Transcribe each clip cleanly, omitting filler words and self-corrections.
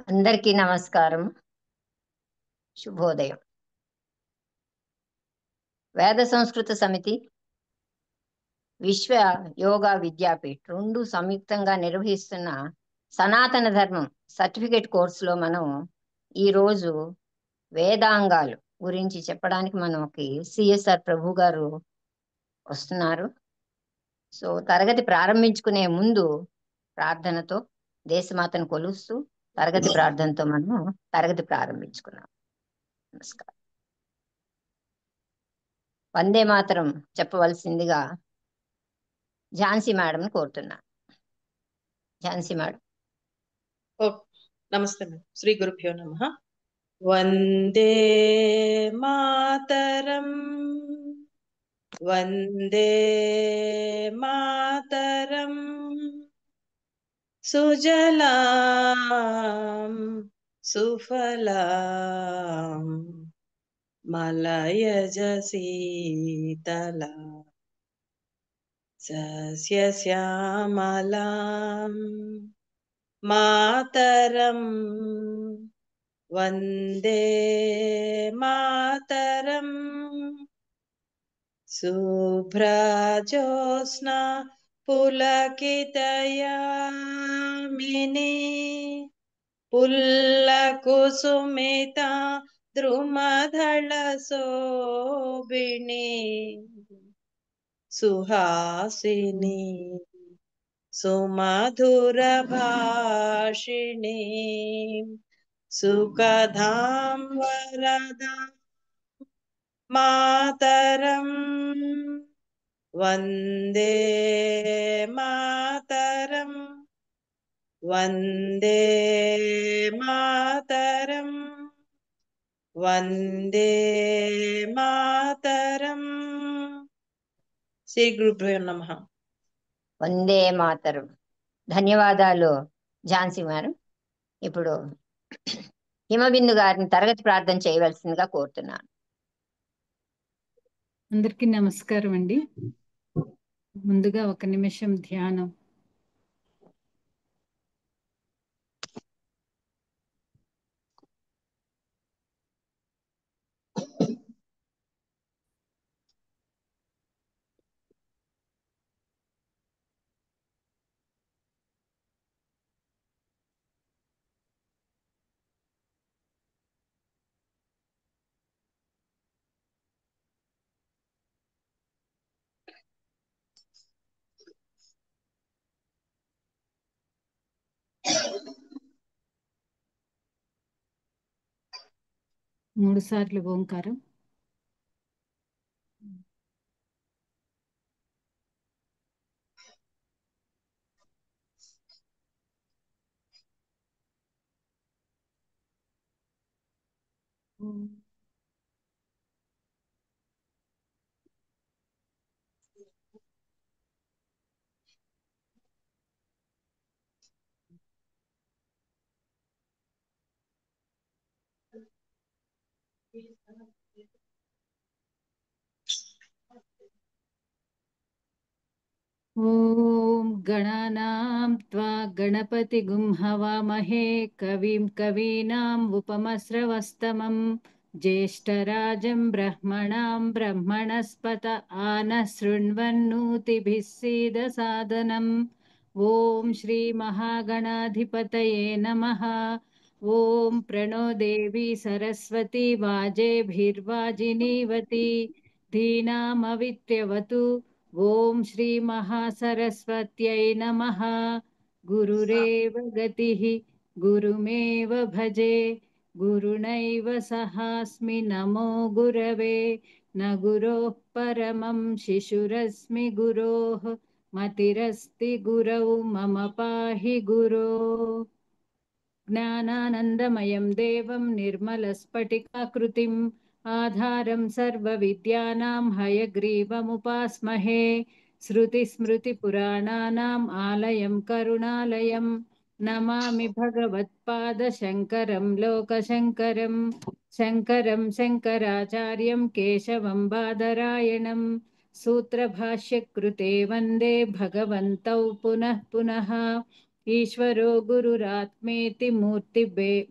అందరికీ నమస్కారం. శుభోదయం. వేద సంస్కృత సమితి, విశ్వ యోగా విద్యాపీఠ్ రెండు సంయుక్తంగా నిర్వహిస్తున్న సనాతన ధర్మం సర్టిఫికేట్ కోర్సులో మనం ఈరోజు వేదాంగాలు గురించి చెప్పడానికి మనకి సిఎస్ఆర్ ప్రభు గారు వస్తున్నారు. సో తరగతి ప్రారంభించుకునే ముందు ప్రార్థనతో దేశమాతను కొలుస్తూ తరగతి ప్రార్థనతో మనం తరగతి ప్రారంభించుకున్నాం. నమస్కారం. వందే మాతరం చెప్పవలసిందిగా ఝాన్సీ మేడం కోరుతున్నా. ఝాన్సీ మేడం. నమస్తే మేడం. శ్రీ గురుభ్యో నమః. వందే మాతరం వందే మాతరం సుజలాం సుఫలాం మలయజ శీతలా సస్యశ్యామలాం మాతరం వందే మాతరం శుభ్రజోత్స్నా పులకితయామినీ పుల్లకుసుమితా ద్రుమదళశోభినీ సుహాసినీ సుమధురభాషిణీ సుఖదాం వరదాం మాతరం వందే మాతరం వందే మాతరం వందే మాతరం. శ్రీ గురుభ్యో నమః. వందే మాతరం. ధన్యవాదాలు ఝాన్సీ మేడం. ఇప్పుడు హిమబిందు గారిని తరగతి ప్రార్థన చేయవలసిందిగా కోరుతున్నాను. అందరికీ నమస్కారం అండి. ముందుగా ఒక నిమిషం ధ్యానం. మూడు సార్లు ఓంకారం. ఓం గణానాం త్వా గణపతిగుం హవామహే కవిం కవీనాం ఉపమస్రవస్తమం జ్యేష్ఠరాజం బ్రహ్మణాం బ్రహ్మణస్పత ఆనః శృణ్వన్నోతిభిः सीदसादनम्. ఓం శ్రీ మహాగణాధిపతయే నమః. ఓం ప్రణో దేవి సరస్వతి వాజేభిర్వాజినీవతి ధీనామవిత్ర్యవతు. ఓం శ్రీ మహాసరస్వత్యై నమః. గురురేవ గతిః గురుమేవ భజే గురునైవ సహాస్మి నమో గురవే. న గురోః పరమం శిశురస్మి గురోః మతిరస్తి గురౌ మమ పాహి గురో. జ్ఞానానందమయం దేవం నిర్మలస్ఫటికాకృతిం ఆధారం సర్వవిద్యానాం హయగ్రీవముపాస్మహే. శృతిస్మృతిపురాణానాం ఆలయం కరుణాలయం నమామి భగవత్పాదశంకరం లోకశంకరం. శంకరం శంకరాచార్యం కేశవం బాదరాయణం సూత్రభాష్యకృతే వందే భగవంతౌ పునః పునః. ఈశ్వరో గురురాత్మేతి మూర్తి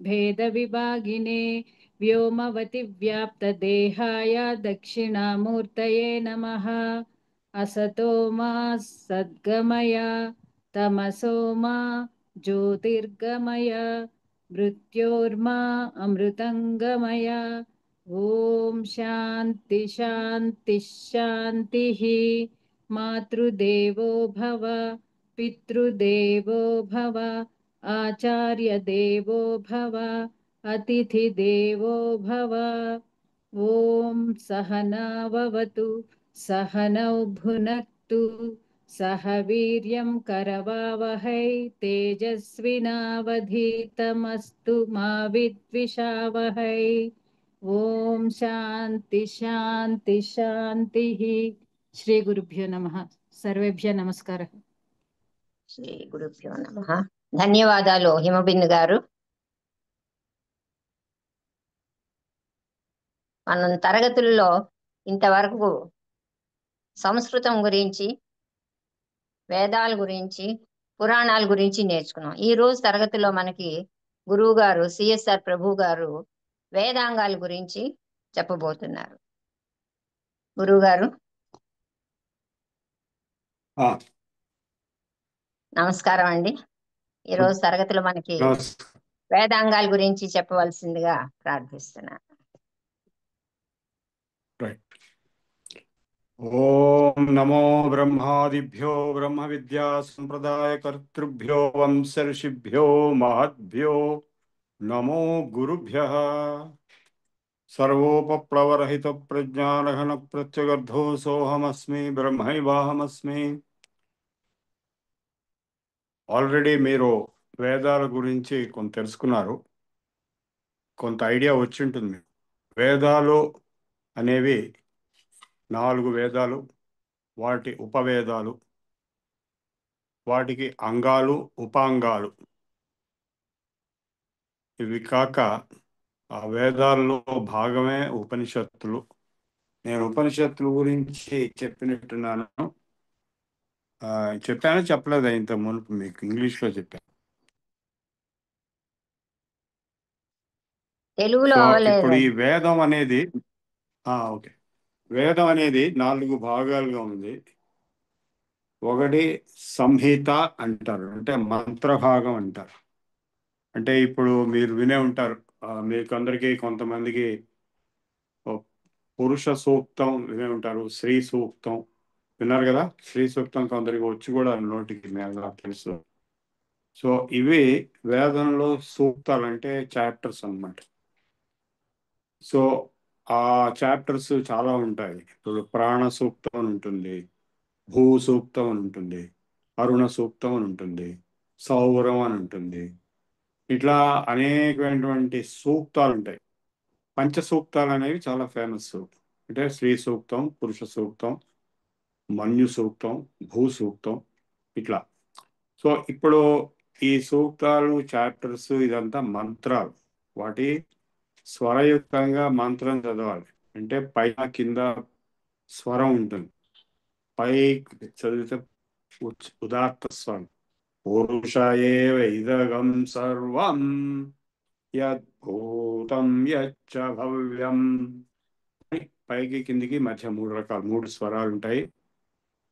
భేద విభాగినే వ్యోమవతి వ్యాప్త దేహాయ దక్షిణామూర్తయే నమః. అసతో మా సద్గమయ తమసో మా జ్యోతిర్గమయ మృత్యోర్మా అమృతంగమయ. ఓం శాంతి శాంతి శాంతి. మాతృదేవో భవ పితృదేవో భవ ఆచార్య దేవో భవ అతిథి దేవో భవ. ఓం సహనావవతు సహనౌ భునక్తు సహ వీర్యం కరవావహై తేజస్వినావధీతమస్తు మా విద్విషావహై. ఓం శాంతి శాంతి శాంతి. శ్రీ గురుభ్యో నమః. సర్వేభ్య నమస్కారం. శ్రీ గురుభ్యో నమః. ధన్యవాదాలు హిమబిందు గారు. మనం తరగతుల్లో ఇంతవరకు సంస్కృతం గురించి, వేదాల గురించి, పురాణాల గురించి నేర్చుకున్నాం. ఈ రోజు తరగతిలో మనకి గురువు గారు సిఎస్ఆర్ ప్రభు గారు వేదాంగాల గురించి చెప్పబోతున్నారు. గురువు గారు నమస్కారం అండి. ఈ రోజు తరగతిలో మనకి వేదాంగాల గురించి చెప్పవలసిందిగా ప్రార్థిస్తున్నాను. ఓం నమో బ్రహ్మాదిభ్యో బ్రహ్మ విద్యా సంప్రదాయ కర్తృభ్యో వంశ ఋషిభ్యో మహద్భ్యో నమో గురుభ్యః. సర్వోపప్లవరహిత ప్రజ్ఞానఘన ప్రత్యగర్ధో సోహమస్మి బ్రహ్మైవాహమస్మి. ఆల్రెడీ మీరు వేదాల గురించి కొంత తెలుసుకున్నారు, కొంత ఐడియా వచ్చి ఉంటుంది. వేదాలు అనేవి 4 వేదాలు, వాటి ఉపవేదాలు, వాటికి అంగాలు, ఉపాంగాలు. ఇవి కాక ఆ వేదాల్లో భాగమే ఉపనిషత్తులు. నేను ఉపనిషత్తుల గురించి చెప్పినట్టున్నాను. చెప్పాను చెప్పలేదు ఇంత మునుపు, మీకు ఇంగ్లీష్లో చెప్పాను. తెలుగులో సో అవ్వలేదు. ఇప్పుడు ఈ వేదం అనేది ఓకే, వేదం అనేది 4 భాగాలుగా ఉంది. ఒకటి సంహిత అంటారు, అంటే మంత్రభాగం అంటారు. అంటే ఇప్పుడు మీరు వినే ఉంటారు, మీకు అందరికీ కొంతమందికి పురుష సూక్తం వినే ఉంటారు, స్త్రీ సూక్తం విన్నారు కదా. స్త్రీ సూక్తం కొందరికి వచ్చి కూడా నోటికి మేళ తెలుసు. సో ఇవి వేదంలో సూక్తాలు, అంటే చాప్టర్స్ అన్నమాట. సో ఆ చాప్టర్స్ చాలా ఉంటాయి. ఇప్పుడు ప్రాణ సూక్తం అని ఉంటుంది, భూ సూక్తం అని ఉంటుంది, అరుణ సూక్తం అని ఉంటుంది, సౌరం అని ఉంటుంది. ఇట్లా అనేకమైనటువంటి సూక్తాలు ఉంటాయి. పంచ సూక్తాలు అనేవి చాలా ఫేమస్. అంటే స్త్రీ సూక్తం, పురుష సూక్తం, మన్యు సూక్తం, భూ సూక్తం, ఇట్లా. సో ఇప్పుడు ఈ సూక్తాలు, చాప్టర్స్ ఇదంతా మంత్రాలు. వాటి స్వరయుక్తంగా మంత్రం చదవాలి. అంటే పైన కింద స్వరం ఉంటుంది. పై చదివితే ఉదాత్త స్వరం. పురుష ఏవ ఇదగం సర్వం యద్భూతం యచ్చ భవ్యం. పైకి కిందికి మధ్య 3 రకాలు, 3 స్వరాలు ఉంటాయి.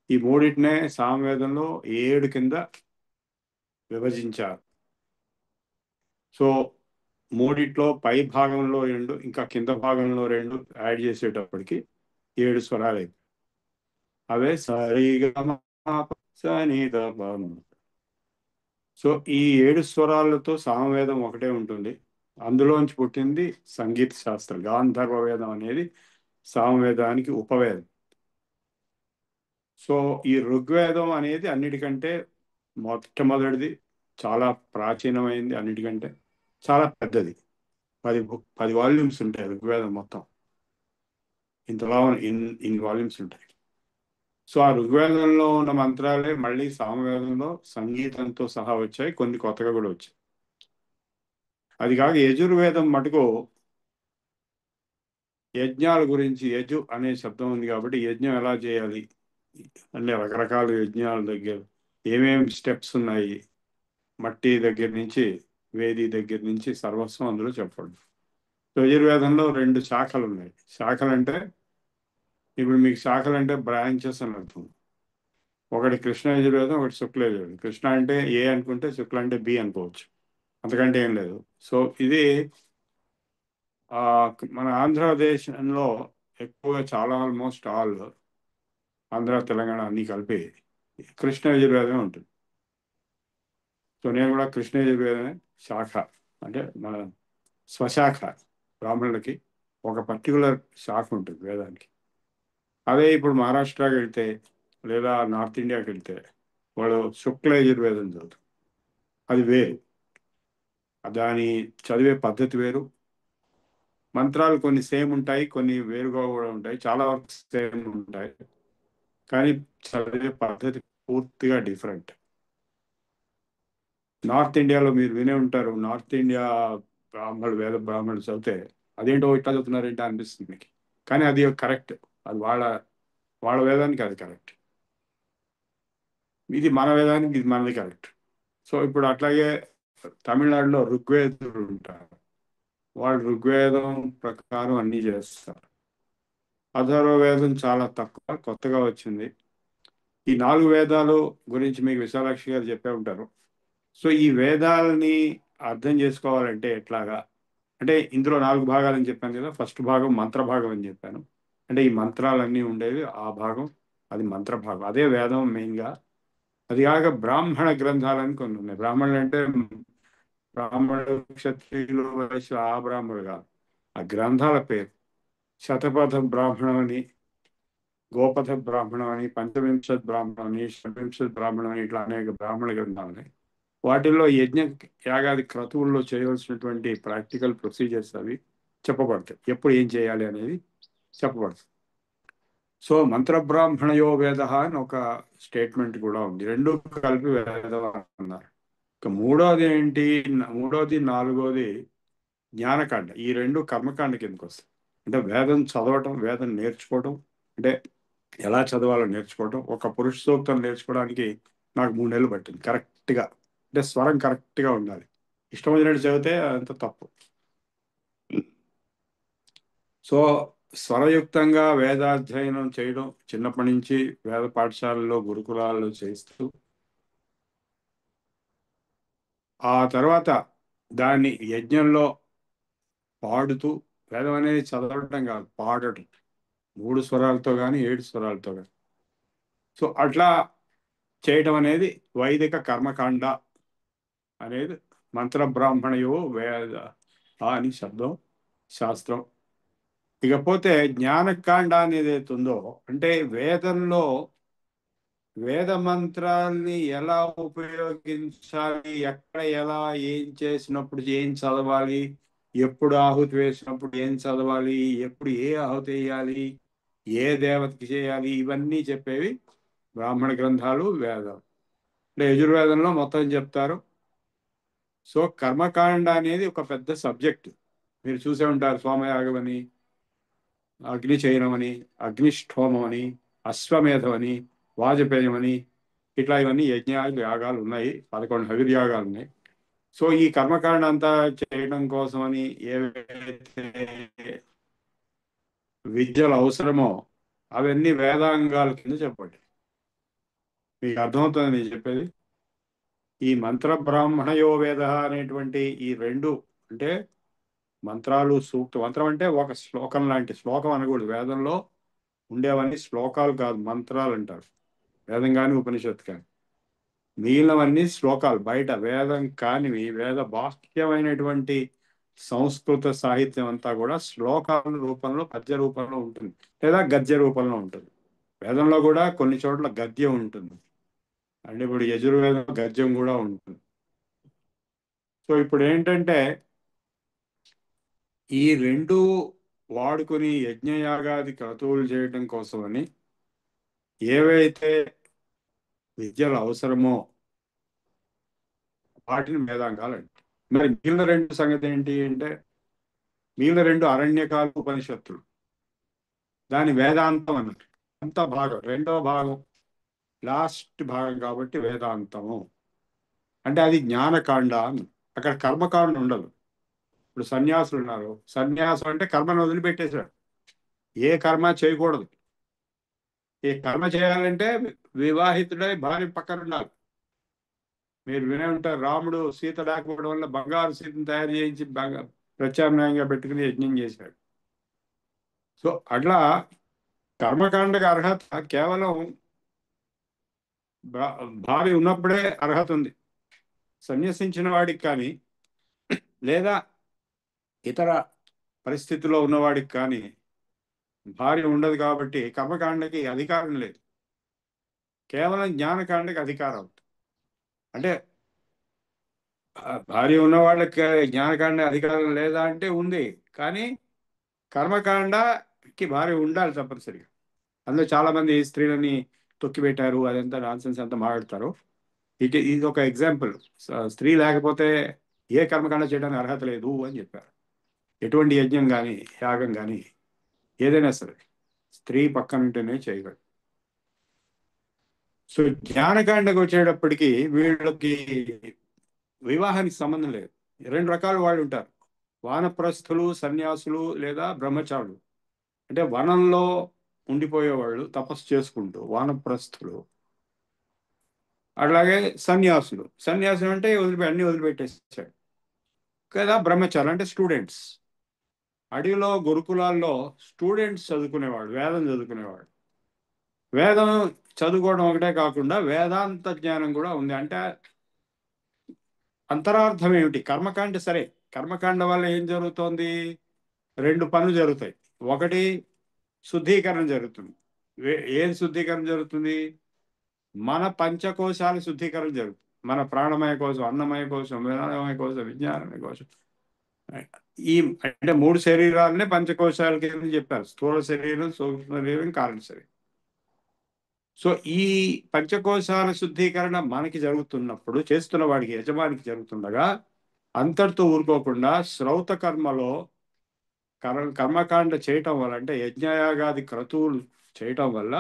ఈ మూడింటినే సామవేదంలో 7 కింద విభజించారు. సో మూడిట్లో పై భాగంలో 2, ఇంకా కింద భాగంలో 2 యాడ్ చేసేటప్పటికి 7 స్వరాలు అయిపోయి. అవే సరిగమ సనిధపం. సో ఈ 7 స్వరాలతో సామవేదం ఒకటే ఉంటుంది. అందులోంచి పుట్టింది సంగీత శాస్త్రం. గాంధర్వ వేదం అనేది సామవేదానికి ఉపవేదం. సో ఈ ఋగ్వేదం అనేది అన్నిటికంటే మొట్టమొదటిది, చాలా ప్రాచీనమైంది, అన్నిటికంటే చాలా పెద్దది. 10 వాల్యూమ్స్ ఉంటాయి ఋగ్వేదం మొత్తం. ఇంతలా ఇన్ వాల్యూమ్స్ ఉంటాయి. సో ఆ ఋగ్వేదంలో ఉన్న మంత్రాలే మళ్ళీ సామవేదంలో సంగీతంతో సహా వచ్చాయి, కొన్ని కొత్తగా కూడా వచ్చాయి. అది కాక యజుర్వేదం మటుకు యజ్ఞాల గురించి, యజు అనే శబ్దం ఉంది కాబట్టి యజ్ఞం ఎలా చేయాలి అంటే రకరకాల యజ్ఞాల దగ్గర ఏమేమి స్టెప్స్ ఉన్నాయి, మట్టి దగ్గర నుంచి వేది దగ్గర నుంచి సర్వస్వం అందులో చెప్పండి. సో యజుర్వేదంలో 2 శాఖలు ఉన్నాయి. శాఖలు అంటే ఇప్పుడు మీకు శాఖలు అంటే బ్రాంచెస్ అని అర్థం. ఒకటి కృష్ణ యజుర్వేదం, ఒకటి శుక్ల యజుర్వేదం. కృష్ణ అంటే ఏ అనుకుంటే శుక్ల అంటే బి అనుకోవచ్చు, అంతకంటే ఏం లేదు. సో ఇది ఆ మన ఆంధ్రదేశంలో ఎక్కువగా చాలా ఆల్మోస్ట్ ఆల్ ఆంధ్ర తెలంగాణ అన్ని కలిపి కృష్ణ యజుర్వేదమే ఉంటుంది. సో నేను కూడా కృష్ణ యజుర్వేదమే శాఖ, అంటే మన స్వశాఖ. బ్రాహ్మణులకి ఒక పర్టికులర్ శాఖ ఉంటుంది వేదానికి. అదే ఇప్పుడు మహారాష్ట్రకి వెళ్తే లేదా నార్త్ ఇండియాకి వెళ్తే వాళ్ళు శుక్ల యజుర్వేదం చదువుతారు. అది వేరు, దాని చదివే పద్ధతి వేరు. మంత్రాలు కొన్ని సేమ్ ఉంటాయి, కొన్ని వేరుగా కూడా ఉంటాయి, చాలా వరకు సేమ్ ఉంటాయి, కానీ చదివే పద్ధతి పూర్తిగా డిఫరెంట్. నార్త్ ఇండియాలో మీరు వినే ఉంటారు, నార్త్ ఇండియా వేద బ్రాహ్మణులు చదివితే అదేంటో ఇట్లా చదువుతున్నారేంటో అనిపిస్తుంది మీకు, కానీ అది కరెక్ట్. అది వాళ్ళ వేదానికి అది కరెక్ట్, ఇది మన వేదానికి ఇది మనది కరెక్ట్. సో ఇప్పుడు అట్లాగే తమిళనాడులో ఋగ్వేదులు ఉంటారు, వాళ్ళు ఋగ్వేదం ప్రకారం అన్నీ చేస్తారు. అథర్వవేదం చాలా తక్కువ, కొత్తగా వచ్చింది. ఈ 4 వేదాలు గురించి మీకు విశాలాక్షి గారు చెప్పే ఉంటారు. సో ఈ వేదాలని అర్థం చేసుకోవాలంటే ఎట్లాగా అంటే ఇందులో 4 భాగాలు అని చెప్పాను కదా. ఫస్ట్ భాగం మంత్ర భాగం అని చెప్పాను, అంటే ఈ మంత్రాలన్నీ ఉండేవి ఆ భాగం, అది మంత్ర భాగం, అదే వేదం మెయిన్గా. అది కాక బ్రాహ్మణ గ్రంథాలని కొన్ని ఉన్నాయి. బ్రాహ్మణులు అంటే బ్రాహ్మణులు, క్షత్రియులు, వైశ్యులు, ఆ బ్రాహ్మణులు కాదు, ఆ గ్రంథాల పేరు. శతపథ బ్రాహ్మణం అని, గోపథ బ్రాహ్మణం అని, పంచవింశత్ బ్రాహ్మణం అని, షడ్వింశత్ బ్రాహ్మణం అని, ఇట్లా అనేక బ్రాహ్మణ గ్రంథాలు ఉన్నాయి. వాటిల్లో యజ్ఞ యాగాది క్రతువుల్లో చేయవలసినటువంటి ప్రాక్టికల్ ప్రొసీజర్స్ అవి చెప్పబడతాయి, ఎప్పుడు ఏం చేయాలి అనేది చెప్పబడుతుంది. సో మంత్ర బ్రాహ్మణయో వేద అని ఒక స్టేట్మెంట్ కూడా ఉంది, 2 కలిపి వేదం అన్నారు. ఇక మూడోది ఏంటి, మూడోది 4వది జ్ఞానకాండ. ఈ 2 కర్మకాండ కిందకి వస్తాయి. అంటే వేదం చదవటం, వేదం నేర్చుకోవటం, అంటే ఎలా చదవాలో నేర్చుకోవటం. ఒక పురుష సూక్తం నేర్చుకోవడానికి నాకు 3 నెలలు పట్టింది కరెక్ట్గా, అంటే స్వరం కరెక్ట్గా ఉండాలి. ఇష్టం వచ్చినట్టు చదివితే అంత తప్పు. సో స్వరయుక్తంగా వేదాధ్యయనం చేయడం చిన్నప్పటి నుంచి వేద పాఠశాలలో గురుకులాల్లో చేస్తూ, ఆ తర్వాత దాన్ని యజ్ఞంలో పాడుతూ, వేదం అనేది చదవటం కాదు పాడటం, 3 స్వరాలతో కానీ 7 స్వరాలతో కానీ. సో అట్లా చేయటం అనేది వైదిక కర్మకాండ అనేది మంత్ర బ్రాహ్మణయో వేద అని శబ్దం, శాస్త్రం. ఇకపోతే జ్ఞానకాండ అనేది ఉందో, అంటే వేదంలో వేద మంత్రాల్ని ఎలా ఉపయోగించాలి, ఎక్కడ ఎలా ఏం చేసినప్పుడు ఏం చదవాలి, ఎప్పుడు ఆహుతి వేసినప్పుడు ఏం చదవాలి, ఎప్పుడు ఏ ఆహుతి వేయాలి, ఏ దేవతకి చేయాలి, ఇవన్నీ చెప్పేవి బ్రాహ్మణ గ్రంథాలు, వేదాలు. అంటే యజుర్వేదంలో మొత్తం చెప్తారు. సో కర్మకాండ అనేది ఒక పెద్ద సబ్జెక్ట్. మీరు చూసే ఉంటారు సోమయాగం అని, అగ్ని చయనం అని, అగ్నిష్ఠోమం అని, అశ్వమేధం అని, వాజపేయం అని, ఇట్లా ఇవన్నీ యజ్ఞాలు యాగాలు ఉన్నాయి, 11 హవిర్యాగాలు ఉన్నాయి. సో ఈ కర్మకాండ అంతా చేయడం కోసమని ఏవైతే విద్యలు అవసరమో అవన్నీ వేదాంగాల కింద చెప్పండి. మీకు అర్థమవుతుంది నేను చెప్పేది. ఈ మంత్ర బ్రాహ్మణయో వేద అనేటువంటి ఈ 2, అంటే మంత్రాలు, సూక్త మంత్రం అంటే ఒక శ్లోకం లాంటి, శ్లోకం అనకూడదు, వేదంలో ఉండేవన్నీ శ్లోకాలు కాదు మంత్రాలు అంటారు, వేదం కానీ ఉపనిషత్తు కానీ. మిగిలినవన్నీ శ్లోకాలు, బయట వేదం కానివి, వేద బాహ్యమైనటువంటి సంస్కృత సాహిత్యం అంతా కూడా శ్లోకాల రూపంలో, పద్య రూపంలో ఉంటుంది, లేదా గద్య రూపంలో ఉంటుంది. వేదంలో కూడా కొన్ని చోట్ల గద్యం ఉంటుంది, అంటే ఇప్పుడు యజుర్వేదం గద్యం కూడా ఉంటుంది. సో ఇప్పుడు ఏంటంటే ఈ 2 వాడుకొని యజ్ఞయాగాది క్రతువులు చేయడం కోసమని ఏవైతే విద్యలు అవసరమో వాటిని వేదాంగాలు అంటే. మరి మిగిలిన 2 సంగతి ఏంటి అంటే, మిగిలిన 2 అరణ్యకాలు, ఉపనిషత్తులు, దాని వేదాంతం అన్నట్టు. అంత భాగం, 2వ భాగం లాస్ట్ భాగం కాబట్టి వేదాంతము. అంటే అది జ్ఞానకాండ అని. అక్కడ కర్మకాండ ఉండదు. ఇప్పుడు సన్యాసులు ఉన్నారు, సన్యాసం అంటే కర్మను వదిలిపెట్టేశాడు, ఏ కర్మ చేయకూడదు. ఈ కర్మ చేయాలంటే వివాహితుడై భార్య పక్కన ఉండాలి. మీరు వినే ఉంటారు, రాముడు సీత లేకపోవడం వల్ల బంగారు సీతను తయారు చేయించి ప్రత్యామ్నాయంగా పెట్టుకుని యజ్ఞం చేశాడు. సో అట్లా కర్మకాండకు అర్హత కేవలం భార్య ఉన్నప్పుడే అర్హత ఉంది. సన్యసించిన వాడికి కానీ లేదా ఇతర పరిస్థితుల్లో ఉన్నవాడికి కానీ భార్య ఉండదు కాబట్టి కర్మకాండకి అధికారం లేదు. కేవలం జ్ఞానకాండకి అధికారం. అంటే భార్య ఉన్న వాళ్ళకి జ్ఞానకాండ అధికారం లేదా అంటే ఉంది, కానీ కర్మకాండకి భార్య ఉండాలి తప్పనిసరిగా. అందులో చాలా మంది స్త్రీలని తొక్కిపెట్టారు, అదంతా నాన్సెన్స్ అంతా మాట్లాడతారు. ఇది ఒక ఎగ్జాంపుల్. స్త్రీ లేకపోతే ఏ కర్మకాండ చేయడానికి అర్హత లేదు అని చెప్పారు. ఎటువంటి యజ్ఞం కానీ యాగం కానీ ఏదైనా సరే స్త్రీ పక్కన ఉంటేనే చేయగలరు. సో జ్ఞానకాండకు వచ్చేటప్పటికి వీళ్ళకి వివాహానికి సంబంధం లేదు. రెండు రకాల వాళ్ళు ఉంటారు, వానప్రస్థులు, సన్యాసులు లేదా బ్రహ్మచారులు. అంటే వనంలో ఉండిపోయేవాళ్ళు తపస్సు చేసుకుంటూ వానప్రస్థులు. అట్లాగే సన్యాసులు. సన్యాసం అంటే అన్ని వదిలిపెట్టేసాడు కదా. బ్రహ్మచారులు అంటే స్టూడెంట్స్. అడవిలో గురుకులాల్లో స్టూడెంట్స్ చదువుకునేవాడు, వేదం చదువుకునేవాడు. వేదం చదువుకోవడం ఒకటే కాకుండా వేదాంత జ్ఞానం కూడా ఉంది. అంటే అంతరార్థం ఏమిటి? కర్మకాండ సరే, కర్మకాండ వల్ల ఏం జరుగుతోంది? రెండు పనులు జరుగుతాయి. ఒకటి శుద్ధీకరణ జరుగుతుంది. ఏం శుద్ధీకరణ జరుగుతుంది? మన పంచకోశాల శుద్ధీకరణ జరుగుతుంది. మన ప్రాణమయ కోసం, అన్నమయ కోసం, విజ్ఞానమయ కోసం, విజ్ఞానమయ కోసం. ఈ అంటే మూడు శరీరాలనే పంచకోశాల కింద చెప్పారు: స్థూల శరీరం, సూక్ష్మ శరీరం, కారణ శరీరం. సో ఈ పంచకోశాల శుద్ధీకరణ మనకి జరుగుతున్నప్పుడు, చేస్తున్న వాడికి, యజమానికి జరుగుతుండగా అంతటితో ఊరుకోకుండా శ్రౌత కర్మలో కర్మకాండ చేయటం వల్ల, అంటే యజ్ఞయాగాది క్రతువులు చేయటం వల్ల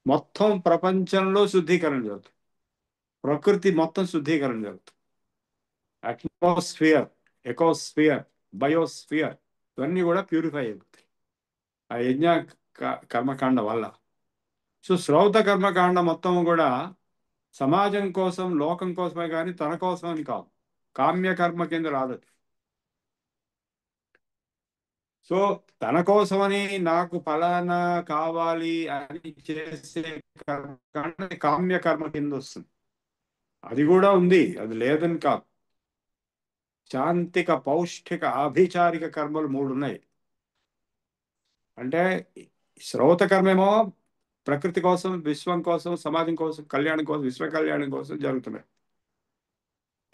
మొత్తం ప్రపంచంలో శుద్ధీకరణ జరుగుతుంది. ప్రకృతి మొత్తం శుద్ధీకరణ జరుగుతుంది. అట్మాస్ఫియర్, ఎకోస్ఫియర్, బయోస్ఫియర్ ఇవన్నీ కూడా ప్యూరిఫై అవుతాయి ఆ యజ్ఞ కర్మకాండ వల్ల. సో శ్రౌత కర్మకాండ మొత్తం కూడా సమాజం కోసం, లోకం కోసమే కానీ తన కోసం అని కాదు. కామ్య కర్మ కింద రాదు. సో తన కోసమని నాకు ఫలానా కావాలి అని చేసే కర్మ కామ్య కర్మ కింద వస్తుంది. అది కూడా ఉంది, అది లేదని కాదు. శాంతిక, పౌష్టిక, ఆభిచారిక కర్మలు మూడు ఉన్నాయి. అంటే శ్రౌత కర్మేమో ప్రకృతి కోసం, విశ్వం కోసం, సమాజం కోసం, కళ్యాణం కోసం, విశ్వ కళ్యాణం కోసం జరుగుతున్నాయి.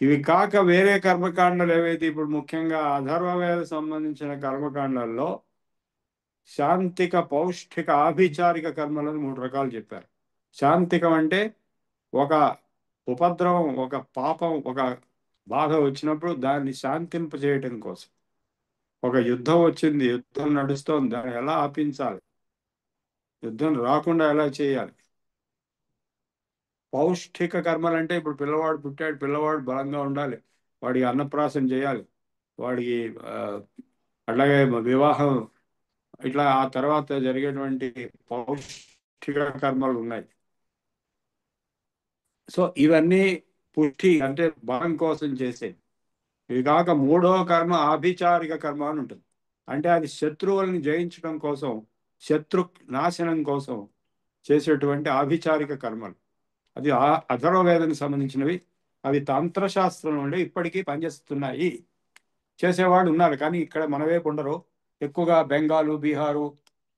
ఇవి కాక వేరే కర్మకాండలు ఏవైతే ఇప్పుడు ముఖ్యంగా అథర్వవేద సంబంధించిన కర్మకాండాల్లో శాంతిక, పౌష్టిక, ఆభిచారిక కర్మలను మూడు రకాలు చెప్పారు. శాంతికం అంటే ఒక ఉపద్రవం, ఒక పాపం, ఒక బాధ వచ్చినప్పుడు దాన్ని శాంతింప చేయటం కోసం. ఒక యుద్ధం వచ్చింది, యుద్ధం నడుస్తోంది, దాన్ని ఎలా ఆపించాలి, యుద్ధం రాకుండా ఎలా చేయాలి. పౌష్టిక కర్మలు అంటే ఇప్పుడు పిల్లవాడు పుట్టాడు, పిల్లవాడు బలంగా ఉండాలి, వాడికి అన్నప్రాసన చేయాలి, వాడికి అట్లాగే వివాహం, ఇట్లా ఆ తర్వాత జరిగేటువంటి పౌష్టిక కర్మలు ఉన్నాయి. సో ఇవన్నీ పుష్టి అంటే బలం కోసం చేసేది. ఇవి కాక మూడో కర్మ ఆభిచారిక కర్మ అని ఉంటుంది. అంటే అది శత్రువులను జయించడం కోసం, శత్రు నాశనం కోసం చేసేటువంటి ఆభిచారిక కర్మలు. అది అథర్వవేదానికి సంబంధించినవి. అవి తంత్రశాస్త్రం నుండి ఇప్పటికీ పనిచేస్తున్నాయి. చేసేవాడు ఉన్నారు, కానీ ఇక్కడ మన వైపు ఉండరు. ఎక్కువగా బెంగాలు, బీహారు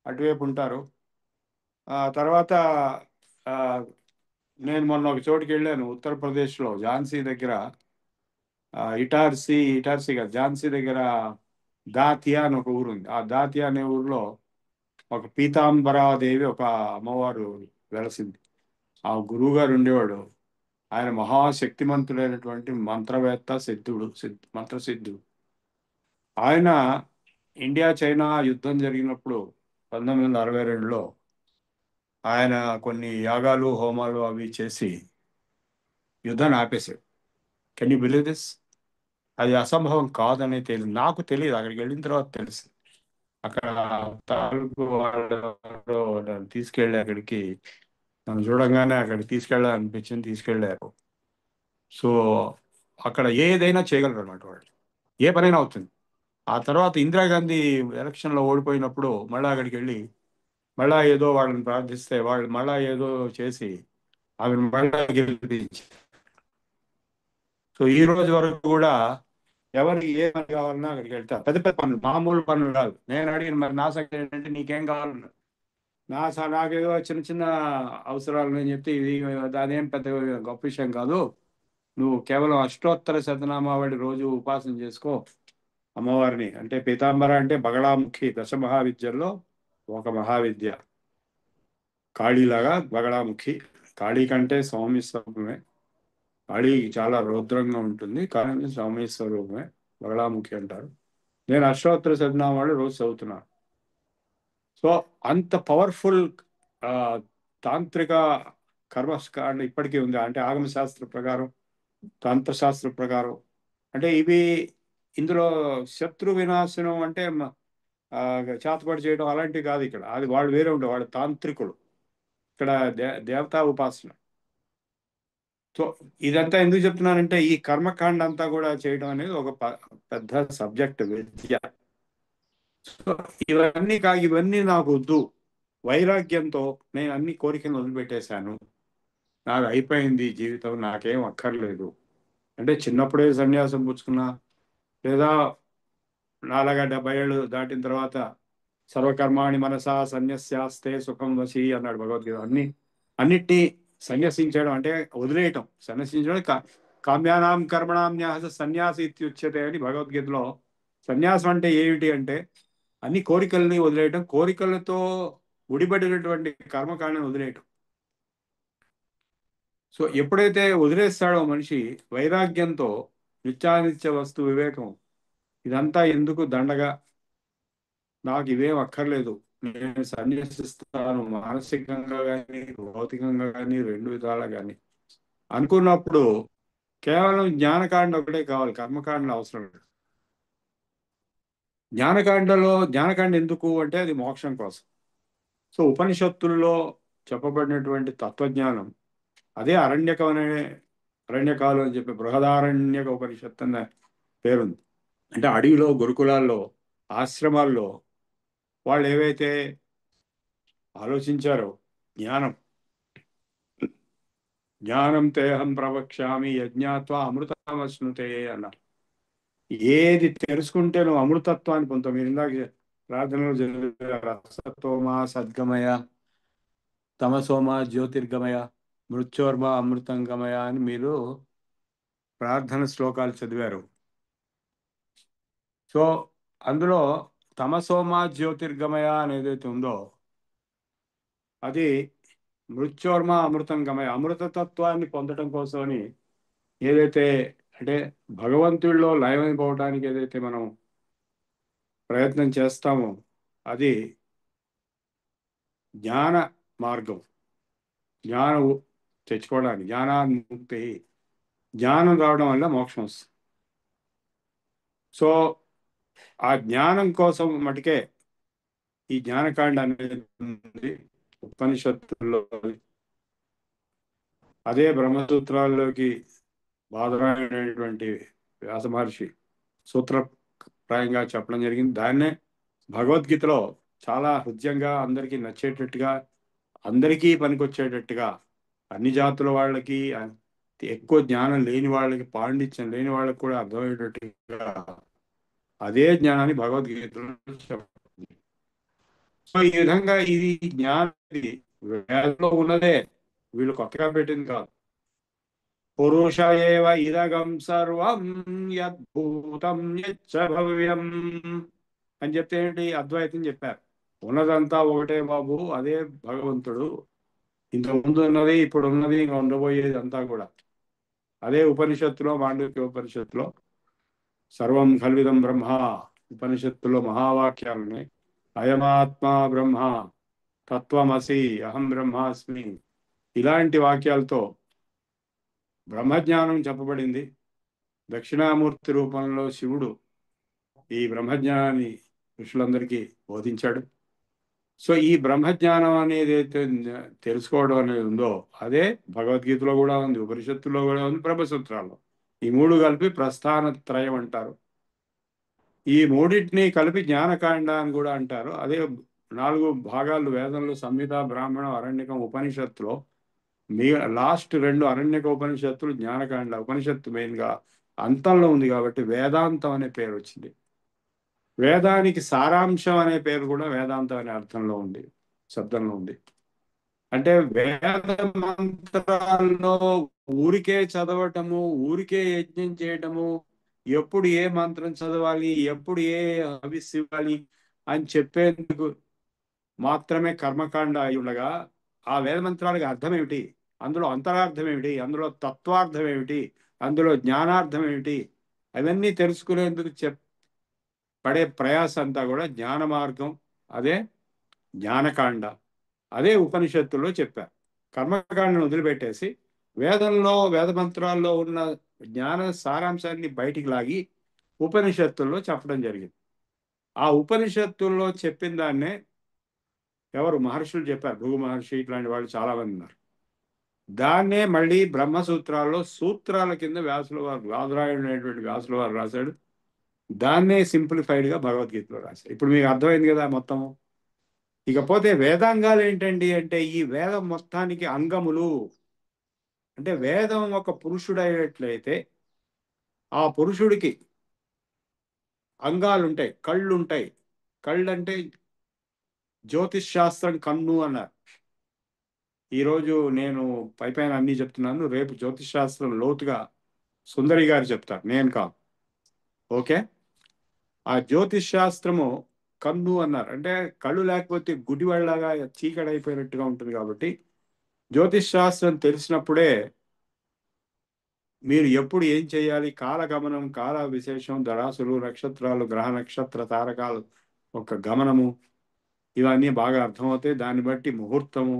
అటువైపు ఉంటారు. తర్వాత నేను మొన్న ఒక చోటుకి వెళ్ళాను, ఉత్తరప్రదేశ్లో ఝాన్సీ దగ్గర. ఇటార్సీ కాదు, ఝాన్సీ దగ్గర దాతియా అని ఒక ఊరు ఉంది. ఆ దాతియా అనే ఊరిలో ఒక పీతాంబరాదేవి, ఒక అమ్మవారు వెలసింది. ఆ గురువు గారు ఉండేవాడు. ఆయన మహాశక్తిమంతుడైనటువంటి మంత్రవేత్త, మంత్రసిద్ధుడు. ఆయన ఇండియా చైనా యుద్ధం జరిగినప్పుడు 1962లో ఆయన కొన్ని యాగాలు, హోమాలు అవి చేసి యుద్ధాన్ని ఆపేశాడు. Can you believe this? అది అసంభవం కాదని తెలియదు, నాకు తెలియదు, అక్కడికి వెళ్ళిన తర్వాత తెలుసు. అక్కడ తాలూకు వాళ్ళు నన్ను తీసుకెళ్ళి అక్కడికి, నన్ను చూడంగానే అక్కడికి తీసుకెళ్ళాలనిపించింది, తీసుకెళ్ళారు. సో అక్కడ ఏదైనా చేయగలరు అన్నమాట వాళ్ళు, ఏ పనైనా అవుతుంది. ఆ తర్వాత ఇందిరాగాంధీ ఎలక్షన్లో ఓడిపోయినప్పుడు మళ్ళీ అక్కడికి వెళ్ళి మళ్ళా ఏదో వాళ్ళని ప్రార్థిస్తే వాళ్ళు మళ్ళా ఏదో చేసి ఆమెను మళ్ళా గెలిపించారు. సో ఈ రోజు వరకు కూడా ఎవరికి ఏ పని కావాలన్నా అక్కడికి వెళ్తారు. పెద్ద పెద్ద పనులు, మామూలు పనులు కాదు. నేను అడిగిన మరి నా సంగతి ఏంటంటే నీకేం కావాలన్నా, నాకేదో చిన్న చిన్న అవసరాలు నేను చెప్తే ఇది అదేం పెద్ద గొప్ప విషయం కాదు, నువ్వు కేవలం అష్టోత్తర శతనామావళి రోజు ఉపాసన చేసుకో అమ్మవారిని. అంటే పీతాంబర అంటే బగళాముఖి, దశ మహావిద్యల్లో ఒక మహావిద్య. కాళీలాగా బగళాముఖి, కాళీ కంటే సౌమ్య స్వరూపమే. కాళీ చాలా రౌద్రంగా ఉంటుంది, కానీ సౌమ్య స్వరూపమే, బగళాముఖి అంటారు. నేను అష్టోత్తర శతనామావళి రోజు చదువుతున్నాను. సో అంత పవర్ఫుల్ తాంత్రిక కర్మకాండ ఇప్పటికీ ఉంది. అంటే ఆగమ శాస్త్ర ప్రకారం, తంత్రశాస్త్ర ప్రకారం. అంటే ఇవి ఇందులో శత్రు వినాశనం అంటే చేతపడి చేయడం అలాంటివి కాదు ఇక్కడ. అది వాళ్ళు వేరే ఉంటారు, వాళ్ళు తాంత్రికులు. ఇక్కడ దేవతా ఉపాసన. సో ఇదంతా ఎందుకు చెప్తున్నానంటే ఈ కర్మకాండ అంతా కూడా చేయడం అనేది ఒక పెద్ద సబ్జెక్ట్ విద్య. సో ఇవన్నీ నాకు వద్దు, వైరాగ్యంతో నేను అన్ని కోరికలను వదిలిపెట్టేశాను, నాకు అయిపోయింది జీవితం, నాకేం అక్కర్లేదు అంటే చిన్నప్పుడే సన్యాసం పుచ్చుకున్నా, లేదా నాలాగా 70 ఏళ్ళు దాటిన తర్వాత సర్వకర్మాణి మనసా సన్యస్యాస్తే సుఖం వశి అన్నాడు భగవద్గీత. అన్నిటినీ సన్యసించడం అంటే వదిలేయటం. సన్యసించడం కామ్యానాం కర్మణాం న్యాస సన్యాసి ఇత్యుచ్యతే అని భగవద్గీతలో. సన్యాసం అంటే ఏమిటి అంటే అన్ని కోరికల్ని వదిలేయటం, కోరికలతో ముడిపడినటువంటి కర్మకాండని వదిలేయటం. సో ఎప్పుడైతే వదిలేస్తాడో మనిషి వైరాగ్యంతో, నిత్యానిత్య వస్తు వివేకం, ఇదంతా ఎందుకు దండగా, నాకు ఇవేం అక్కర్లేదు, నేను సన్యసిస్తాను మానసికంగా కానీ భౌతికంగా కానీ 2 విధాలా కానీ అనుకున్నప్పుడు కేవలం జ్ఞానకాండ ఒకటే కావాలి, కర్మకాండ అవసరం లేదు. జ్ఞానకాండ ఎందుకు అంటే అది మోక్షం కోసం. సో ఉపనిషత్తుల్లో చెప్పబడినటువంటి తత్వజ్ఞానం అదే అరణ్యకాలు అని చెప్పి బృహదారణ్యక ఉపనిషత్తు అన్న పేరుంది. అంటే అడవిలో, గురుకులాల్లో, ఆశ్రమాల్లో వాళ్ళు ఏవైతే ఆలోచించారో జ్ఞానం తేహం ప్రవక్ష్యామి యజ్ఞాత్వా అమృతమశ్నుతే అన్నారు. ఏది తెలుసుకుంటే నువ్వు అమృతత్వాన్ని పొందుతావు. మీరు ఇందాక ప్రార్థనలో రసతోమా సద్గమయ, తమసోమ జ్యోతిర్గమయ, మృత్యోర్మ అమృతంగమయ అని మీరు ప్రార్థన శ్లోకాలు చదివారు. సో అందులో తమసోమ జ్యోతిర్గమయ అనేదైతే ఉందో అది మృత్యోర్మ అమృతం గమయ, అమృతతత్వాన్ని పొందడం కోసమని ఏదైతే అంటే భగవంతుడిలో లయమైపోవడానికి ఏదైతే మనం ప్రయత్నం చేస్తామో అది జ్ఞాన మార్గం. జ్ఞానం తెచ్చుకోవడానికి, జ్ఞానాన్ముక్తి, జ్ఞానం రావడం వల్ల మోక్షం వస్తుంది. సో ఆ జ్ఞానం కోసం మటుకే ఈ జ్ఞానకాండ అనేది ఉంది ఉపనిషత్తుల్లో. అదే బ్రహ్మసూత్రాల్లోకి బాధమైనటువంటి వ్యాస మహర్షి సూత్రప్రాయంగా చెప్పడం జరిగింది. దాన్నే భగవద్గీతలో చాలా హృద్యంగా, అందరికీ నచ్చేటట్టుగా, అందరికీ పనికొచ్చేటట్టుగా, అన్ని జాతుల వాళ్ళకి, ఎక్కువ జ్ఞానం లేని వాళ్ళకి, పాండిత్యం లేని వాళ్ళకి కూడా అర్థమయ్యేటట్టుగా అదే జ్ఞానాన్ని భగవద్గీతలో చెప్పండి. సో ఈ విధంగా ఇది జ్ఞానం వేదంలో ఉన్నదే, వీళ్ళు కొత్తగా పెట్టింది కాదు. పురుష ఏవ ఇదగం సర్వం యద్భూతం యచ్చ భవ్యం అని చెప్తే ఏంటి, అద్వైతం చెప్పారు. ఉన్నదంతా ఒకటే బాబు, అదే భగవంతుడు. ఇంతకుముందు ఉన్నది, ఇప్పుడు ఉన్నది, ఇంకా ఉండబోయేది అంతా కూడా అదే. ఉపనిషత్తులో, మాండూక్య ఉపనిషత్తులో సర్వం కల్విదం బ్రహ్మ ఉపనిషత్తులో మహావాక్యాలని అయమాత్మా బ్రహ్మ, తత్వమసి, అహం బ్రహ్మాస్మి, ఇలాంటి వాక్యాలతో బ్రహ్మజ్ఞానం చెప్పబడింది. దక్షిణామూర్తి రూపంలో శివుడు ఈ బ్రహ్మజ్ఞానాన్ని ఋషులందరికీ బోధించాడు. సో ఈ బ్రహ్మజ్ఞానం అనేది అయితే తెలుసుకోవడం అనేది ఉందో అదే భగవద్గీతలో కూడా ఉంది, ఉపనిషత్తులో కూడా ఉంది, బ్రహ్మసూత్రాల్లో. ఈ మూడు కలిపి ప్రస్థాన త్రయం అంటారు. ఈ మూడింటిని కలిపి జ్ఞానకాండ అని కూడా అంటారు. అదే 4 భాగాలు వేదంలో సంహిత, బ్రాహ్మణం, అరణ్యకం, ఉపనిషత్తులో లాస్ట్ 2 అరణ్యక ఉపనిషత్తులు, జ్ఞానకాండ ఉపనిషత్తు మెయిన్గా అంతంలో ఉంది కాబట్టి వేదాంతం అనే పేరు వచ్చింది. వేదానికి సారాంశం అనే పేరు కూడా వేదాంతం అనే అర్థంలో ఉంది, శబ్దంలో ఉంది. అంటే వేద మంత్రాల్లో ఊరికే చదవటము, ఊరికే యజ్ఞం చేయటము, ఎప్పుడు ఏ మంత్రం చదవాలి, ఎప్పుడు ఏ హవిస్సు ఇవ్వాలి అని చెప్పేందుకు మాత్రమే కర్మకాండ అయి ఉండగా ఆ వేద మంత్రాలకు అర్థం ఏమిటి, అందులో అంతరార్థం ఏమిటి, అందులో తత్వార్థం ఏమిటి, అందులో జ్ఞానార్థం ఏమిటి, అవన్నీ తెలుసుకునేందుకు పడే ప్రయాస అంతా కూడా జ్ఞాన మార్గం. అదే జ్ఞానకాండ, అదే ఉపనిషత్తుల్లో చెప్పారు. కర్మకాండను వదిలిపెట్టేసి వేదంలో వేద మంత్రాల్లో ఉన్న జ్ఞాన సారాంశాన్ని బయటికి లాగి ఉపనిషత్తుల్లో చెప్పడం జరిగింది. ఆ ఉపనిషత్తుల్లో చెప్పిన దాన్నే ఎవరు మహర్షులు చెప్పారు, భృగు మహర్షి ఇట్లాంటి వాళ్ళు చాలా మంది ఉన్నారు. దాన్నే మళ్ళీ బ్రహ్మసూత్రాల్లో సూత్రాల కింద వ్యాసుల వారు, వాదరాయుడు అనేటువంటి వ్యాసుల వారు రాశాడు. దాన్నే సింప్లిఫైడ్గా భగవద్గీతలో రాశారు. ఇప్పుడు మీకు అర్థమైంది కదా మొత్తము. ఇకపోతే వేదాంగాలు ఏంటండి అంటే ఈ వేదం మొత్తానికి అంగములు. అంటే వేదం ఒక పురుషుడైనట్లయితే ఆ పురుషుడికి అంగాలు ఉంటాయి, కళ్ళు ఉంటాయి. కళ్ళు అంటే జ్యోతిష్ శాస్త్రం కన్ను అన్నారు. ఈరోజు నేను పైపైన అన్నీ చెప్తున్నాను, రేపు జ్యోతిష్ శాస్త్రం లోతుగా సుందరి గారు చెప్తారు, నేను కాదు. ఓకే, ఆ జ్యోతిష్ శాస్త్రము కన్ను అన్నారు. అంటే కళ్ళు లేకపోతే గుడివాళ్ళలాగా చీకడైపోయినట్టుగా ఉంటుంది. కాబట్టి జ్యోతిష్ శాస్త్రం తెలిసినప్పుడే మీరు ఎప్పుడు ఏం చేయాలి, కాలగమనం, కాల విశేషం, దరాసులు, నక్షత్రాలు, గ్రహ నక్షత్ర తారకాలు ఒక గమనము, ఇవన్నీ బాగా అర్థమవుతాయి. దాన్ని బట్టి ముహూర్తము,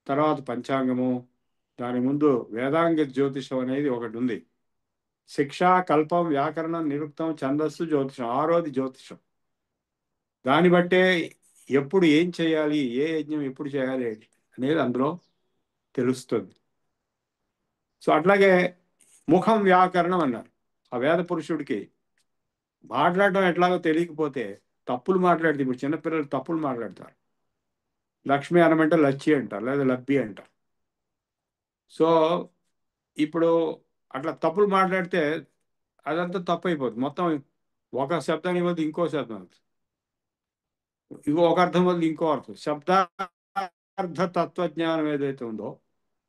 తర్వాత పంచాంగము, దాని ముందు వేదాంగ జ్యోతిషం అనేది ఒకటి ఉంది. శిక్ష, కల్పం, వ్యాకరణం, నిరుక్తం, ఛందస్సు, జ్యోతిషం, 6వది జ్యోతిషం. దాన్ని బట్టే ఎప్పుడు ఏం చేయాలి, ఏ యజ్ఞం ఎప్పుడు చేయాలి అనేది అందులో తెలుస్తుంది. సో అట్లాగే ముఖం వ్యాకరణం అన్నారు. ఆ వేద పురుషుడికి మాట్లాడడం ఎట్లాగో తెలియకపోతే తప్పులు మాట్లాడితే, ఇప్పుడు చిన్నపిల్లలు తప్పులు మాట్లాడతారు. లక్ష్మి అనమంటే లచ్చి అంటారు, లేదా లబ్బి అంటారు. సో ఇప్పుడు అట్లా తప్పులు మాట్లాడితే అదంతా తప్పు అయిపోతుంది. మొత్తం ఒక శబ్దానికి బదులు ఇంకో శబ్దం అవుతుంది, ఒక అర్థం బదులు ఇంకో అర్థం. శబ్దార్థ తత్వజ్ఞానం ఏదైతే ఉందో,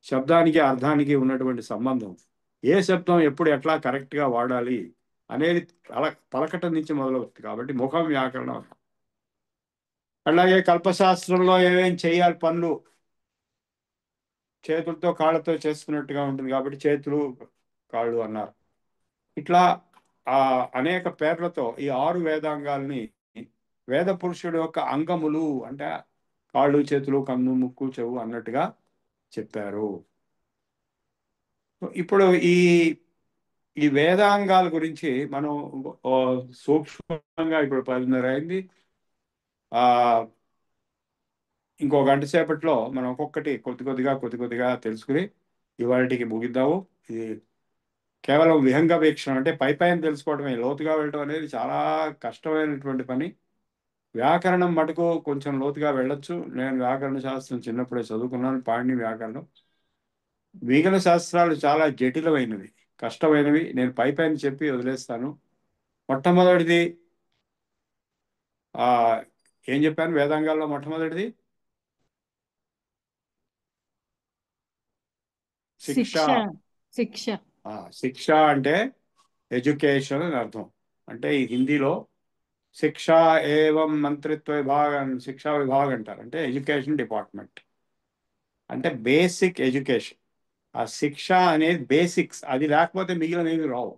శబ్దానికి అర్థానికి ఉన్నటువంటి సంబంధం, ఏ శబ్దం ఎప్పుడు ఎట్లా కరెక్ట్గా వాడాలి అనేది పలకటం నుంచి మొదలవుతుంది. కాబట్టి ముఖం వ్యాకరణం. అలాగే కల్పశాస్త్రంలో ఏమేం చేయాలి పనులు, చేతులతో కాళ్ళతో చేసుకున్నట్టుగా ఉంటుంది కాబట్టి చేతులు కాళ్ళు అన్నారు. ఇట్లా అనేక పేర్లతో ఈ 6 వేదాంగాల్ని వేద పురుషుడు యొక్క అంగములు అంటే కాళ్ళు, చేతులు, కన్ను, ముక్కు, చెవు అన్నట్టుగా చెప్పారు. ఇప్పుడు ఈ వేదాంగాల గురించి మనం సూక్ష్మంగా ఇప్పుడు 10:30 అయింది. ఇంకో గంట సేపట్లో మనం ఒక్కొక్కటి కొద్ది కొద్దిగా తెలుసుకుని ఇవాళకి ముగిద్దాము. ఇది కేవలం విహంగ వీక్షణ అంటే పైన తెలుసుకోవడమే, లోతుగా వెళ్ళడం అనేది చాలా కష్టమైనటువంటి పని. వ్యాకరణం మటుకు కొంచెం లోతుగా వెళ్ళొచ్చు. నేను వ్యాకరణ శాస్త్రం చిన్నప్పుడే చదువుకున్నాను, పాణిని వ్యాకరణం. మిగిలిన శాస్త్రాలు చాలా జటిలమైనవి, కష్టమైనవి. నేను పైన చెప్పి వదిలేస్తాను. మొట్టమొదటిది ఏం చెప్పాను వేదాంగాల్లో? మొట్టమొదటిది శిక్ష. శిక్ష అంటే ఎడ్యుకేషన్ అని అర్థం. అంటే ఈ హిందీలో శిక్ష ఏవం మంత్రిత్వ విభాగం, శిక్షా విభాగం అంటారు. అంటే ఎడ్యుకేషన్ డిపార్ట్మెంట్ అంటే బేసిక్ ఎడ్యుకేషన్. ఆ శిక్ష అనేది బేసిక్స్, అది లేకపోతే మిగిలినవి రావు.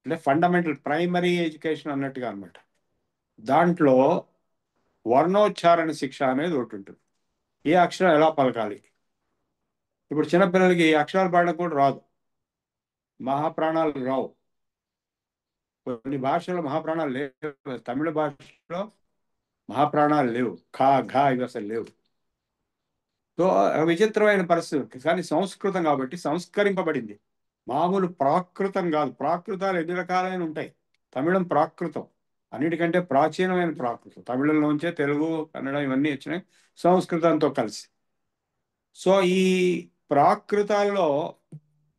అంటే ఫండమెంటల్ ప్రైమరీ ఎడ్యుకేషన్ అన్నట్టుగా అనమాట. దాంట్లో వర్ణోచ్చారణ శిక్ష అనేది ఒకటి ఉంటుంది. ఏ అక్షరం ఎలా పలకాలి. ఇప్పుడు చిన్నపిల్లలకి అక్షరాలు పడడం కూడా రాదు. మహాప్రాణాలు రావు. కొన్ని భాషల్లో మహాప్రాణాలు లేవు. తమిళ భాషలో మహాప్రాణాలు లేవు. ఖా ఘా ఇవి అసలు లేవు. సో విచిత్రమైన పరిస్థితి. కానీ సంస్కృతం కాబట్టి సంస్కరింపబడింది. మామూలు ప్రాకృతం కాదు. ప్రాకృతాలు ఎన్ని రకాలైన ఉంటాయి. తమిళం ప్రాకృతం, అన్నిటికంటే ప్రాచీనమైన ప్రాకృతం. తమిళంలోంచే తెలుగు, కన్నడం ఇవన్నీ వచ్చినాయి సంస్కృతంతో కలిసి. సో ఈ ప్రాకృతాల్లో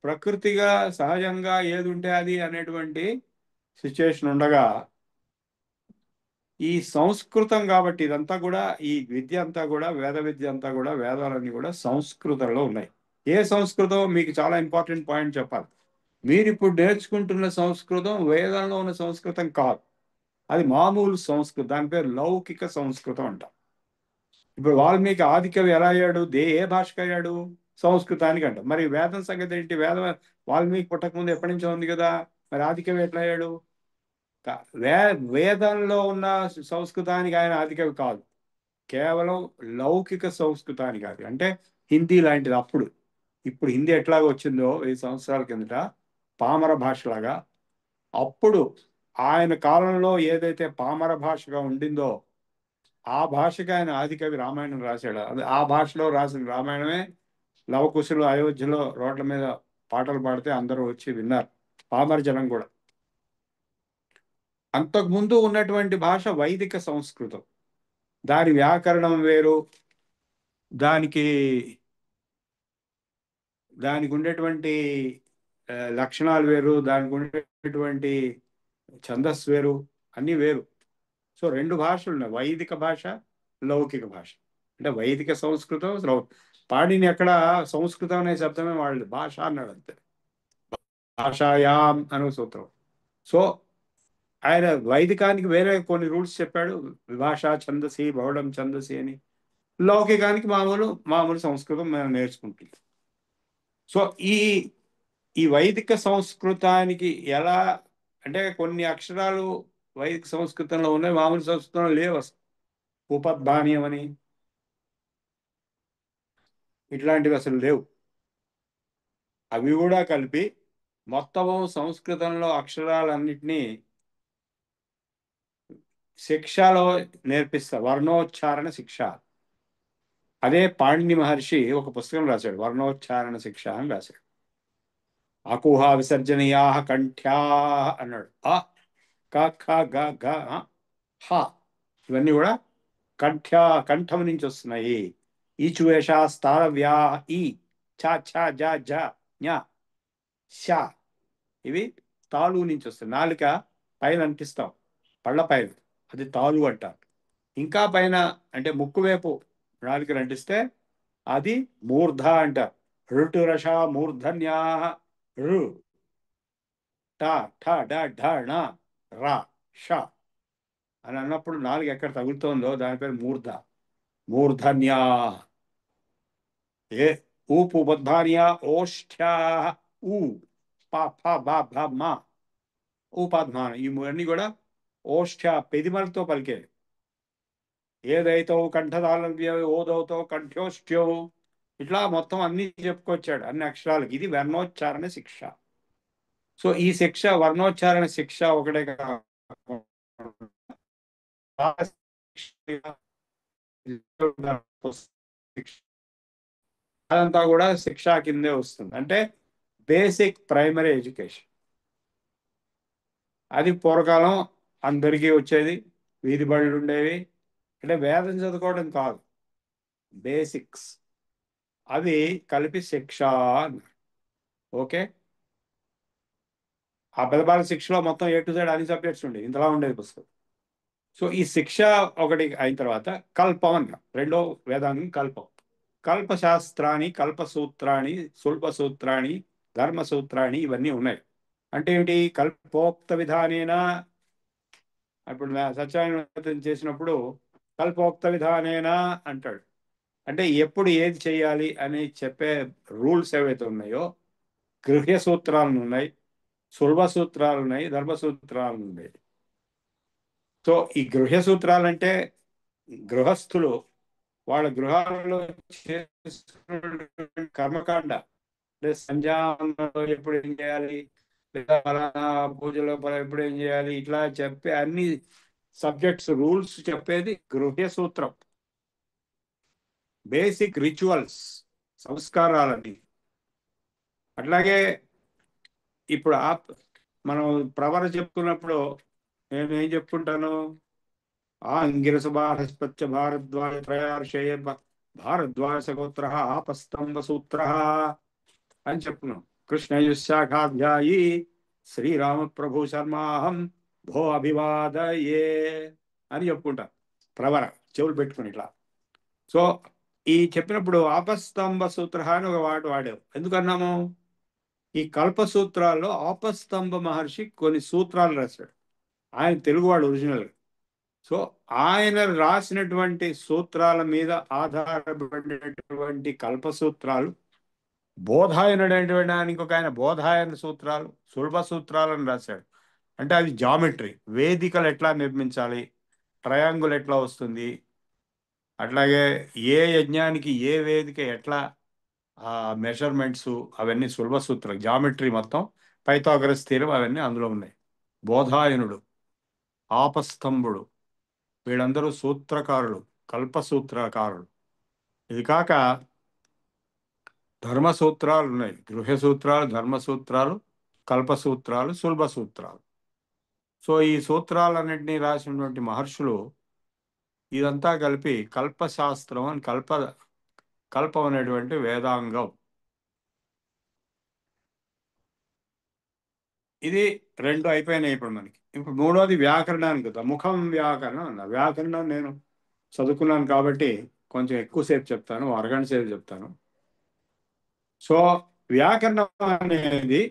ప్రకృతిగా సహజంగా ఏది ఉంటే అది అనేటువంటి సిచ్యువేషన్ ఉండగా, ఈ సంస్కృతం కాబట్టి ఇదంతా కూడా, ఈ విద్య అంతా కూడా, వేద విద్య అంతా కూడా, వేదాలన్నీ కూడా సంస్కృతంలో ఉన్నాయి. ఏ సంస్కృతం మీకు చాలా ఇంపార్టెంట్ పాయింట్ చెప్పాలి. మీరు ఇప్పుడు నేర్చుకుంటున్న సంస్కృతం వేదంలో ఉన్న సంస్కృతం కాదు. అది మామూలు సంస్కృతం. దాని పేరు లౌకిక సంస్కృతం అంట. ఇప్పుడు వాల్మీకి ఆదికవి ఎలా అయ్యాడు? ఏ భాషకు అయ్యాడు? సంస్కృతానికి అంట. మరి వేదం సంగతి ఏంటి? వాల్మీకి పుట్టకముందు ఎప్పటి నుంచో ఉంది కదా, మరి ఆదికవి ఎట్లా అయ్యాడు? వేదంలో ఉన్న సంస్కృతానికి ఆయన ఆదికవి కాదు. కేవలం లౌకిక సంస్కృతానికి అది. అంటే హిందీ లాంటిది అప్పుడు. ఇప్పుడు హిందీ ఎట్లాగ వచ్చిందో 1000 సంవత్సరాల కిందట పామర భాషలాగా, అప్పుడు ఆయన కాలంలో ఏదైతే పామర భాషగా ఉండిందో ఆ భాషకి ఆయన ఆదికవి రామాయణం రాశాడు. అది ఆ భాషలో రాసిన రామాయణమే లవకుశులు అయోధ్యలో రోడ్ల మీద పాటలు పాడితే అందరూ వచ్చి విన్నారు, పామర జనం కూడా. అంతకుముందు ఉన్నటువంటి భాష వైదిక సంస్కృతం. దాని వ్యాకరణం వేరు, దానికి ఉండేటువంటి లక్షణాలు వేరు, దానికి ఉండేటువంటి ఛందస్సు వేరు, అన్నీ వేరు. సో 2 భాషలు ఉన్నాయి, వైదిక భాష, లౌకిక భాష. అంటే వైదిక సంస్కృతం, పాణిని ఎక్కడ సంస్కృతం అనే శబ్దమే వాళ్ళు భాష అన్నాడు అంతే, భాషాయాం అనే సూత్రం. సో ఆయన వైదికానికి వేరే కొన్ని రూల్స్ చెప్పాడు, విభాష ఛందసి, బహుళం ఛందసి అని. లౌకికానికి మామూలు సంస్కృతం మనం నేర్చుకుంటుంది. సో ఈ వైదిక సంస్కృతానికి ఎలా అంటే కొన్ని అక్షరాలు వైదిక సంస్కృతంలో ఉన్నాయి, మామూలు సంస్కృతంలో లేవు అసలు. ఉపద్బానీయం అని ఇట్లాంటివి అసలు లేవు. అవి కూడా కలిపి మొత్తము సంస్కృతంలో అక్షరాలన్నిటినీ శిక్షలో నేర్పిస్తారు, వర్ణోచ్చారణ శిక్ష. అదే పాణిని మహర్షి ఒక పుస్తకం రాశాడు, వర్ణోచ్చారణ శిక్ష అని రాశాడు. అకుహ విసర్జనీయా కంఠ్యా అన్నాడు. అ క ఖ గ ఘ హ ఇవన్నీ కూడా కంఠం నుంచి వస్తున్నాయి. ఈచువేష స్థారవ్యా ఈ ఛ ఛ జ జ ఞ ష ఇవి తాలు నుంచి వస్తాయి. నాలుక పైన అంటిస్తాం, పళ్ళ పైన, అది తాలు అంటారు. ఇంకా పైన అంటే ముక్కు వైపు నాలుకలు అంటిస్తే అది మూర్ధ అంటారు. ఋటురష మూర్ధన్యా రు ట ఠ డ ఢ ణ ర ష అని అన్నప్పుడు నాలుగు ఎక్కడ తగులుతోందో దాని పేరు మూర్ధ. మూర్ధన్యా ఏ ఊపు బద్ధాన్యా ఓష్ఠ్యా ఊ ప ఫ బ భ మ ఊపాధ్మానం. ఇవన్నీ కూడా ఓష్ఠ్య పెదిమలతో పలికే. ఏదైతో కంఠదాలం ఓదవుతో కంఠ్యోష్ట్యో, ఇట్లా మొత్తం అన్ని చెప్పుకొచ్చాడు అన్ని అక్షరాలకి. ఇది వర్ణోచ్చారణ శిక్ష. సో ఈ శిక్ష వర్ణోచ్చారణ శిక్ష ఒకటే అదంతా కూడా శిక్ష కిందే వస్తుంది. అంటే బేసిక్ ప్రైమరీ ఎడ్యుకేషన్. అది పూర్వకాలం అందరికీ వచ్చేది, వీధి బళ్ళు ఉండేవి. అంటే వేదం చదువుకోవడం కాదు, బేసిక్స్ అవి కలిపి శిక్ష. ఓకే, ఆ పెదబాల శిక్షలో మొత్తం A to Z అన్ని సబ్జెక్ట్స్ ఉండేవి, ఇంతలా ఉండేది పుస్తకం. సో ఈ శిక్ష ఒకటి అయిన తర్వాత కల్పం అన్న రెండో వేదాంగం కల్పం. కల్పశాస్త్రాన్ని, కల్పసూత్రాన్ని, శుల్పసూత్రాన్ని, ధర్మసూత్రాన్ని ఇవన్నీ ఉన్నాయి. అంటే ఏమిటి? కల్పోక్త విధానేనా. ఇప్పుడు సత్యాన్వేషణ చేసినప్పుడు కల్పోక్త విధానేనా అంటాడు. అంటే ఎప్పుడు ఏది చేయాలి అని చెప్పే రూల్స్ ఏవైతే ఉన్నాయో, గృహ్య సూత్రాలు ఉన్నాయి, సులభ సూత్రాలు ఉన్నాయి, ధర్మసూత్రాలు ఉన్నాయి. సో ఈ గృహ్య సూత్రాలు అంటే గృహస్థులు వాళ్ళ గృహాలలో కర్మకాండ లేదా సంధ్యావందనంలో ఎప్పుడు ఏం చేయాలి, లేదా ఫలానా పూజలో ఎప్పుడు ఏం చేయాలి, ఇట్లా చెప్పే అన్ని సబ్జెక్ట్స్ రూల్స్ చెప్పేది గృహ్య సూత్రం. బేసిక్ రిచువల్స్, సంస్కారాలని. అట్లాగే ఇప్పుడు మనం ప్రవర చెప్తున్నప్పుడు నేను ఏం చెప్పుకుంటాను, అంగిరస బాహస్పత్య భారద్వాజ త్రయార్షయ భారద్వాజ గోత్ర ఆపస్తంభ సూత్ర అని చెప్పుకున్నాం. కృష్ణయుశాఖాధ్యాయి శ్రీరామ ప్రభు శర్మాహం భో అభివాదయే అని చెప్పుకుంటా ప్రవర చెవులు పెట్టుకుని ఇట్లా. సో ఈ చెప్పినప్పుడు ఆపస్తంభ సూత్ర అని ఒక వాడు వాడావు. ఎందుకన్నాము, ఈ కల్ప సూత్రాల్లో ఆపస్తంభ మహర్షి కొన్ని సూత్రాలు రాశాడు. ఆయన తెలుగువాడు ఒరిజినల్. సో ఆయన రాసినటువంటి సూత్రాల మీద ఆధారపడినటువంటి కల్ప సూత్రాలు, బోధాయనుడు అనేటువంటి ఒక ఆయన బోధాయన సూత్రాలు, సులభ సూత్రాలను రాశాడు. అంటే అది జామెట్రీ, వేదికలు ఎట్లా నిర్మించాలి, ట్రయాంగుల్ ఎట్లా వస్తుంది, అట్లాగే ఏ యజ్ఞానికి ఏ వేదిక ఎట్లా, మెజర్మెంట్స్, అవన్నీ సులభ సూత్రాలు, జామెట్రీ మొత్తం, పైథాగరస్ థీరం అవన్నీ అందులో ఉన్నాయి. బోధాయనుడు, ఆపస్తంభుడు, వీళ్ళందరూ సూత్రకారులు, కల్ప సూత్రకారులు. ఇది కాక ధర్మ సూత్రాలు ఉన్నాయి. గృహ్య సూత్రాలు, ధర్మ సూత్రాలు, కల్ప సూత్రాలు, సులభ సూత్రాలు. సో ఈ సూత్రాలన్నింటినీ రాసినటువంటి మహర్షులు ఇదంతా కలిపి కల్పశాస్త్రం అని, కల్పం అనేటువంటి వేదాంగం. ఇది రెండు అయిపోయినాయి ఇప్పుడు మనకి. ఇప్పుడు మూడోది వ్యాకరణానికి వద్దాం. ముఖం వ్యాకరణం అన్న. వ్యాకరణం నేను చదువుకున్నాను కాబట్టి కొంచెం ఎక్కువసేపు చెప్తాను, అరగంట సేపు చెప్తాను. సో వ్యాకరణం అనేది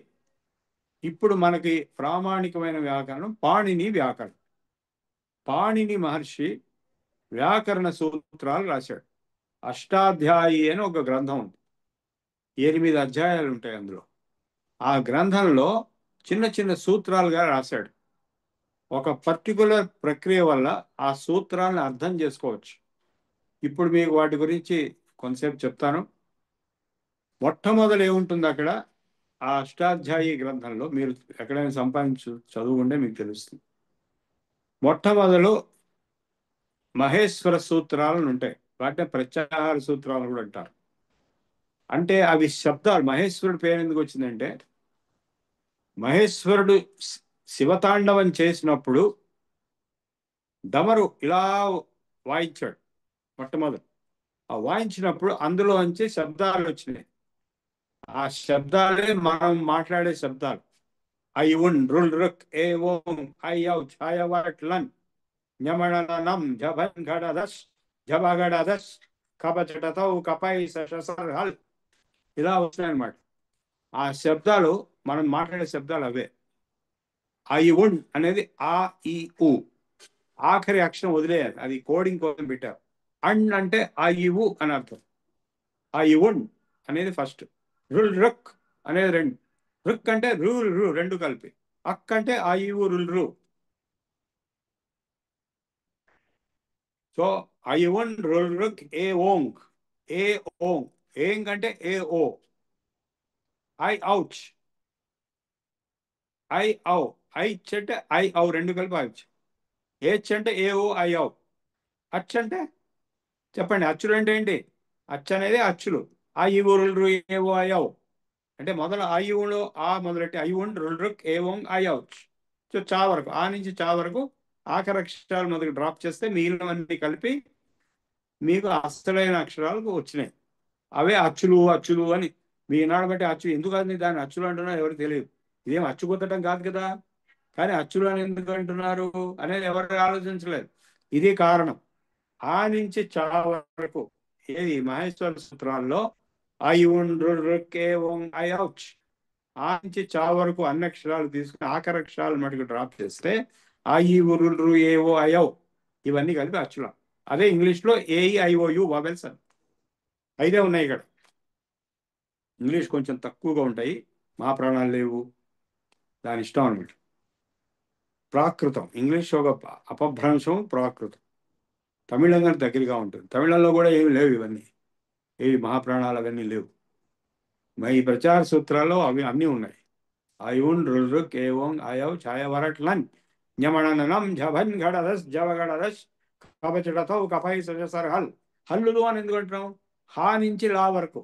ఇప్పుడు మనకి ప్రామాణికమైన వ్యాకరణం పాణిని వ్యాకరణం. పాణిని మహర్షి వ్యాకరణ సూత్రాలు రాశాడు. అష్టాధ్యాయి అని ఒక గ్రంథం ఉంది, 8 అధ్యాయాలు ఉంటాయి అందులో. ఆ గ్రంథంలో చిన్న చిన్న సూత్రాలుగా రాశాడు. ఒక పర్టికులర్ ప్రక్రియ వల్ల ఆ సూత్రాలను అర్థం చేసుకోవచ్చు. ఇప్పుడు మీకు వాటి గురించి కొంతసేపు చెప్తాను. మొట్టమొదలు ఏముంటుంది అక్కడ, ఆ అష్టాధ్యాయి గ్రంథంలో మీరు ఎక్కడైనా చదువుకుంటే మీకు తెలుస్తుంది. మొట్టమొదలు మహేశ్వర సూత్రాలను ఉంటాయి. వాటిని ప్రత్యాహార సూత్రాలు కూడా అంటారు. అంటే అవి శబ్దాలు. మహేశ్వరుడు పేరు ఎందుకు వచ్చిందంటే, మహేశ్వరుడు శివతాండవం చేసినప్పుడు డమరు ఇలా వాయించాడు మొట్టమొదటి. ఆ వాయించినప్పుడు అందులోంచి శబ్దాలు వచ్చినాయి. ఆ శబ్దాలే మనం మాట్లాడే శబ్దాలు. ఐ ఉన్ రుల్ రుక్ ఏ ఓం ఐ ఔ ఛాయ వాట్ లన్ ఞమణనం జభన్ ఘడదస్ జబగడదస్ కపచటతౌ కపై ససర్ హల్, ఇలా వస్తాయన్నమాట. ఆ శబ్దాలు మనం మాట్లాడే శబ్దాలు అవే. ఐ ఉన్ అనేది ఆ ఈ ఉ, ఆఖరి అక్షరం వదిలేయాలి, అది కోడింగ్ కోసం పెట్టారు. అన్ అంటే ఆ ఈ ఉ అని అర్థం. ఆ ఈ ఉన్ అనేది ఫస్ట్. రుల్ రుక్ అనేది రెండు. రుక్ అంటే రూ రు రెండు కలిపి. అక్ అంటే ఆ ఈ ఉ రుల్ రు. సో ఐ ఉన్ రుల్ రుక్ ఏ ఓంగ్, ఏ ఓంగ్. ఏంగ్ అంటే ఏ ఓ. ఐ ఔచ్, ఐ ఔ. ఐచ్ అంటే ఐ ఔ రెండు కలిపి ఐచ్. ఏచ్ అంటే ఏ ఓ ఐ ఔ. అచ్ అంటే చెప్పండి, అచ్చులు అంటే ఏంటి? అచ్ అనేది అచ్చులు. ఆ ఈ ఊరు ఏ ఓ ఐ ఔ అంటే మొదలు ఆ ఈ ఊలో ఆ మొదలెట్టి ఐ ఉన్ రుల్ రుక్ ఏ ఓంగ్ ఐ ఔచ్. సో చా వరకు, ఆ నుంచి చా వరకు ఆఖరి అక్షరాలు మొదలు డ్రాప్ చేస్తే మిగిలినవన్నీ కలిపి మీకు అసలైన అక్షరాలు వచ్చినాయి. అవే అచ్చులు. అచ్చులు అని మీ ఈనాడు బట్టి అచ్చు ఎందుకు అని దాన్ని అచ్చులు అంటున్నా ఎవరికి తెలియదు. ఇదేం అచ్చు కుట్టడం కాదు కదా, కానీ అచ్చులు అని ఎందుకు అంటున్నారు అనేది ఎవరు ఆలోచించలేదు. ఇది కారణం. ఆ నుంచి చా వరకు ఏది మహేశ్వర సూత్రాల్లో ఐ ఉన్ రుల్ రుక్ ఏ ఓంగ్ ఐ ఔచ్, ఆ నుంచి చా వరకు అన్ని అక్షరాలు తీసుకుని ఆఖరి అక్షరాలు మటుకు డ్రాప్ చేస్తే ఆ ఈ ఉరుల్ రు ఏ ఓ ఐ ఔ ఇవన్నీ కలిపి అచ్చుల. అదే ఇంగ్లీష్లో ఏఈఐఓయు వవెల్స్ అని 5 ఉన్నాయి. ఇక్కడ ఇంగ్లీష్ కొంచెం తక్కువగా ఉంటాయి, మా ప్రాణాలు లేవు, దాని ఇష్టం అనమాట. ప్రాకృతం ఇంగ్లీష్ ఒక అపభ్రంశం, ప్రాకృతం. తమిళం గారి దగ్గరగా ఉంటుంది. తమిళంలో కూడా ఏమి లేవు ఇవన్నీ, ఏవి మహాప్రాణాలు అవన్నీ లేవు. ఈ ప్రచార సూత్రాల్లో అవి అన్నీ ఉన్నాయి. ఐవున్ రుల్ కేవం ఆయవ్ ఛాయ వరట్లన్ ఞమణనం ఝభన్ ఘడదస్ జవగడదస్ కపచడతో కపై సజసర్ హల్. హల్లులు అని ఎందుకు అంటున్నాం? హా నుంచి లా వరకు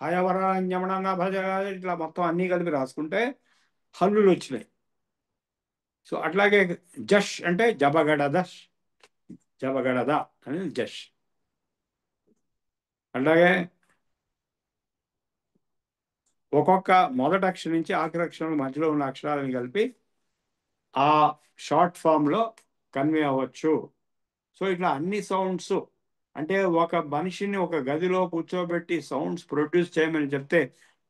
ఆయవర ఞమణన భజ ఇట్లా మొత్తం అన్నీ కలిపి రాసుకుంటే హల్లులు వచ్చినాయి. సో అట్లాగే జష్ అంటే జబగడదష్, జబగడద అని జష్. అలాగే ఒక్కొక్క మొదటి అక్షరం నుంచి ఆఖరి అక్షరం మధ్యలో ఉన్న అక్షరాలను కలిపి ఆ షార్ట్ ఫామ్లో కన్వే అవ్వచ్చు. సో ఇట్లా అన్ని సౌండ్స్ అంటే ఒక మనిషిని ఒక గదిలో కూర్చోబెట్టి సౌండ్స్ ప్రొడ్యూస్ చేయమని చెప్తే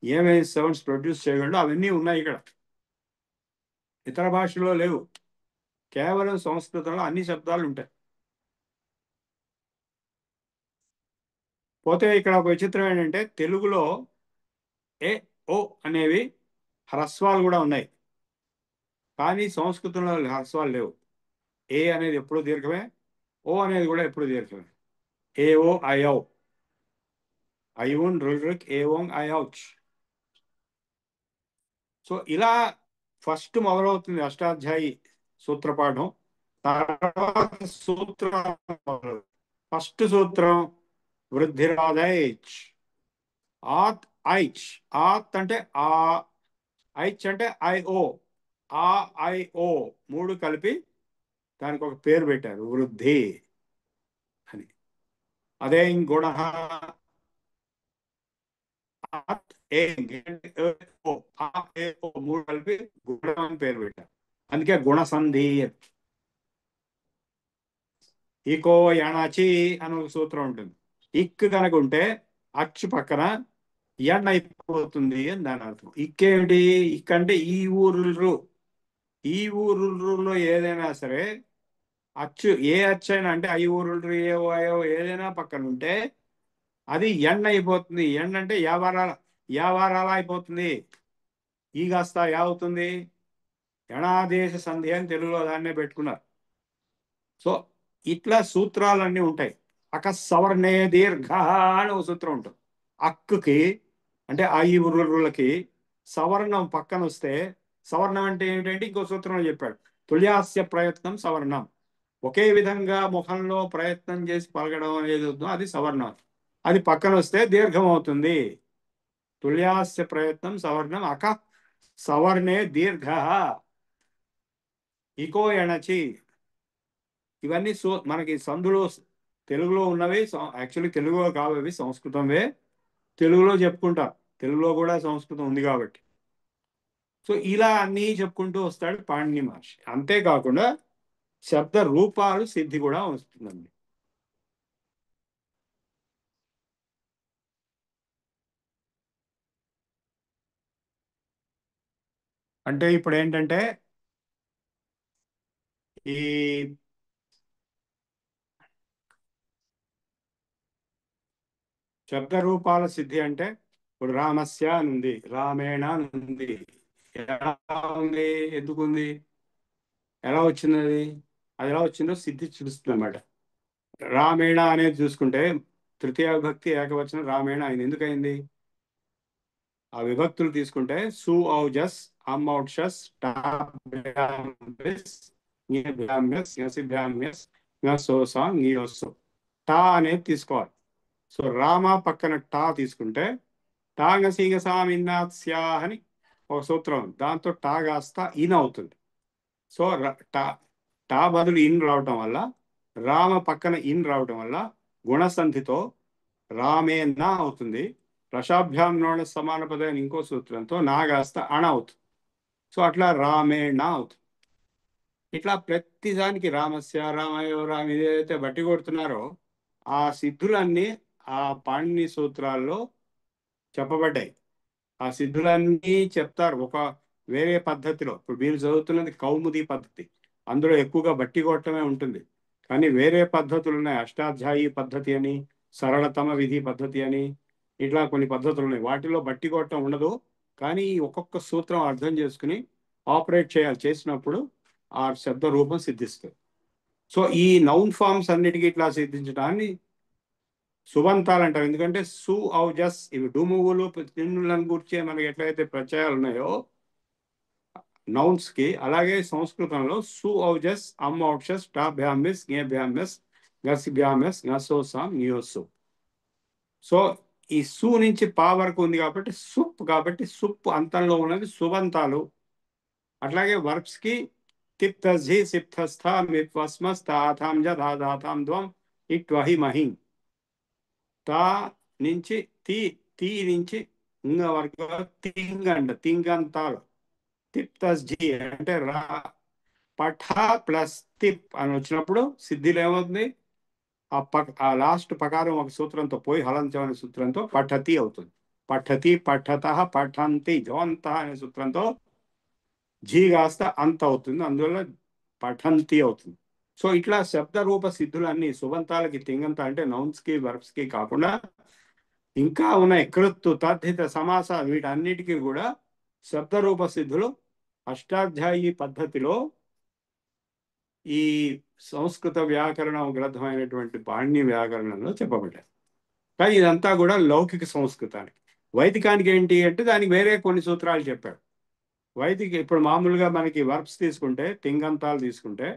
ఏమేమి సౌండ్స్ ప్రొడ్యూస్ చేయగలడో అవన్నీ ఉన్నాయి ఇక్కడ. ఇతర భాషలో లేవు, కేవలం సంస్కృతంలో అన్ని శబ్దాలు ఉంటాయి. పోతే ఇక్కడ ఒక విచిత్రం ఏంటంటే తెలుగులో ఏ ఓ అనేవి హ్రస్వాలు కూడా ఉన్నాయి, కానీ సంస్కృతంలో హ్రస్వాలు లేవు. ఏ అనేది ఎప్పుడూ దీర్ఘమే, ఓ అనేది కూడా ఎప్పుడు దీర్ఘమే. ఏ ఓ ఐఔ, ఐవున్ రుల్రుక్ ఏఓం ఐఔచ్. సో ఇలా ఫస్ట్ మొదలవుతుంది అష్టాధ్యాయి సూత్రపాఠం. తర్వాత సూత్రం, ఫస్ట్ సూత్రం వృద్ధిరాదైచ్. ఆత్ ఐచ్, ఆత్ అంటే ఆ, ఐచ్ అంటే ఐఓ, ఆ ఐఓ మూడు కలిపి దానికి ఒక పేరు పెట్టారు వృద్ధి అని. అదే గుణ మూడు కలిపి గుణం అని పేరు పెట్టారు, అందుకే గుణసంధి. ఈకో యణచి అని ఒక సూత్రం ఉంటుంది. ఇక్ కనుక ఉంటే అచ్చు పక్కన ఎన్ అయిపోతుంది అని దాని అర్థం. ఇక్కేమిటి? ఇక్ అంటే ఈ ఊరు, ఈ ఊరులో ఏదైనా సరే అచ్చు, ఏ అచ్చు అయినా అంటే ఐ ఊరు ఏ ఓయో ఏదైనా పక్కన ఉంటే అది ఎన్ అయిపోతుంది. ఎన్ అంటే యావారాల అయిపోతుంది. ఈ కాస్త యా అవుతుంది. యణాదేశ సంధి అని తెలుగులో దాన్నే పెట్టుకున్నారు. సో ఇట్లా సూత్రాలన్నీ ఉంటాయి. అకస్సవర్ణే దీర్ఘ అని ఒక సూత్రం ఉంటుంది. అక్కుకి అంటే ఆ ఈ ఊరులకి సవర్ణం పక్కన వస్తే, సవర్ణం అంటే ఏమిటంటే ఇంకో సూత్రంలో చెప్పాడు, తుల్యాస్య ప్రయత్నం సవర్ణం. ఒకే విధంగా ముఖంలో ప్రయత్నం చేసి పలకడం అనేది ఉందో అది సవర్ణం. అది పక్కన వస్తే దీర్ఘం అవుతుంది. తుల్యాస్య ప్రయత్నం సవర్ణం అక సవర్ణే దీర్ఘ. ఇకో ఎణచి. ఇవన్నీ మనకి సందులో తెలుగులో ఉన్నవి. యాక్చువల్లీ తెలుగులో కావవి, సంస్కృతంవే. తెలుగులో చెప్పుకుంటారు, తెలుగులో కూడా సంస్కృతం ఉంది కాబట్టి. సో ఇలా అన్నీ చెప్పుకుంటూ వస్తాడు పాణిని మహర్షి. అంతేకాకుండా శబ్ద రూపాలు సిద్ధి కూడా వస్తుందండి. అంటే ఇప్పుడు ఏంటంటే ఈ శబ్ద రూపాల సిద్ధి అంటే ఇప్పుడు రామస్య అని ఉంది, రామేణ అని ఉంది. ఎలా ఉంది, ఎందుకుంది, ఎలా వచ్చింది, అది ఎలా వచ్చిందో సిద్ధి చూస్తుంది అన్నమాట. రామేణ అనేది చూసుకుంటే తృతీయ విభక్తి ఏకవచనం రామేణ అయింది. ఎందుకయింది? ఆ విభక్తులు తీసుకుంటే సు ఔజస్ అమ్మౌషస్ టా అనేది తీసుకోవాలి. సో రామ పక్కన టా తీసుకుంటే టాగసీగసామిన్నాస్యా అని ఒక సూత్రం, దాంతో టా కాస్త ఇన్ అవుతుంది. సో టా బదులు ఇన్ రావటం వల్ల, రామ పక్కన ఇన్ రావటం వల్ల గుణసంధితో రామే నా అవుతుంది. రషాభ్యాం నోణ సమాన పద అని ఇంకో సూత్రంతో నా కాస్త అణ అవుతుంది. సో అట్లా రామేణ అవుతుంది. ఇట్లా ప్రతిదానికి రామస్య రామయో రామ ఏదైతే బట్టి కొడుతున్నారో ఆ సిద్ధులన్నీ ఆ పాణిని సూత్రాల్లో చెప్పబడ్డాయి. ఆ సిద్ధులన్నీ చెప్తారు ఒక వేరే పద్ధతిలో. ఇప్పుడు మీరు చదువుతున్నది కౌముది పద్ధతి, అందులో ఎక్కువగా బట్టి కొట్టడమే ఉంటుంది. కానీ వేరే పద్ధతులు ఉన్నాయి, అష్టాధ్యాయి పద్ధతి అని, సరళతమ విధి పద్ధతి అని, ఇట్లా కొన్ని పద్ధతులు ఉన్నాయి. వాటిలో బట్టి కొట్టడం ఉండదు, కానీ ఒక్కొక్క సూత్రం అర్థం చేసుకుని ఆపరేట్ చేసినప్పుడు ఆ శబ్ద రూపం సిద్ధిస్తుంది. సో ఈ నౌన్ ఫార్మ్స్ అన్నిటికీ ఇట్లా సిద్ధించడాన్ని సుబంతాలు అంటారు. ఎందుకంటే సు ఔజస్ ఇవి డుమువులు తిన్నులను కూర్చే మనకి ఎట్లయితే ప్రత్యయాలు ఉన్నాయో నౌన్స్ కి, అలాగే సంస్కృతంలో సు ఔజస్ అమ్ ఔక్షస్ టాభ్యామిస్ జ్ఞేభ్యామిస్ గసిభ్యామిస్ గసోసాం నియోసు. సో ఈ సు నుంచి పా వరకు ఉంది కాబట్టి సుప్, కాబట్టి సుప్ అంతంలో ఉన్నది సుబంతాలు. అట్లాగే వర్బ్స్ కి తిప్తజి సిప్తస్థ మిత్వస్మస్ తాథాం జాథాం ధ్వం ఇట్వహి మహి. తా నుంచి తీ నుంచి ఇంగ వరకు తింగండ తింగంతాలు. తిప్తజి అంటే రా పఠ ప్లస్ తిప్ అని వచ్చినప్పుడు సిద్ధిలో ఏమవుతుంది, ఆ లాస్ట్ పకారం ఒక సూత్రంతో పోయి హలంతం అనే సూత్రంతో పఠతి అవుతుంది. పఠతి పఠత పఠంతి జోంత అనే సూత్రంతో జీ కాస్త అంత అవుతుంది, అందువల్ల పఠంతి అవుతుంది. సో ఇట్లా శబ్ద రూప సిద్ధులన్నీ సుబంతాలకి తింగంత అంటే నౌన్స్ కి వర్బ్స్ కి కాకుండా ఇంకా ఉన్నాయి. కృత్తు తద్ధిత సమాస వీటన్నిటికీ కూడా శబ్ద రూప సిద్ధులు అష్టాధ్యాయి పద్ధతిలో ఈ సంస్కృత వ్యాకరణ గ్రంథమైనటువంటి పాణిని వ్యాకరణంలో చెప్పబడ్డారు. కానీ ఇదంతా కూడా లౌకిక సంస్కృతానికి. వైదికానికి ఏంటి అంటే దానికి వేరే కొన్ని సూత్రాలు చెప్పాడు. వైదిక ఇప్పుడు మామూలుగా మనకి వర్బ్స్ తీసుకుంటే, తింగంతాలు తీసుకుంటే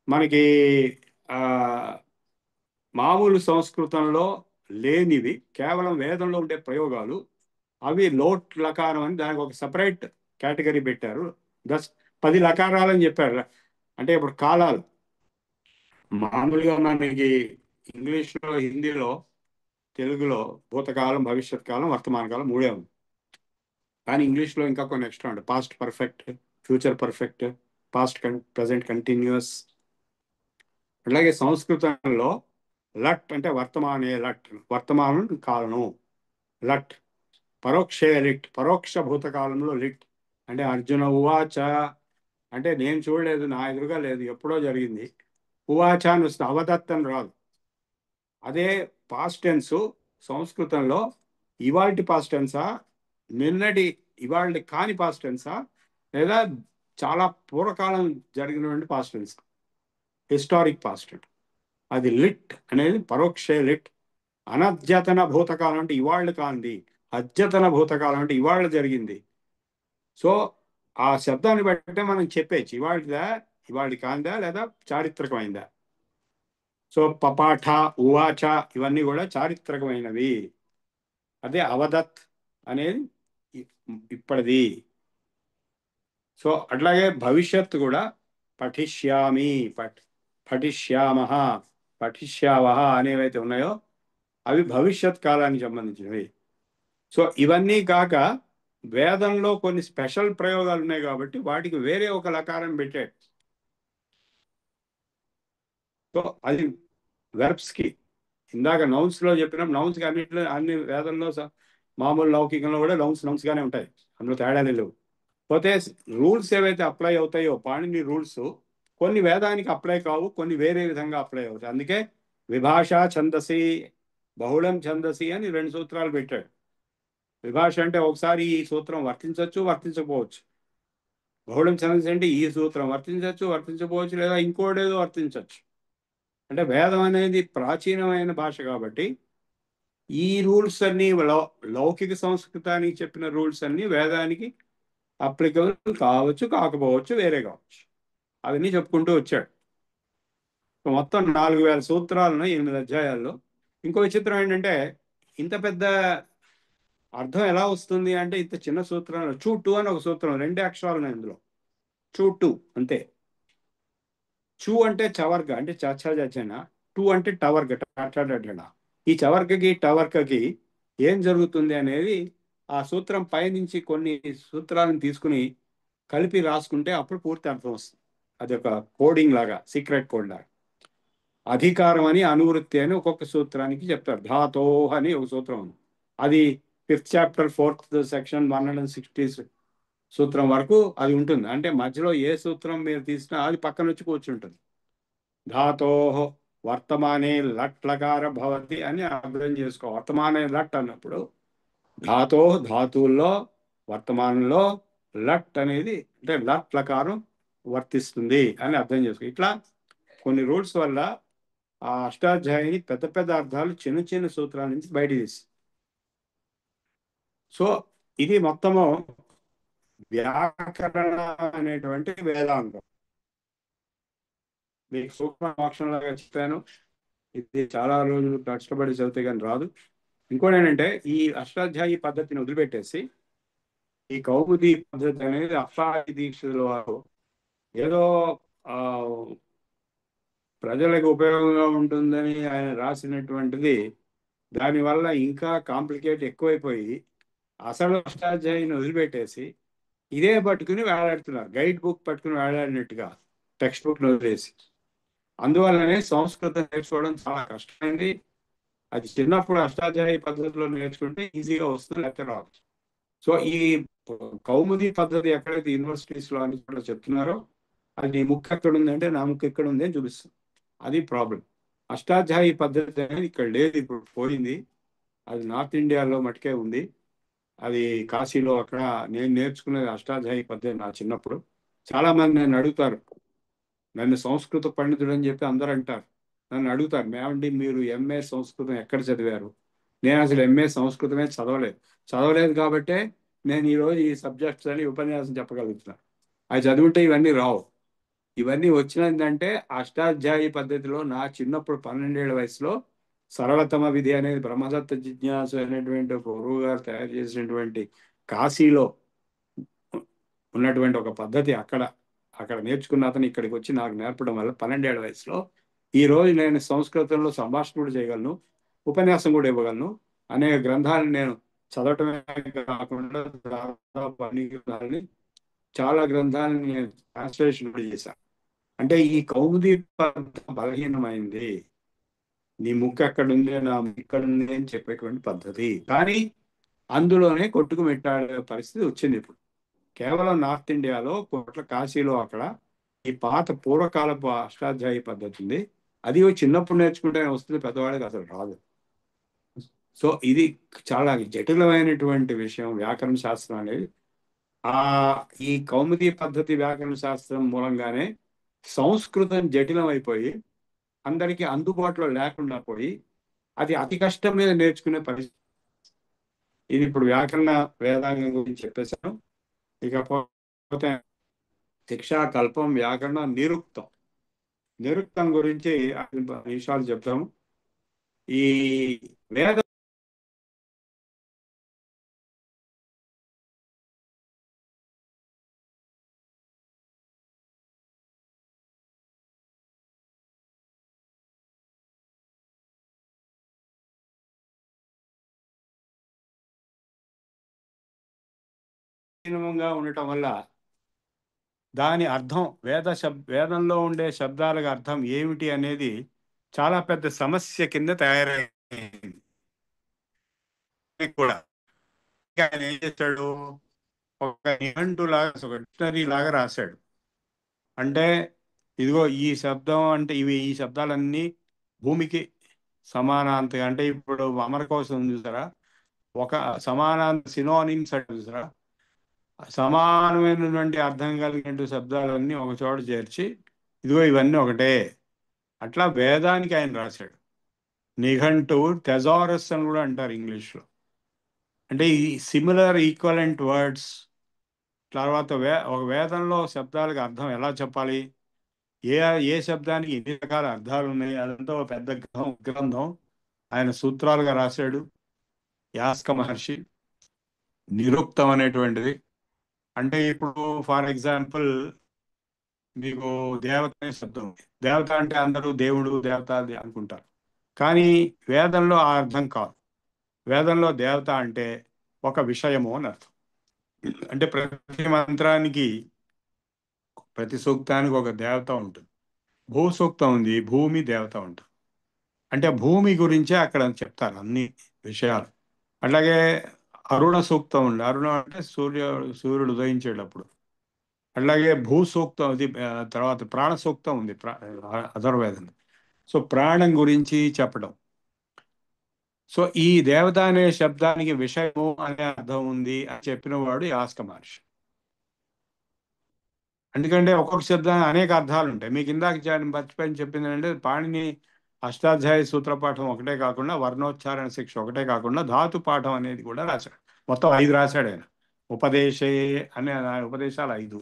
మనకి మామూలు సంస్కృతంలో లేనివి కేవలం వేదంలో ఉండే ప్రయోగాలు, అవి లోట్ లకారం అని దానికి ఒక సపరేట్ కేటగిరీ పెట్టారు. 10 లకారాలని చెప్పారు. అంటే ఇప్పుడు కాలాలు మామూలుగా మనకి ఇంగ్లీష్లో, హిందీలో, తెలుగులో భూతకాలం, భవిష్యత్ కాలం, వర్తమాన కాలం 3 ఉంది. కానీ ఇంగ్లీష్లో ఇంకా కొన్ని ఎక్స్ట్రా ఉంటాయి. Past perfect, future perfect, past present continuous. అలాగే సంస్కృతంలో లట్ అంటే వర్తమానే లట్, వర్తమానం కాలం లట్. పరోక్షే లిట్, పరోక్ష భూతకాలంలో లిట్ అంటే అర్జున ఉవాచ అంటే నేను చూడలేదు, నా ఎదురుగా లేదు, ఎప్పుడో జరిగింది. ఉవాచ అని వస్తుంది, అవదత్తని రాదు. అదే పాస్ట్ టెన్స్ సంస్కృతంలో ఇవాల్టి పాస్ట్ టెన్సా, నిన్నటి ఇవాళ కాని పాస్ట్ టెన్సా, లేదా చాలా పూర్వకాలం జరిగినటువంటి past tense, historic past tense. అది లిట్ అనేది పరోక్షే లిట్. అనద్యతన భూతకాలం అంటే ఇవాళ కాంది, అద్యతన భూతకాలం అంటే ఇవాళ జరిగింది. సో ఆ శబ్దాన్ని బట్టే మనం చెప్పేచ్చు ఇవాళదా, ఇవాళ కాందా, లేదా చారిత్రకమైందా. సో పపాఠ, ఉవాచ ఇవన్నీ కూడా చారిత్రకమైనవి. అదే అవదత్ అనేది ఇప్పటిది. సో అట్లాగే భవిష్యత్తు కూడా పఠిష్యామి, పఠిష్యామహ, పఠిష్యావహ అనేవైతే ఉన్నాయో అవి భవిష్యత్ కాలానికి సంబంధించినవి. సో ఇవన్నీ కాక వేదంలో కొన్ని స్పెషల్ ప్రయోగాలు ఉన్నాయి కాబట్టి వాటికి వేరే ఒక లకారం పెట్టాడు. సో అది వెర్బ్స్కి. ఇందాక నౌన్స్లో చెప్పిన నౌన్స్కి అన్ని వేదంలో మామూలు లౌకికంలో కూడా నౌన్స్ గానే ఉంటాయి, అందులో తేడాలు లేవు. పోతే రూల్స్ ఏవైతే అప్లై అవుతాయో పాణిని రూల్స్ కొన్ని వేదానికి అప్లై కావు, కొన్ని వేరే విధంగా అప్లై అవుతాయి. అందుకే విభాష ఛందసి, బహుళం ఛందసి అని 2 సూత్రాలు పెట్టాడు. విభాష అంటే ఒకసారి ఈ సూత్రం వర్తించవచ్చు, వర్తించకపోవచ్చు. బహుళం ఛందసి అంటే ఈ సూత్రం వర్తించవచ్చు, వర్తించకపోవచ్చు, లేదా ఇంకోటేదో వర్తించవచ్చు. అంటే వేదం అనేది ప్రాచీనమైన భాష కాబట్టి ఈ రూల్స్ అన్ని లౌకిక సంస్కృతానికి చెప్పిన రూల్స్ అన్ని వేదానికి అప్లికబుల్ కావచ్చు, కాకపోవచ్చు, వేరే కావచ్చు. అవన్నీ చెప్పుకుంటూ వచ్చాడు. మొత్తం 4000 సూత్రాలను 8 అధ్యాయాల్లో. ఇంకో విచిత్రం ఏంటంటే ఇంత పెద్ద అర్థం ఎలా వస్తుంది అంటే ఇంత చిన్న సూత్రంలో చూ2 అని ఒక సూత్రం, 2 అక్షరాలు ఉన్నాయి ఇందులో. చూ2 అంతే. చూ అంటే చవర్గ అంటే చచ్చన, 2 అంటే టవర్గ టటడడ. ఈ చవర్గకి టవర్గకి ఏం జరుగుతుంది అనేది ఆ సూత్రం పైనుంచి కొన్ని సూత్రాలను తీసుకుని కలిపి రాసుకుంటే అప్పుడు పూర్తి అర్థం వస్తుంది. అది ఒక కోడింగ్ లాగా, సీక్రెట్ కోడ్ లాగా. అధికారం అని, అనువృత్తి అని ఒక్కొక్క సూత్రానికి చెప్తారు. ధాతో అని ఒక సూత్రం ఉంది, అది 5th చాప్టర్ 4th సెక్షన్ 160 సూత్రం వరకు అది ఉంటుంది. అంటే మధ్యలో ఏ సూత్రం మీరు తీసినా అది పక్కన వచ్చి కూర్చుంటుంది. ధాతో వర్తమానే లట్ లకార భవతి అని అర్థం చేసుకో. వర్తమానే లట్ అన్నప్పుడు ధాతువుల్లో వర్తమానంలో లట్ అనేది అంటే లట్ లకారం వర్తిస్తుంది అని అర్థం చేసుకో. ఇట్లా కొన్ని రూల్స్ వల్ల ఆ అష్టాధ్యాయిని పెద్ద పెద్ద అర్థాలు చిన్న చిన్న సూత్రాల నుంచి బయట తీసి. సో ఇది మొత్తము వ్యాకరణ అనేటువంటి వేదాంగం. మీకు సూక్ష్మ మోక్షంలాగా చెప్పాను. ఇది చాలా రోజులు కష్టపడి చదివితే కానీ రాదు. ఇంకోటి ఏంటంటే ఈ అష్టాధ్యాయి పద్ధతిని వదిలిపెట్టేసి ఈ కౌముది పద్ధతి అనేది అప్పాయి దీక్షల వారు ఏదో ప్రజలకు ఉపయోగంగా ఉంటుందని ఆయన రాసినటువంటిది, దానివల్ల ఇంకా కాంప్లికేట్ ఎక్కువైపోయి అసలు అష్టాధ్యాయిని వదిలిపెట్టేసి ఇదే పట్టుకుని వేలాడుతున్నారు, గైడ్ బుక్ పట్టుకుని వేలాడినట్టుగా టెక్స్ట్ బుక్ వదిలేసి. అందువల్లనే సంస్కృతం నేర్చుకోవడం చాలా కష్టమైంది. అది చిన్నప్పుడు అష్టాధ్యాయి పద్ధతిలో నేర్చుకుంటే ఈజీగా వస్తుంది, లేకపోతే రాదు. సో ఈ కౌముది పద్ధతి ఎక్కడైతే యూనివర్సిటీస్లో అని కూడా చెప్తున్నారో అది నీ ముక్కు ఎక్కడ ఉంది అంటే నా ముక్కు ఎక్కడ ఉంది అని చూపిస్తుంది. అది ప్రాబ్లం. అష్టాధ్యాయి పద్ధతి అనేది ఇక్కడ లేదు, ఇప్పుడు పోయింది. అది నార్త్ ఇండియాలో మటుకే ఉంది. అది కాశీలో అక్కడ నేను నేర్చుకునేది అష్టాధ్యాయి పద్ధతి నా చిన్నప్పుడు. చాలామంది నన్ను అడుగుతారు, నన్ను సంస్కృత పండితుడు అని చెప్పి అందరూ అంటారు. నన్ను అడుగుతారు, మేమండి మీరు ఎంఏ సంస్కృతం ఎక్కడ చదివారు? నేను అసలు ఎంఏ సంస్కృతమే చదవలేదు కాబట్టే నేను ఈరోజు ఈ సబ్జెక్ట్స్ అని ఉపన్యాసం చెప్పగలుగుతున్నాను. అవి చదివితే ఇవన్నీ రావు. ఇవన్నీ వచ్చినదంటే అష్టాధ్యాయి పద్ధతిలో నా చిన్నప్పుడు 12 ఏళ్ల వయసులో సరళతమ విధి అనేది బ్రహ్మదత్త జిజ్ఞాసు అనేటువంటి ఒక గురువు గారు తయారు చేసినటువంటి కాశీలో ఉన్నటువంటి ఒక పద్ధతి అక్కడ నేర్చుకున్న అతను ఇక్కడికి వచ్చి నాకు నేర్పడం వల్ల 12 ఏళ్ల వయసులో ఈ రోజు నేను సంస్కృతంలో సంభాషణ కూడా చేయగలను, ఉపన్యాసం కూడా ఇవ్వగలను. అనేక గ్రంథాలను నేను చదవటమే కాకుండా దాదాపు అన్ని గ్రంథాలని, చాలా గ్రంథాలను నేను ట్రాన్స్లేషన్ కూడా చేశాను. అంటే ఈ కౌముది బలహీనమైంది. నీ ముక్కు ఎక్కడ ఉంది, నా ఇక్కడ ఉంది అని చెప్పేటువంటి పద్ధతి. కానీ అందులోనే కొట్టుకు మెట్టాడే పరిస్థితి వచ్చింది ఇప్పుడు. కేవలం నార్త్ ఇండియాలో కోట్ల కాశీలో అక్కడ ఈ పాత పూర్వకాలపు అష్టాధ్యాయి పద్ధతి ఉంది. అది చిన్నప్పుడు నేర్చుకుంటే వస్తుంది, పెద్దవాడికి అసలు రాదు. సో ఇది చాలా జటిలమైనటువంటి విషయం వ్యాకరణ శాస్త్రం అనేది. ఈ కౌముది పద్ధతి వ్యాకరణ శాస్త్రం మూలంగానే సంస్కృతం జటిలం అయిపోయి అందరికీ అందుబాటులో లేకుండా పోయి అది అతి కష్టం మీద నేర్చుకునే పరిస్థితి. ఇది ఇప్పుడు వ్యాకరణ వేదాంగం గురించి చెప్పేశాను. ఇకపోతే శిక్షా, కల్పం, వ్యాకరణ, నిరుక్తం గురించి 5 నిమిషాలు చెప్తాము. ఈ వేద ఉండటం వల్ల దాని అర్థం వేదంలో ఉండే శబ్దాలకు అర్థం ఏమిటి అనేది చాలా పెద్ద సమస్య కింద తయారైంది కూడా. ఆయన ఏం చేశాడు, ఒక నిఘంటు లాగా, ఒక డిక్షనరీ లాగా రాశాడు. అంటే ఇదిగో ఈ శబ్దం అంటే ఈ శబ్దాలన్నీ భూమికి సమానాంత, అంటే ఇప్పుడు అమరకోశం ఉంది చూసారా, ఒక సమానాంత సినోనిమ్స్ అంటే చూసారా, సమానమైనటువంటి అర్థం కలిగినటువంటి శబ్దాలన్నీ ఒక చోట చేర్చి ఇదిగో ఇవన్నీ ఒకటే. అట్లా వేదానికి ఆయన రాశాడు. నిఘంటు థెజారస్ అని కూడా అంటారు ఇంగ్లీష్లో. అంటే ఈ సిమిలర్ ఈక్వలెంట్ వర్డ్స్. తర్వాత ఒక వేదంలో శబ్దాలకు అర్థం ఎలా చెప్పాలి, ఏ శబ్దానికి ఎన్ని రకాల అర్థాలు ఉన్నాయి, అదంతా ఒక పెద్ద గ్రంథం ఆయన సూత్రాలుగా రాశాడు యాస్క మహర్షి. నిరుక్తం అనేటువంటిది అంటే ఇప్పుడు ఫర్ ఎగ్జాంపుల్ మీకు దేవత అనే శబ్దం ఉంది. దేవత అంటే అందరూ దేవుడు దేవత అనుకుంటారు, కానీ వేదంలో ఆ అర్థం కాదు. వేదంలో దేవత అంటే ఒక విషయము అని అర్థం. అంటే ప్రతి మంత్రానికి, ప్రతి సూక్తానికి ఒక దేవత ఉంటుంది. భూ సూక్తం ఉంది, భూమి దేవత ఉంటుంది. అంటే భూమి గురించే అక్కడ చెప్తారు అన్ని విషయాలు. అట్లాగే అరుణ సూక్తం ఉంది. అరుణ అంటే సూర్యుడు ఉదయించేటప్పుడు. అట్లాగే భూ సూక్తం అది. తర్వాత ప్రాణ సూక్తం ఉంది అధర్వేదం. సో ప్రాణం గురించి చెప్పడం. సో ఈ దేవత అనే శబ్దానికి విషయము అనే అర్థం ఉంది అని చెప్పిన వాడు యాస్క మహర్షి. ఎందుకంటే ఒక్కొక్క శబ్దానికి అనేక అర్థాలు ఉంటాయి. మీకు ఇందాక మర్చిపోయి చెప్పింది అంటే పాణిని అష్టాధ్యాయ సూత్ర పాఠం ఒకటే కాకుండా వర్ణోచ్చారణ శిక్ష ఒకటే కాకుండా ధాతు పాఠం అనేది కూడా రాశాడు. మొత్తం 5 రాశాడు ఆయన. ఉపదేశే అనే ఉపదేశాలు 5.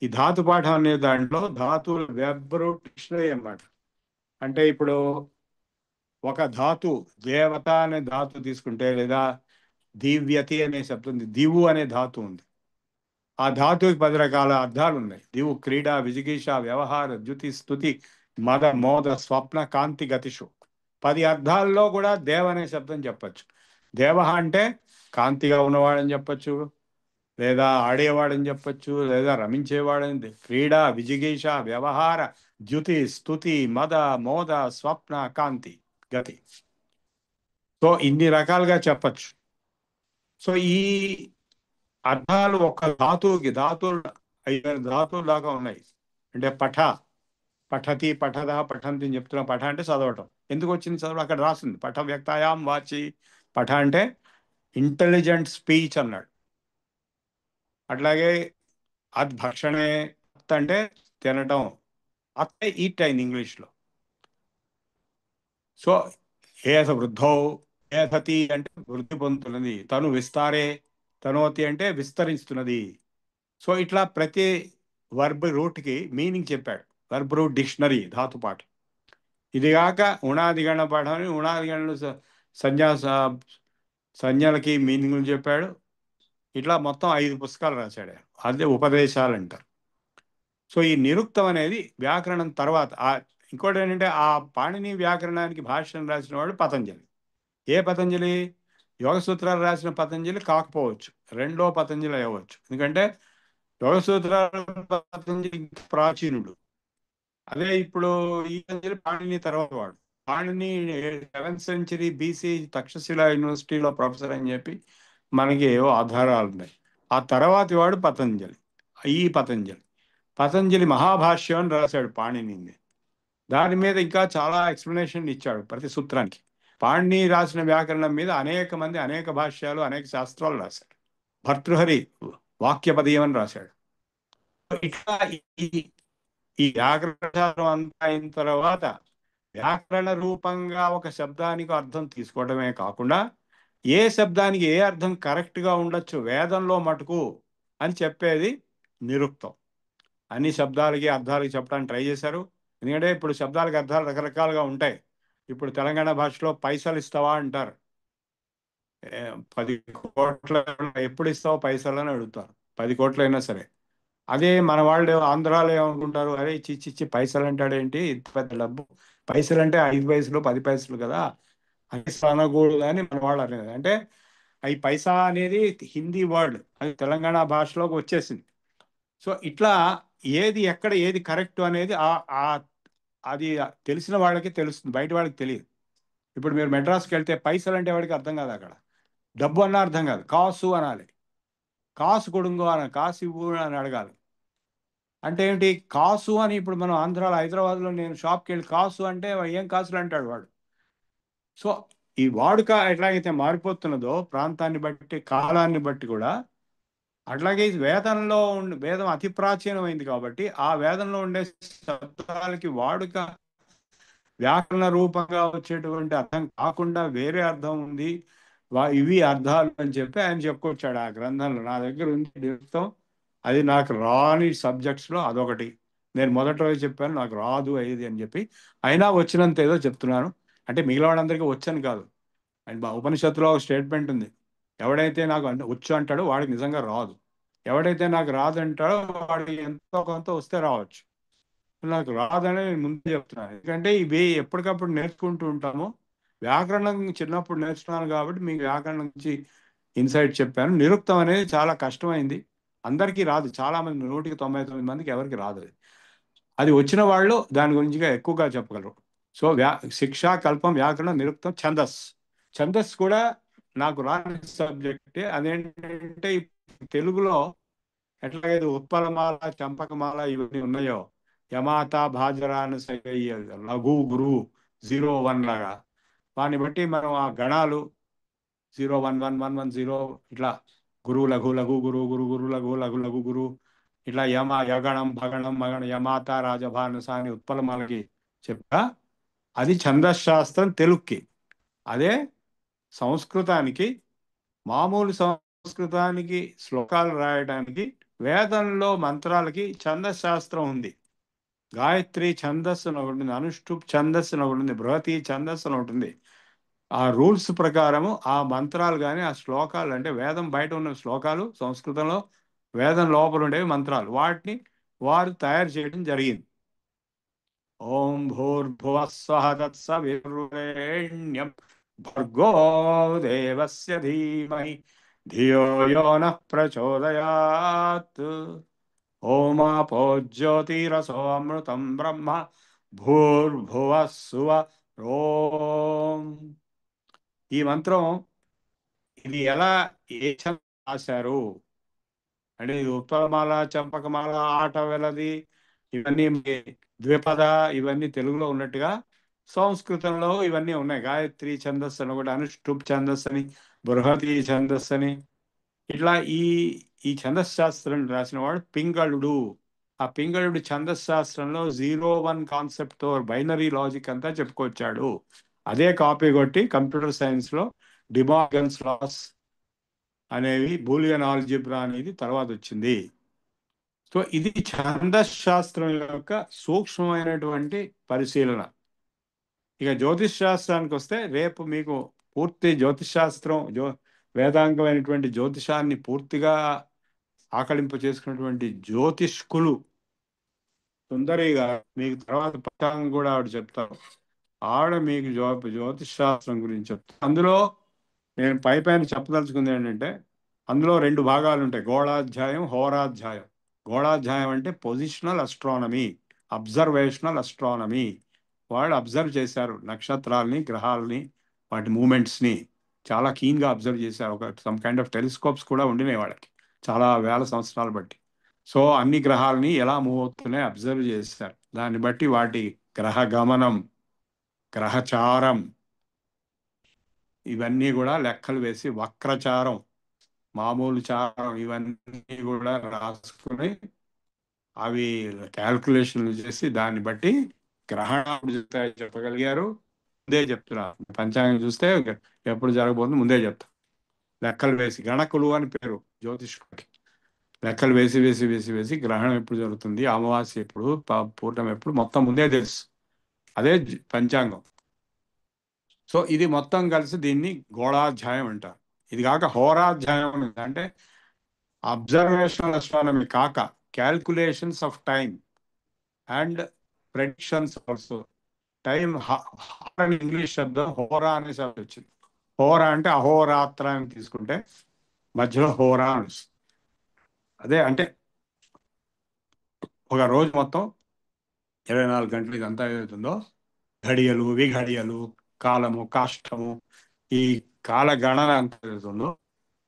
ఈ ధాతు పాఠం అనే దాంట్లో ధాతువుల వెబ్బరు డిక్షనరీ అన్నమాట. అంటే ఇప్పుడు ఒక ధాతు దేవత అనే ధాతు తీసుకుంటే, లేదా దివ్యతి అనే శబ్దం ఉంది, దివు అనే ధాతు ఉంది. ఆ ధాతువుకి 10 రకాల అర్థాలు ఉన్నాయి. దివు క్రీడ, విజిగీష, వ్యవహార, ద్యుతి, స్తుతి, మద, మోద, స్వప్న, కాంతి, గతిషు. 10 అర్థాల్లో కూడా దేవ అనే శబ్దం చెప్పచ్చు. దేవ అంటే కాంతిగా ఉన్నవాడని చెప్పచ్చు, లేదా ఆడేవాడని చెప్పచ్చు, లేదా రమించేవాడని. క్రీడ, విజిగీష, వ్యవహార, ద్యుతి, స్తుతి, మద, మోద, స్వప్న, కాంతి, గతి. సో ఇన్ని రకాలుగా చెప్పచ్చు. సో ఈ అర్థాలు ఒక ధాతువుకి, ధాతువులు 5 ధాతువులు దాకా ఉన్నాయి. అంటే పఠ, పఠతి, పఠద, పఠంతి అని చెప్తున్నా. పఠ అంటే చదవటం. ఎందుకు వచ్చింది చదవడం? అక్కడ రాసింది పఠ వ్యక్తాయాం వాచి. పఠ అంటే ఇంటెలిజెంట్ స్పీచ్ అన్నాడు. అట్లాగే భక్షణే, అంటే తినటం, అత్తే ఈట్ అయింది ఇంగ్లీష్లో. సో ఏథ వృద్ధౌ, ఏథతి అంటే వృద్ధి పొందుతున్నది. తను విస్తారే, తనోతి అంటే విస్తరిస్తున్నది. సో ఇట్లా ప్రతి వర్బ్ రూట్కి మీనింగ్ చెప్పాడు. వర్బ్ రూట్ డిక్షనరీ ధాతు పాఠం. ఇదిగాక ఉణాదిగణ పాఠాన్ని, ఉణాదిగణలు సంజ్ఞలకి మీనింగ్లు చెప్పాడు. ఇట్లా మొత్తం 5 పుస్తకాలు రాశాడు. అదే ఉపదేశాలు అంటారు. సో ఈ నిరుక్తం అనేది వ్యాకరణం తర్వాత ఇంకోటి ఏంటంటే, ఆ పాణిని వ్యాకరణానికి భాష్యం రాసిన వాడు పతంజలి. ఏ పతంజలి? యోగ సూత్రాలు రాసిన పతంజలి కాకపోవచ్చు, రెండో పతంజలి అవ్వచ్చు. ఎందుకంటే యోగ సూత్రాలు పతంజలి ప్రాచీనుడు. అదే ఇప్పుడు ఈ పతంజలి పాణిని తర్వాత వాడు. Panini 7th century BC Takshashila యూనివర్సిటీలో ప్రొఫెసర్ అని చెప్పి మనకి ఏవో ఆధారాలు ఉన్నాయి. ఆ తర్వాతి వాడు పతంజలి. ఈ పతంజలి మహాభాష్యం అని రాశాడు పాణిని. దాని మీద ఇంకా చాలా ఎక్స్ప్లెనేషన్ ఇచ్చాడు ప్రతి సూత్రానికి. పాణిని రాసిన వ్యాకరణం మీద అనేక మంది అనేక భాష్యాలు, అనేక శాస్త్రాలు రాశారు. భర్తృహరి వాక్యపదీయం అని రాశాడు. ఇట్లా ఈ వ్యాకరణ శాస్త్రం అంతా అయిన తర్వాత వ్యాకరణ రూపంగా ఒక శబ్దానికి అర్థం తీసుకోవడమే కాకుండా, ఏ శబ్దానికి ఏ అర్థం కరెక్ట్గా ఉండొచ్చు వేదంలో మటుకు అని చెప్పేది నిరుక్తం. అన్ని శబ్దాలకి అర్థాలకి చెప్పడానికి ట్రై చేశారు. ఎందుకంటే ఇప్పుడు శబ్దాలకు అర్థాలు రకరకాలుగా ఉంటాయి. ఇప్పుడు తెలంగాణ భాషలో పైసలు ఇస్తావా అంటారు. 10 కోట్ల ఎప్పుడు ఇస్తావు పైసలు అని అడుగుతారు. 10 కోట్లైనా సరే. అదే మన వాళ్ళు ఆంధ్రాలో ఏమనుకుంటారు, అరే చిచ్చి పైసలు అంటాడేంటి, ఇంత పెద్ద డబ్బు, పైసలు అంటే 5 పైసలు 10 పైసలు కదా అని అనకూడదు అని మన వాళ్ళు అనేది. అంటే ఈ పైసా అనేది హిందీ వర్డ్, అది తెలంగాణ భాషలోకి వచ్చేసింది. సో ఇట్లా ఏది ఎక్కడ ఏది కరెక్ట్ అనేది అది తెలిసిన వాళ్ళకి తెలుస్తుంది, బయట వాళ్ళకి తెలియదు. ఇప్పుడు మీరు మెడ్రాస్కి వెళ్తే పైసలు అంటే వాడికి అర్థం కాదు. అక్కడ డబ్బు అన్న అర్థం కాదు, కాసు అనాలి. కాసు కొడుంగో అనాలి, కాసు ఇవ్వు అని అడగాలి. అంటే ఏంటి కాసు అని? ఇప్పుడు మనం ఆంధ్రాలో హైదరాబాద్లో నేను షాప్కి వెళ్ళి కాసు అంటే ఏం కాసులు అంటాడు వాడు. సో ఈ వాడుక ఎట్లాగైతే మారిపోతున్నదో ప్రాంతాన్ని బట్టి, కాలాన్ని బట్టి కూడా, అట్లాగే వేదంలో వేదం అతి ప్రాచీనమైంది కాబట్టి ఆ వేదంలో ఉండే శబ్దాలకి వాడుక వ్యాకరణ రూపంగా వచ్చేటువంటి అర్థం కాకుండా వేరే అర్థం ఉంది, ఇవి అర్థాలు అని చెప్పి ఆయన చెప్పుకొచ్చాడు ఆ గ్రంథంలో. నా దగ్గర ఉంది నిరుక్తం. అది నాకు రాని సబ్జెక్ట్స్లో అదొకటి. నేను మొదటి రోజు చెప్పాను నాకు రాదు అయ్యేది అని చెప్పి, అయినా వచ్చినంత ఏదో చెప్తున్నాను. అంటే మిగిలిన వాళ్ళందరికీ వచ్చని కాదు. అండ్ ఉపనిషత్తులో ఒక స్టేట్మెంట్ ఉంది, ఎవడైతే నాకు వచ్చు అంటాడో వాడికి నిజంగా రాదు, ఎవడైతే నాకు రాదు అంటాడో వాడికి ఎంతో కొంత వస్తే రావచ్చు. నాకు రాదని నేను ముందే చెప్తున్నాను. ఎందుకంటే ఇవి ఎప్పటికప్పుడు నేర్చుకుంటూ ఉంటాము. వ్యాకరణం చిన్నప్పుడు నేర్చుకున్నాను కాబట్టి మీకు వ్యాకరణం నుంచి ఇన్సైట్ చెప్పాను. నిరుక్తం అనేది చాలా కష్టమైంది, అందరికీ రాదు. చాలా మంది 100కి 99 మందికి ఎవరికి రాదు. అది వచ్చిన వాళ్ళు దాని గురించి ఎక్కువగా చెప్పగలరు. సో శిక్ష, కల్పం, వ్యాకరణం, నిరుక్తం, ఛందస్ కూడా నాకు రాని సబ్జెక్టే. అదేంటంటే తెలుగులో ఎట్లాగైతే ఉత్పలమాల, చంపకమాల ఇవన్నీ ఉన్నాయో, యమాత, భాజరాను, లఘు, గురు, 0-1 లాగా, వాటిని బట్టి మనం ఆ గణాలు 0-1-1-1-1-0 ఇట్లా గురు లఘు, లఘు గురు, గురు గురు లఘు, లఘు లఘు గురు, ఇట్లా యగణం, భగణం, మగణం, యమాత, రాజభానుస అని ఉత్పలమాలకి చెప్పా. అది ఛందశాస్త్రం తెలుగుకి. అదే సంస్కృతానికి, మామూలు సంస్కృతానికి శ్లోకాలు రాయడానికి వేదంలో మంత్రాలకి ఛందశాస్త్రం ఉంది. గాయత్రి ఛందస్సు అని ఒకటి ఉంటుంది, అనుష్ఠుప్ ఛందస్సు అని ఒకటి ఉంది, బృహతి ఛందస్సు అని ఒకటి ఉంది. ఆ రూల్స్ ప్రకారము ఆ మంత్రాలు కానీ ఆ శ్లోకాలు, అంటే వేదం బయట ఉన్న శ్లోకాలు సంస్కృతంలో, వేదం లోపల ఉండేవి మంత్రాలు, వాటిని వారు తయారు చేయడం జరిగింది. ఓం భూర్భువః స్వః తత్సవితుర్వరేణ్యం భర్గో దేవస్య ధీమహి ధియో యో నః ప్రచోదయాత్. ఓమాపో జ్యోతిరసో అమృతం బ్రహ్మ భూర్భువః సువరోం. ఈ మంత్రం ఇది ఎలా ఏ ఛందస్సులో రాశారు అంటే, ఇది ఉత్పలమాల, చంపకమాల, ఆట వెలది, ఇవన్నీ ద్విపద, ఇవన్నీ తెలుగులో ఉన్నట్టుగా సంస్కృతంలో ఇవన్నీ ఉన్నాయి. గాయత్రి ఛందస్సు అని ఒకటి, అనుష్ఠుప్ ఛందస్సు అని, బృహతి ఛందస్సు అని, ఇట్లా ఈ ఈ ఛందశాస్త్రం రాసిన వాడు పింగళుడు. ఆ పింగళుడు ఛందశాస్త్రంలో 0-1 కాన్సెప్ట్తో బైనరీ లాజిక్ అంతా చెప్పుకొచ్చాడు. అదే కాపీ కొట్టి కంప్యూటర్ సైన్స్లో డిమార్గన్స్ లాస్ అనేవి, బూలియన్ ఆల్జిబ్రా అనేది తర్వాత వచ్చింది. సో ఇది ఛందశాస్త్రం యొక్క సూక్ష్మమైనటువంటి పరిశీలన. ఇక జ్యోతిష్ శాస్త్రానికి వస్తే, రేపు మీకు పూర్తి జ్యోతిషాస్త్రం, వేదాంగమైనటువంటి జ్యోతిషాన్ని పూర్తిగా ఆకలింపు చేసుకున్నటువంటి జ్యోతిష్కులు సుందరి గారు మీకు తర్వాత పట్టాంగం కూడా ఆవిడ చెప్తారు. ఆవిడ మీకు జ్యోతిష్ శాస్త్రం గురించి చెప్తారు. అందులో నేను పైన చెప్పదలుచుకుంది ఏంటంటే, అందులో 2 భాగాలు ఉంటాయి, గోళాధ్యాయం, హోరాధ్యాయం. గోళాధ్యాయం అంటే పొజిషనల్ అస్ట్రానమీ, అబ్జర్వేషనల్ అస్ట్రానమీ. వాళ్ళు అబ్జర్వ్ చేశారు నక్షత్రాలని, గ్రహాలని, వాటి మూమెంట్స్ని చాలా కీన్గా అబ్జర్వ్ చేశారు. ఒక సమ్ కైండ్ ఆఫ్ టెలిస్కోప్స్ కూడా ఉండినాయి వాళ్ళకి చాలా వేల సంవత్సరాలు బట్టి. సో అన్ని గ్రహాలని ఎలా మూవ్ అవుతున్నాయి అబ్జర్వ్ చేశారు. దాన్ని బట్టి వాటి గ్రహ గమనం, గ్రహచారం, ఇవన్నీ కూడా లెక్కలు వేసి, వక్రచారం, మామూలు చారం, ఇవన్నీ కూడా రాసుకుని అవి క్యాల్కులేషన్లు చేసి దాన్ని బట్టి గ్రహణాలు చెప్పగలిగారు. ముందే చెప్తున్నారు. పంచాంగం చూస్తే ఎప్పుడు జరగబోతుంది ముందే చెప్తారు. లెక్కలు వేసి, గణకులు అని పేరు జ్యోతిష్కుడికి. లెక్కలు వేసి వేసి వేసి వేసి గ్రహణం ఎప్పుడు జరుగుతుంది, అమావాస్య ఎప్పుడు, పూర్ణం ఎప్పుడు, మొత్తం ముందే తెలుసు. అదే పంచాంగం. సో ఇది మొత్తం కలిసి దీన్ని గోళాధ్యాయం అంటారు. ఇది కాక హోరాధ్యాయం అంటే అబ్జర్వేషనల్ అస్ట్రానమీ కాక calculations of time and predictions also. Time అని ఇంగ్లీష్ శబ్దం హోరా అనే శబ్దం వచ్చింది. హోరా అంటే అహోరాత్ర అని తీసుకుంటే మధ్యలో హోరా అని వస్తుంది. అదే అంటే ఒక రోజు మొత్తం 24 గంటలు ఇదంతా ఏదవుతుందో, ఘడియలు, విఘడియలు, కాలము, కాష్టము, ఈ కాల గణన అంతా ఏదవుతుందో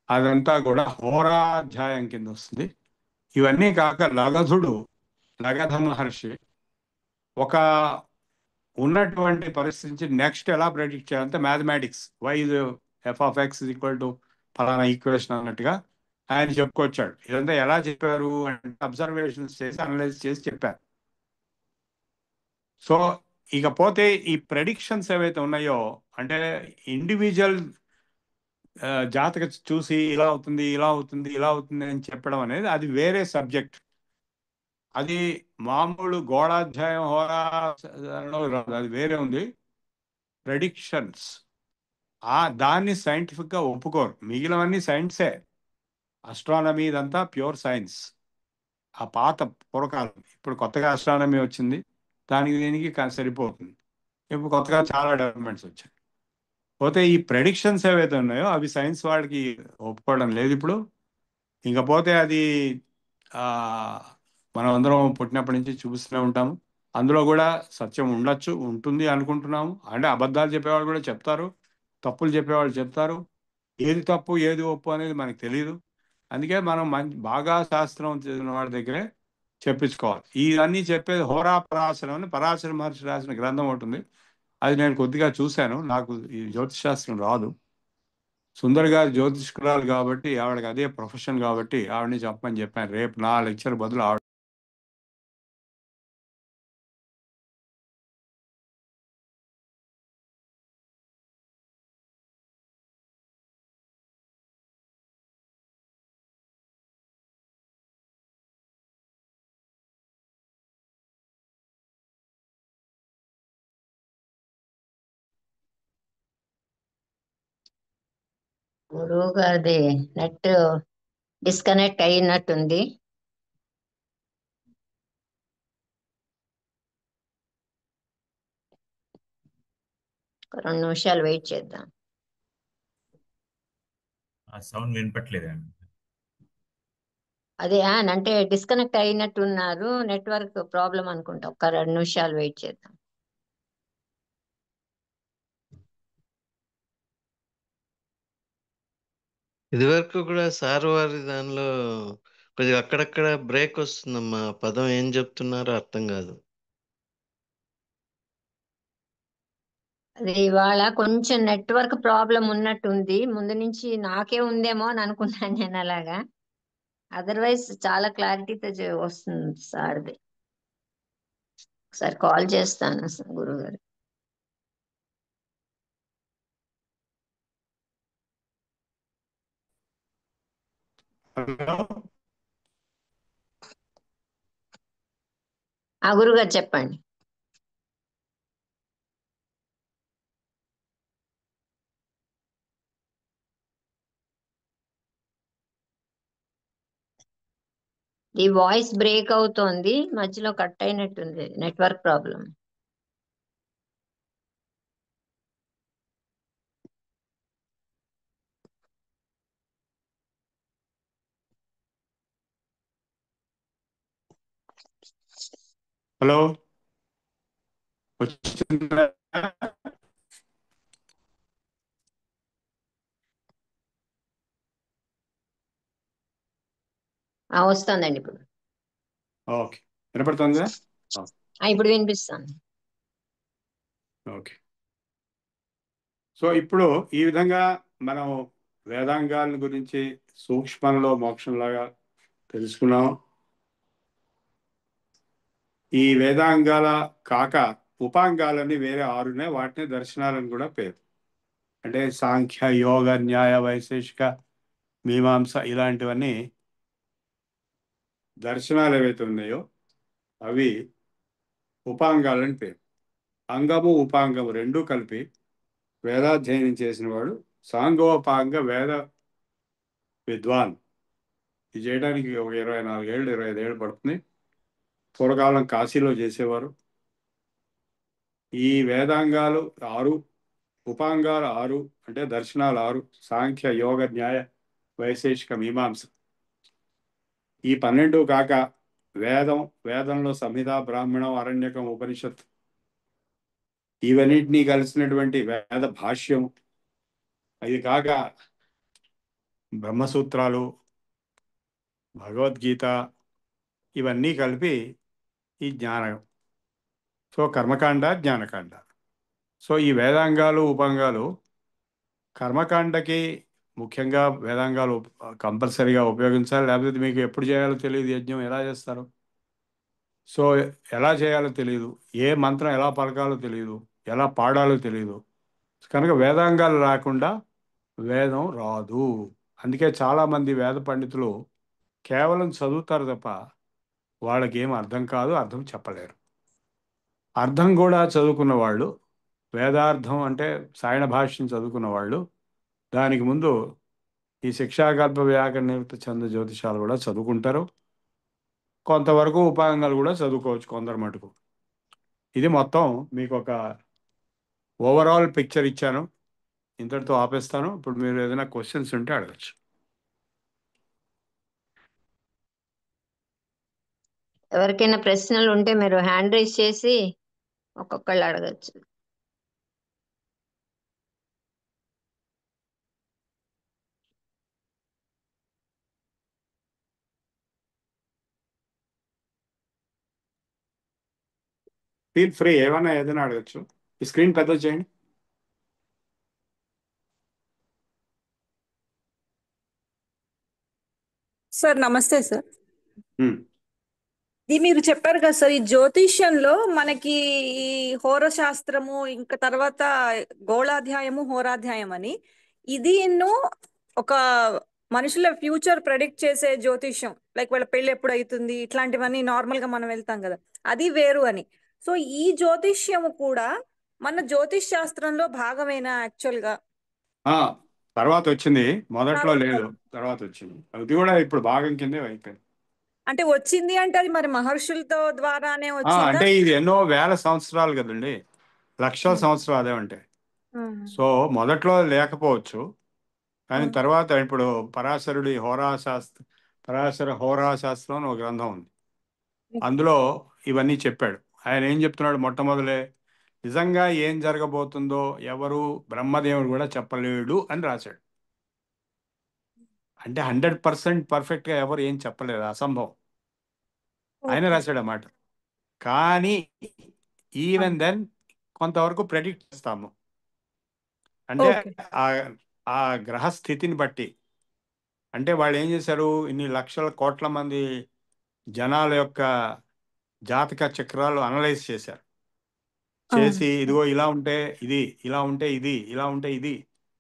అదంతా కూడా హోరాధ్యాయం కింద వస్తుంది. ఇవన్నీ కాక లగధ మహర్షి ఒక ఉన్నటువంటి పరిస్థితి నెక్స్ట్ ఎలా ప్రెడిక్ట్ చేయాలంటే మ్యాథమెటిక్స్, వై f(x) ఫలానా ఈక్వేషన్ అన్నట్టుగా ఆయన చెప్పుకొచ్చాడు. ఇదంతా ఎలా చెప్పారు అంటే అబ్జర్వేషన్స్ చేసి, అనలైజ్ చేసి చెప్పారు. సో ఇకపోతే ఈ ప్రెడిక్షన్స్ ఏవైతే ఉన్నాయో, అంటే ఇండివిజువల్ జాతక చూసి ఇలా అవుతుంది, ఇలా అవుతుంది, ఇలా అవుతుంది అని చెప్పడం అనేది అది వేరే సబ్జెక్ట్. అది మామూలు గోళాధ్యాయం, హోరాలో రాదు, అది వేరే ఉంది. ప్రెడిక్షన్స్ దాన్ని సైంటిఫిక్గా ఒప్పుకోరు. మిగిలినవన్నీ సైన్సే. అస్ట్రానమీ ఇదంతా ప్యూర్ సైన్స్. ఆ పాత పూర్వకాలం. ఇప్పుడు కొత్తగా అస్ట్రానమీ వచ్చింది, దానికి దీనికి సరిపోతుంది. ఇప్పుడు కొత్తగా చాలా డెవలప్మెంట్స్ వచ్చాయి. పోతే ఈ ప్రెడిక్షన్స్ ఏవైతే ఉన్నాయో అవి సైన్స్ వాళ్ళకి ఒప్పుకోవడం లేదు ఇప్పుడు. ఇంకపోతే అది మనం అందరం పుట్టినప్పటి నుంచి చూస్తూనే ఉంటాము. అందులో కూడా సత్యం ఉండొచ్చు, ఉంటుంది అనుకుంటున్నాము. అంటే అబద్ధాలు చెప్పేవాళ్ళు కూడా చెప్తారు, తప్పులు చెప్పేవాళ్ళు చెప్తారు. ఏది తప్పు ఏది ఒప్పు అనేది మనకు తెలియదు. అందుకే మనం బాగా శాస్త్రం చదివిన వాళ్ళ దగ్గరే చెప్పించుకోవాలి. ఇవన్నీ చెప్పేది హోరాపరాశరం అని పరాశర మహర్షి రాసిన గ్రంథం ఉంటుంది. అది నేను కొద్దిగా చూశాను. నాకు ఈ జ్యోతిష్ శాస్త్రం రాదు. సుందర్ గారు జ్యోతిష్కురాలు కాబట్టి, ఆవిడకి అదే ప్రొఫెషన్ కాబట్టి ఆవిడని చెప్పమని చెప్పాను. రేపు నా లెక్చర్ బదులు ఆవిడ గురువు గారిది నెట్ డిస్కనెక్ట్ అయినట్టుంది. ఒక 2 నిమిషాలు వెయిట్ చేద్దాం. ఆ సౌండ్ వినపట్లేదండి. అదే అంటే డిస్కనెక్ట్ అయినట్టున్నారు, నెట్వర్క్ ప్రాబ్లం అనుకుంటా. ఒక 2 నిమిషాలు వెయిట్ చేద్దాం. ఇదివరకు కూడా సార్ వారి దానిలో కొద్దిగా అక్కడక్కడ బ్రేక్ వస్తుందమ్మా. పదం ఏం చెప్తున్నారో అర్థం కాదు. అది ఇవాళ కొంచెం నెట్వర్క్ ప్రాబ్లం ఉన్నట్టుంది. ముందు నుంచి నాకే ఉందేమో అని అనుకున్నాను నేను అలాగా. అదర్వైజ్ చాలా క్లారిటీతో వస్తుంది సార్ది. ఒకసారి కాల్ చేస్తాను గురువు గారు. హలో, గురుగారు చెప్పండి. ఈ వాయిస్ బ్రేక్ అవుతోంది, మధ్యలో కట్ అయినట్టుంది, నెట్వర్క్ ప్రాబ్లం. హలో, వచ్చిందా? వస్తుందండి ఇప్పుడు. ఓకే, వినపడుతుందా? ఇప్పుడు వినిపిస్తుంది. ఓకే. సో ఇప్పుడు ఈ విధంగా మనం వేదాంగాల గురించి సూక్ష్మంలో మోక్షంలాగా తెలుసుకున్నాం. ఈ వేదాంగాల కాక ఉపాంగాలని వేరే 6 ఉన్నాయి. వాటిని దర్శనాలని కూడా పేరు. అంటే సాంఖ్య, యోగ, న్యాయ, వైశేషిక, మీమాంస ఇలాంటివన్నీ దర్శనాలు ఏవైతే ఉన్నాయో అవి ఉపాంగాలని పేరు. అంగము ఉపాంగము రెండూ కలిపి వేదాధ్యయనం చేసిన వాడు సాంగోపాంగ వేద విద్వాన్. ఇది చేయడానికి ఒక 24 ఏళ్ళు 25 ఏళ్ళు పడుతుంది. పూర్వకాలం కాశీలో చేసేవారు. ఈ వేదాంగాలు 6, ఉపాంగాలు 6 అంటే దర్శనాలు 6, సాంఖ్య, యోగ, న్యాయ, వైశేషిక, మీమాంస ఈ 12 కాక వేదంలో సంహిత, బ్రాహ్మణం, అరణ్యకం, ఉపనిషత్ ఇవన్నిటినీ కలిసినటువంటి వేద భాష్యం, ఇది కాక బ్రహ్మసూత్రాలు, భగవద్గీత ఇవన్నీ కలిపి ఈ జ్ఞానం. సో కర్మకాండ, జ్ఞానకాండ. సో ఈ వేదాంగాలు ఉపాంగాలు కర్మకాండకి ముఖ్యంగా వేదాంగాలు కంపల్సరీగా ఉపయోగించాలి. లేకపోతే మీకు ఎప్పుడు చేయాలో తెలియదు, యజ్ఞం ఎలా చేస్తారు. సో ఎలా చేయాలో తెలియదు, ఏ మంత్రం ఎలా పలకాలో తెలియదు, ఎలా పాడాలో తెలియదు. కనుక వేదాంగాలు రాకుండా వేదం రాదు. అందుకే చాలామంది వేద పండితులు కేవలం చదువుతారు తప్ప వాళ్ళకి ఏం అర్థం కాదు, అర్థం చెప్పలేరు. అర్థం కూడా చదువుకున్న వాళ్ళు, వేదార్థం అంటే సాయణ భాష్యం చదువుకున్న వాళ్ళు దానికి ముందు ఈ శిక్షాకల్ప వ్యాకరణ నివృత్త ఛంద జ్యోతిషాలు కూడా చదువుకుంటారు. కొంతవరకు ఉపాంగాలు కూడా చదువుకోవచ్చు కొందరు మటుకు. ఇది మొత్తం మీకు ఒక ఓవరాల్ పిక్చర్ ఇచ్చాను. ఇంతటితో ఆపేస్తాను. ఇప్పుడు మీరు ఏదైనా క్వశ్చన్స్ ఉంటే అడగచ్చు. ఎవరికైనా ప్రశ్నలు ఉంటే మీరు హ్యాండ్ రైజ్ చేసి ఒక్కొక్కళ్ళు అడగచ్చు. ఫీల్ ఫ్రీ, ఏదైనా అడగచ్చు. ఈ స్క్రీన్ పెద్ద చేయండి. సార్ నమస్తే సార్. ఇది మీరు చెప్పారు కదా సార్, ఈ జ్యోతిష్యంలో మనకి ఈ హోర శాస్త్రము ఇంకా తర్వాత గోళాధ్యాయము హోరాధ్యాయం అని ఇది ఎన్నో ఒక మనుషుల ఫ్యూచర్ ప్రెడిక్ట్ చేసే జ్యోతిష్యం, లైక్ వాళ్ళ పెళ్లి ఎప్పుడు అవుతుంది ఇట్లాంటివన్నీ నార్మల్ గా మనం వెళ్తాం కదా, అది వేరు అని. సో ఈ జ్యోతిష్యము కూడా మన జ్యోతిష్ శాస్త్రంలో భాగమేనా యాక్చువల్ గా? తర్వాత వచ్చింది, మొదట్లో తర్వాత లేదు, తర్వాత వచ్చింది. అది కూడా ఇప్పుడు భాగం కిందే అయిపోయింది. అంటే వచ్చింది అంటే అది మరి మహర్షులతో ద్వారానే వచ్చిందా? అంటే ఇది ఎన్నో వేల సంవత్సరాలు కదండి, లక్షల ఉమ్, సంవత్సరాలు అదే ఉంటాయి. ఉమ్, సో మొదట్లో లేకపోవచ్చు, కానీ ఉమ్, తర్వాత ఇప్పుడు పరాశరుడి పరాశర హోరాశాస్త్రం అని ఒక గ్రంథం ఉంది. అందులో ఇవన్నీ చెప్పాడు. ఆయన ఏం చెప్తున్నాడు, మొట్టమొదలే నిజంగా ఏం జరగబోతుందో ఎవరు బ్రహ్మదేవుడు కూడా చెప్పలేడు అని రాశాడు. అంటే 100% పర్ఫెక్ట్గా ఎవరు ఏం చెప్పలేదు, అసంభవం. ఆయన ఓకే. రాశాడు అన్నమాట. కానీ ఆ, ఈవెన్ దెన్ కొంతవరకు ప్రెడిక్ట్ చేస్తాము. అంటే ఓకే. ఆ ఆ గ్రహ స్థితిని బట్టి, అంటే వాళ్ళు ఏం చేశారు, ఇన్ని లక్షల కోట్ల మంది జనాల యొక్క జాతక చక్రాలు అనలైజ్ చేశారు. అవును. చేసి ఇదిగో ఇలా ఉంటే ఇది, ఇలా ఉంటే ఇది, ఇలా ఉంటే ఇది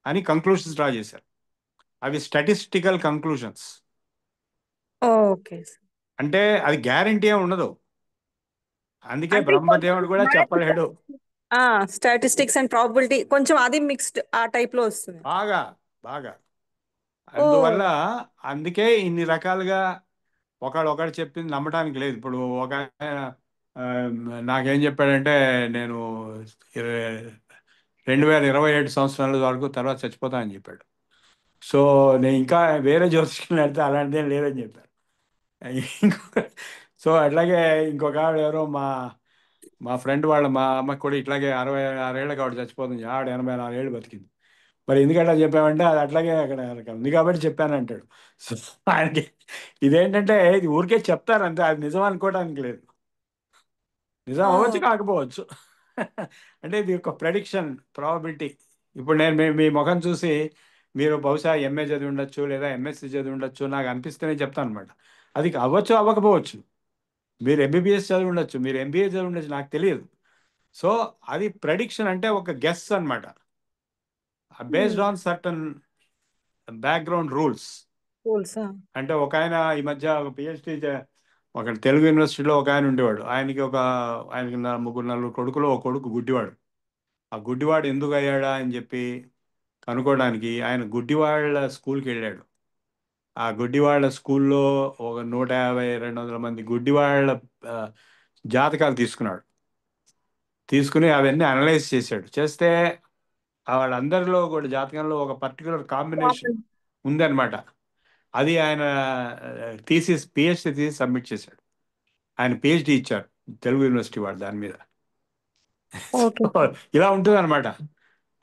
అని కంక్లూషన్స్ డ్రా చేశారు. అవి స్టాటిస్టికల్ కంక్లూషన్స్. ఓకే. అంటే అది గ్యారంటీ ఏమి ఉండదు, అందుకే అంటే కొంచెం బ్రహ్మదేవుడు కూడా చెప్పలేడు. స్టాటిస్టిక్స్ అండ్ ప్రాబిలిటీ కొంచెం అది మిక్స్డ్ ఆ టైప్ లో వస్తుంది. బాగా బాగా ఓ అందువల్ల అందుకే ఇన్ని రకాలుగా ఒకడు చెప్పింది నమ్మటానికి లేదు. ఇప్పుడు ఒక ఆయన, ఆ, నాకేం చెప్పాడంటే, నేను 2027 సంవత్సరాల వరకు తర్వాత చచ్చిపోతా అని చెప్పాడు. సో నేను ఇంకా వేరే జ్యోతిష్కుని వెళ్తే అలాంటిదేం లేదని చెప్పాను. ఇంకొక సో అట్లాగే ఇంకొక ఆవిడ ఎవరో మా ఫ్రెండ్ మా అమ్మకి కూడా ఇట్లాగే 66 ఏళ్ళకి ఆవిడ చచ్చిపోతుంది, ఆవిడ 84 ఏళ్ళు బతికింది. మరి ఎందుకు అట్లా చెప్పామంటే అది అట్లాగే అక్కడ ఉంది కాబట్టి చెప్పాను అంటాడు. సో ఆయనకి ఇదేంటంటే ఇది ఊరికే చెప్తారు అంతే, అది నిజం అనుకోవడానికి లేదు. నిజం ఓ అవ్వచ్చు, కాకపోవచ్చు. అంటే ఇది ఒక ప్రెడిక్షన్, ప్రాబబిలిటీ. ఇప్పుడు నేను మీ ముఖం చూసి మీరు బహుశా ఎంఏ చదివి ఉండొచ్చు లేదా ఎంఎస్సి చదివి ఉండొచ్చు నాకు అనిపిస్తేనే చెప్తాను అనమాట. అది అవ్వచ్చు, అవ్వకపోవచ్చు. మీరు ఎంబీబీఎస్ చదివి ఉండొచ్చు, మీరు ఎంబీఏ చదివి ఉండొచ్చు, నాకు తెలియదు. సో అది ప్రెడిక్షన్, అంటే ఒక గెస్ అన్నమాట, based on certain background rules. Rules. అంటే ఒక ఆయన ఈ మధ్య ఒక పిహెచ్డి, ఒక తెలుగు యూనివర్సిటీలో ఒక ఆయన ఉండేవాడు. ఆయనకి 3-4 కొడుకులు, ఒక కొడుకు గుడ్డివాడు. ఆ గుడ్డివాడు ఎందుకు అయ్యాడా అని చెప్పి కనుక్కోవడానికి ఆయన గుడ్డివాళ్ళ స్కూల్కి వెళ్ళాడు. ఆ గుడ్డివాళ్ళ స్కూల్లో ఒక 150-200 మంది గుడ్డివాళ్ళ ఆ, జాతకాలు తీసుకున్నాడు. తీసుకుని అవన్నీ అనలైజ్ చేస్తే వాళ్ళందరిలో కూడా జాతకంలో ఒక పర్టికులర్ కాంబినేషన్ ఉందన్నమాట. అది ఆయన పిహెచ్డి తీసి సబ్మిట్ చేశాడు. ఆయన పిహెచ్డి ఇచ్చారు తెలుగు యూనివర్సిటీ వాడు దాని మీద. ఓకే. సో ఇలా ఉంటుంది అనమాట.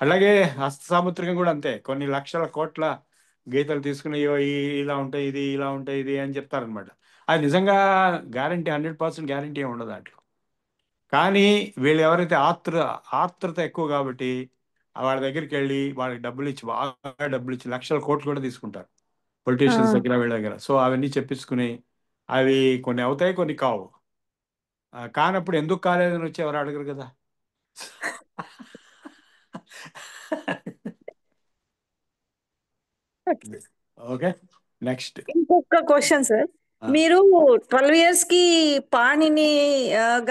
అలాగే హస్త సాముద్రికం కూడా అంతే, కొన్ని లక్షల కోట్ల గీతలు తీసుకుని "ఇగో ఇలా ఉంటాయి ఇది, ఇలా ఉంటాయి ఇది" అని చెప్తారనమాట. అది నిజంగా గ్యారంటీ 100% గ్యారంటీ ఏమి ఉండదు దాంట్లో. కానీ వీళ్ళు ఎవరైతే ఆత్రుత ఎక్కువ కాబట్టి వాళ్ళ దగ్గరికి వెళ్ళి వాళ్ళకి బాగా డబ్బులు ఇచ్చి లక్షల కోట్లు కూడా తీసుకుంటారు పొలిటీషియన్స్ దగ్గర, వీళ్ళ దగ్గర. సో అవన్నీ చెప్పించుకుని అవి కొన్ని అవుతాయి, కొన్ని కావు. కానప్పుడు ఎందుకు కాలేదని వచ్చి ఎవరు అడగరు కదా. Okay, next. ఇంకొక క్వశ్చన్ సార్, మీరు 12 ఇయర్స్ కి పాణిని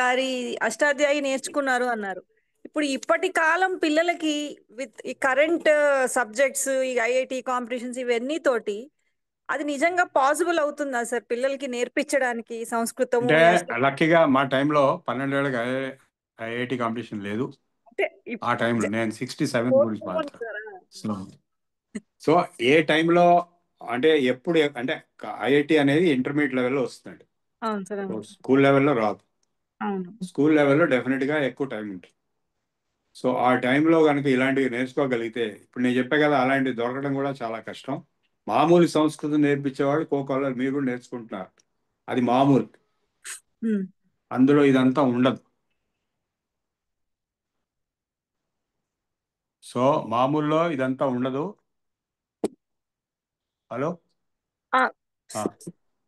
గారి అష్టాధ్యాయి నేర్చుకున్నారు అన్నారు. ఇప్పుడు ఇప్పటి కాలం పిల్లలకి విత్ ఈ కరెంట్ సబ్జెక్ట్స్, ఈ ఐఐటి కాంపిటీషన్స్ ఇవన్నీ తోటి అది నిజంగా పాసిబుల్ అవుతుందా సార్ పిల్లలకి నేర్పించడానికి సంస్కృతము అంటే ఈ అష్ట లక్కీగా మా టైంలో 12 ఏళ్ళకి ఐఐటి కాంపిటీషన్ లేదు. అంటే ఆ టైంలో నేను 67 గురించి మాత్రం. కోరుకోగలుగుతారా? సో ఏ టైంలో అంటే ఎప్పుడు అంటే ఐఐటి అనేది ఇంటర్మీడియట్ లెవెల్లో వస్తుందండి, అవును సార్, అవును. స్కూల్ లెవెల్లో రాదు. అవును. స్కూల్ లెవెల్లో డెఫినెట్గా ఎక్కువ టైం ఉంటుంది. సో ఆ టైంలో కనుక ఇలాంటివి నేర్చుకోగలిగితే, ఇప్పుడు నేను చెప్పే కదా, అలాంటివి దొరకడం కూడా చాలా కష్టం. మామూలు సంస్కృతం నేర్పించేవాళ్ళు కోకోలో మీరు కూడా నేర్చుకుంటున్నారు, అది మామూలు. ఉమ్. అందులో ఇదంతా ఉండదు. సో మామూలులో ఇదంతా ఉండదు. హలో. ఆ, సో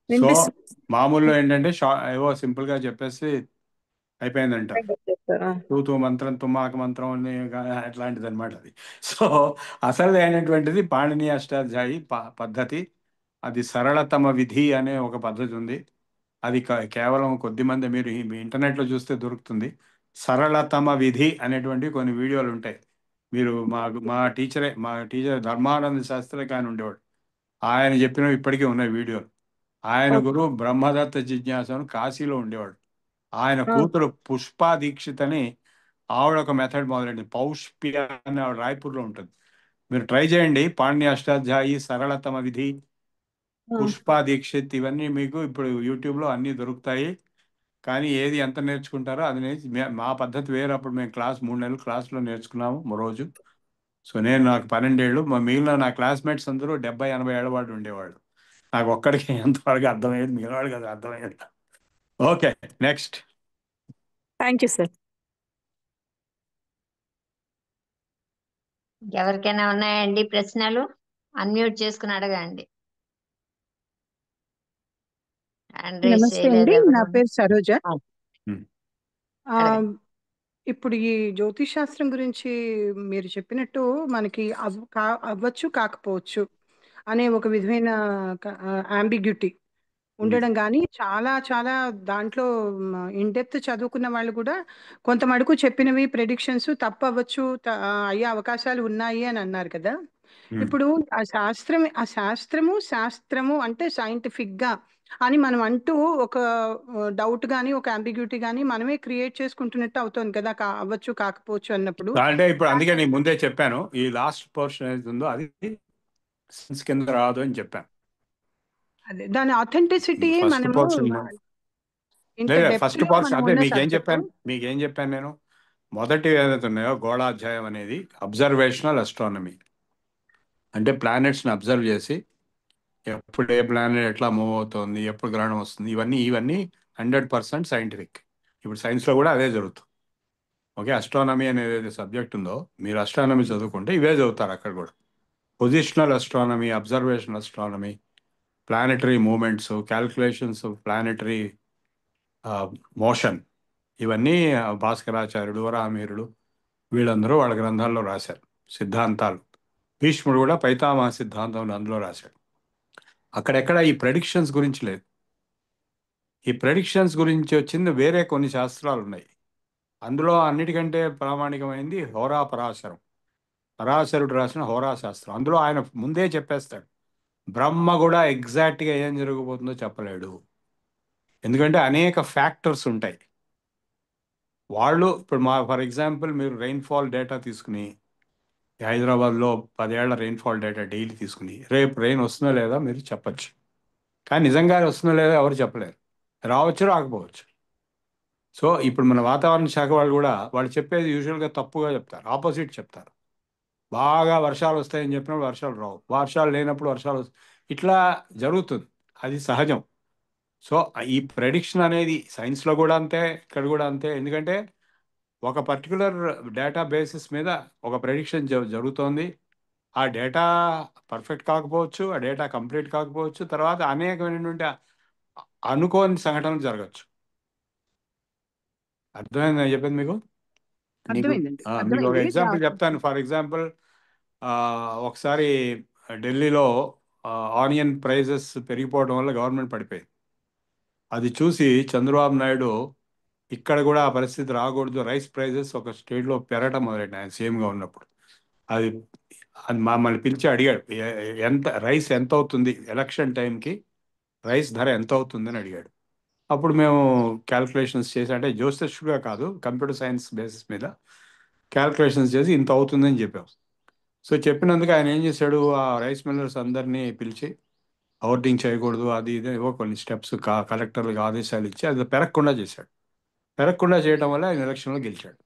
వినిపిస్తుంది. మామూలులో ఏంటంటే ఏవో సింపుల్గా చెప్పేసి అయిపోయిందంటారు. చెప్తారా? తూతూ మంత్రం, తుమ్మాక మంత్రం అని అట్లాంటిది అనమాట అది. సో అసలు అయినటువంటిది పాణిని అష్టాధ్యాయి పద్ధతి. అది సరళతమ విధి అనే ఒక పద్ధతి ఉంది. అది కేవలం కొద్దిమంది, మీరు మీ ఇంటర్నెట్లో చూస్తే దొరుకుతుంది. సరళతమ విధి అనేటువంటి కొన్ని వీడియోలు ఉంటాయి. మీరు మా టీచర్ ధర్మానంద శాస్త్రి ఆయన ఉండేవాడు. ఆయన చెప్పినవి ఇప్పటికీ ఉన్నాయి వీడియోలు. ఆయన ఓకే. గురువు బ్రహ్మదత్త జిజ్ఞాసను కాశీలో ఉండేవాడు. ఆయన ఆ, కూతురు పుష్పా దీక్షిత్ అని ఆవిడ ఒక మెథడ్ మొదలైంది. పౌష్ప్య అని ఆవిడ రాయ్పూర్లో ఉంటుంది. మీరు ట్రై చేయండి. పాణ్య అష్టాధ్యాయి, సరళతమ విధి, ఆ. పుష్పా దీక్షిత్, ఇవన్నీ మీకు ఇప్పుడు యూట్యూబ్లో అన్నీ దొరుకుతాయి. కానీ ఏది ఎంత నేర్చుకుంటారో అది మా పద్ధతి వేరే. అప్పుడు మేము 3 నెలలు క్లాస్లో నేర్చుకున్నాము రోజు. సో నాకు 12 ఏళ్ళు, మిగిలిన నా క్లాస్మేట్స్ అందరూ 70-80 ఏళ్ళ వాడు ఉండేవాళ్ళు. నాకు ఒక్కడికి ఎంతవరకు అర్థమయ్యేది, మిగిలిన వాడికి అది అర్థమయ్యేది. Okay, next. Thank you sir. ఎవరికైనా ఉన్నాయండి ప్రశ్నలు? అన్మ్యూట్ చేసుకుని అడగండి. హ్యాండ్ రైజ్ నమస్తే చేయలేదు అండి, నా ఎవరు. పేరు సరోజ. ఆ, అడగండి. ఇప్పుడు ఈ జ్యోతిష్ శాస్త్రం గురించి మీరు చెప్పినట్టు మనకి అవ్వచ్చు కాకపోవచ్చు అనే ఒక విధమైన అంబిగ్యూటీ ఉండడం, కానీ చాలా చాలా దాంట్లో ఇన్ డెప్త్ చదువుకున్న వాళ్ళు కూడా కొంత మటుకు చెప్పినవి ప్రెడిక్షన్స్ తప్పు అవ్వచ్చు, అయ్యే అవకాశాలు ఉన్నాయి అని అన్నారు కదా. ఇప్పుడు శాస్త్రము అంటే సైంటిఫిక్ గా అని మనం అంటూ ఒక డౌట్ గాని ఒక అంబిగ్యూటీ గాని మనమే క్రియేట్ చేసుకుంటున్నట్టు అవుతుంది కదా, అవ్వచ్చు కాకపోవచ్చు అన్నప్పుడు. అంటే ఇప్పుడు అందుకే నేను ముందే చెప్పాను, ఈ లాస్ట్ పోర్షన్ ఏది ఉందో అది సెన్స్ కింద రాదు అని చెప్పాను. అదే దాని ఆథెంటిసిటీ ఫస్ట్ మనము పోర్షన్ ఇంత లేదా డెప్త్ ఫస్ట్ లో పోర్షన్ మనం అదే ఉన్న మీకేం సబ్జెక్ట్. చెప్పాను నేను. మొదటి ఏదైతే ఉన్నాయో గోళాధ్యాయం అనేది అబ్జర్వేషనల్ అస్ట్రానమీ. అంటే ప్లానెట్స్ని అబ్జర్వ్ చేసి ఎప్పుడు ఏ ప్లానెట్ ఎట్లా మూవ్ అవుతుంది, ఎప్పుడు గ్రహణం వస్తుంది, ఇవన్నీ 100% సైంటిఫిక్. ఇప్పుడు సైన్స్లో కూడా అదే జరుగుతుంది. ఓకే, అస్ట్రానమీ అనేది సబ్జెక్ట్ ఉందో, మీరు అస్ట్రానమీ చదువుకుంటే ఇవే చదువుతారు అక్కడ కూడా. Positional astronomy, observational astronomy, planetary movements, calculations, planetary motion, ఇవన్నీ భాస్కరాచార్యుడు, వరాహమిహిరుడు వీళ్ళందరూ వాళ్ళ గ్రంథాల్లో రాశారు సిద్ధాంతాలు. భీష్ముడు కూడా పైతామహ సిద్ధాంతం అందులో రాశాడు. అక్కడెక్కడ ఈ ప్రెడిక్షన్స్ గురించి లేదు. ఈ ప్రెడిక్షన్స్ గురించి వచ్చింది వేరే కొన్ని శాస్త్రాలు ఉన్నాయి. అందులో అన్నిటికంటే ప్రామాణికమైంది హోరా పరాశరం. పరాశరుడు రాసిన హోరా శాస్త్రం. అందులో ఆయన ముందే చెప్పేస్తాడు, బ్రహ్మ కూడా ఎగ్జాక్ట్గా ఏం జరగబోతుందో చెప్పలేడు. ఎందుకంటే అనేక ఫ్యాక్టర్స్ ఉంటాయి. వాళ్ళు ఇప్పుడు ఫర్ ఎగ్జాంపుల్ మీరు రెయిన్ఫాల్ డేటా తీసుకుని, హైదరాబాద్లో 10 ఏళ్ల రెయిన్ఫాల్ డేటా డైలీ తీసుకుని రేపు రెయిన్ వస్తుందో లేదా మీరు చెప్పచ్చు. కానీ నిజంగానే వస్తుందో లేదో ఎవరు చెప్పలేరు. రావచ్చు, రాకపోవచ్చు. సో ఇప్పుడు మన వాతావరణ శాఖ వాళ్ళు చెప్పేది యూజువల్గా తప్పుగా చెప్తారు, ఆపోజిట్ చెప్తారు. బాగా వర్షాలు వస్తాయని చెప్పినప్పుడు వర్షాలు రావు, వర్షాలు లేనప్పుడు వర్షాలు ఇట్లా జరుగుతుంది. అది సహజం. సో ఈ ప్రెడిక్షన్ అనేది సైన్స్లో కూడా అంతే, ఇక్కడ కూడా అంతే. ఎందుకంటే ఒక పర్టికులర్ డేటా బేసిస్ మీద ఒక ప్రెడిక్షన్ జరుగుతోంది. ఆ డేటా పర్ఫెక్ట్ కాకపోవచ్చు, ఆ డేటా కంప్లీట్ కాకపోవచ్చు, తర్వాత అనేకమైనటువంటి అనుకోని సంఘటనలు జరగచ్చు. అర్థమైంది నేను చెప్పింది మీకు? అర్థమైందండి, మీకు ఒక అర్థమైంది. ఎగ్జాంపుల్ చెప్తాను. ఫర్ ఎగ్జాంపుల్, ఒకసారి ఢిల్లీలో ఆనియన్ ప్రైజెస్ పెరిగిపోవడం వల్ల గవర్నమెంట్ పడిపోయింది. అది చూసి చంద్రబాబు నాయుడు ఇక్కడ కూడా ఆ పరిస్థితి రాకూడదు, రైస్ ప్రైజెస్ ఒక స్టేట్లో పెరగడం మొదలెట్టిన ఆయన సీఎంగా ఉన్నప్పుడు. అది అది మమ్మల్ని పిలిచి అడిగాడు, ఎంత రైస్ ఎంత అవుతుంది ఎలక్షన్ టైంకి, రైస్ ధర ఎంత అవుతుందని అడిగాడు. అప్పుడు మేము క్యాల్కులేషన్స్ చేసి, అంటే జ్యోతిష్గా కాదు, కంప్యూటర్ సైన్స్ బేసిస్ మీద క్యాల్కులేషన్స్ చేసి ఇంత అవుతుందని చెప్పాం. సో చెప్పినందుకు ఆయన ఏం చేశాడు, ఆ రైస్ మిల్లర్స్ అందరినీ పిలిచి హోర్డింగ్ చేయకూడదు, అది ఇది ఏవో కొన్ని స్టెప్స్ కలెక్టర్లకు ఆదేశాలు ఇచ్చి అది పెరగకుండా చేశాడు. పెరగకుండా చేయడం వల్ల ఆయన ఎలక్షన్లో గెలిచాడు.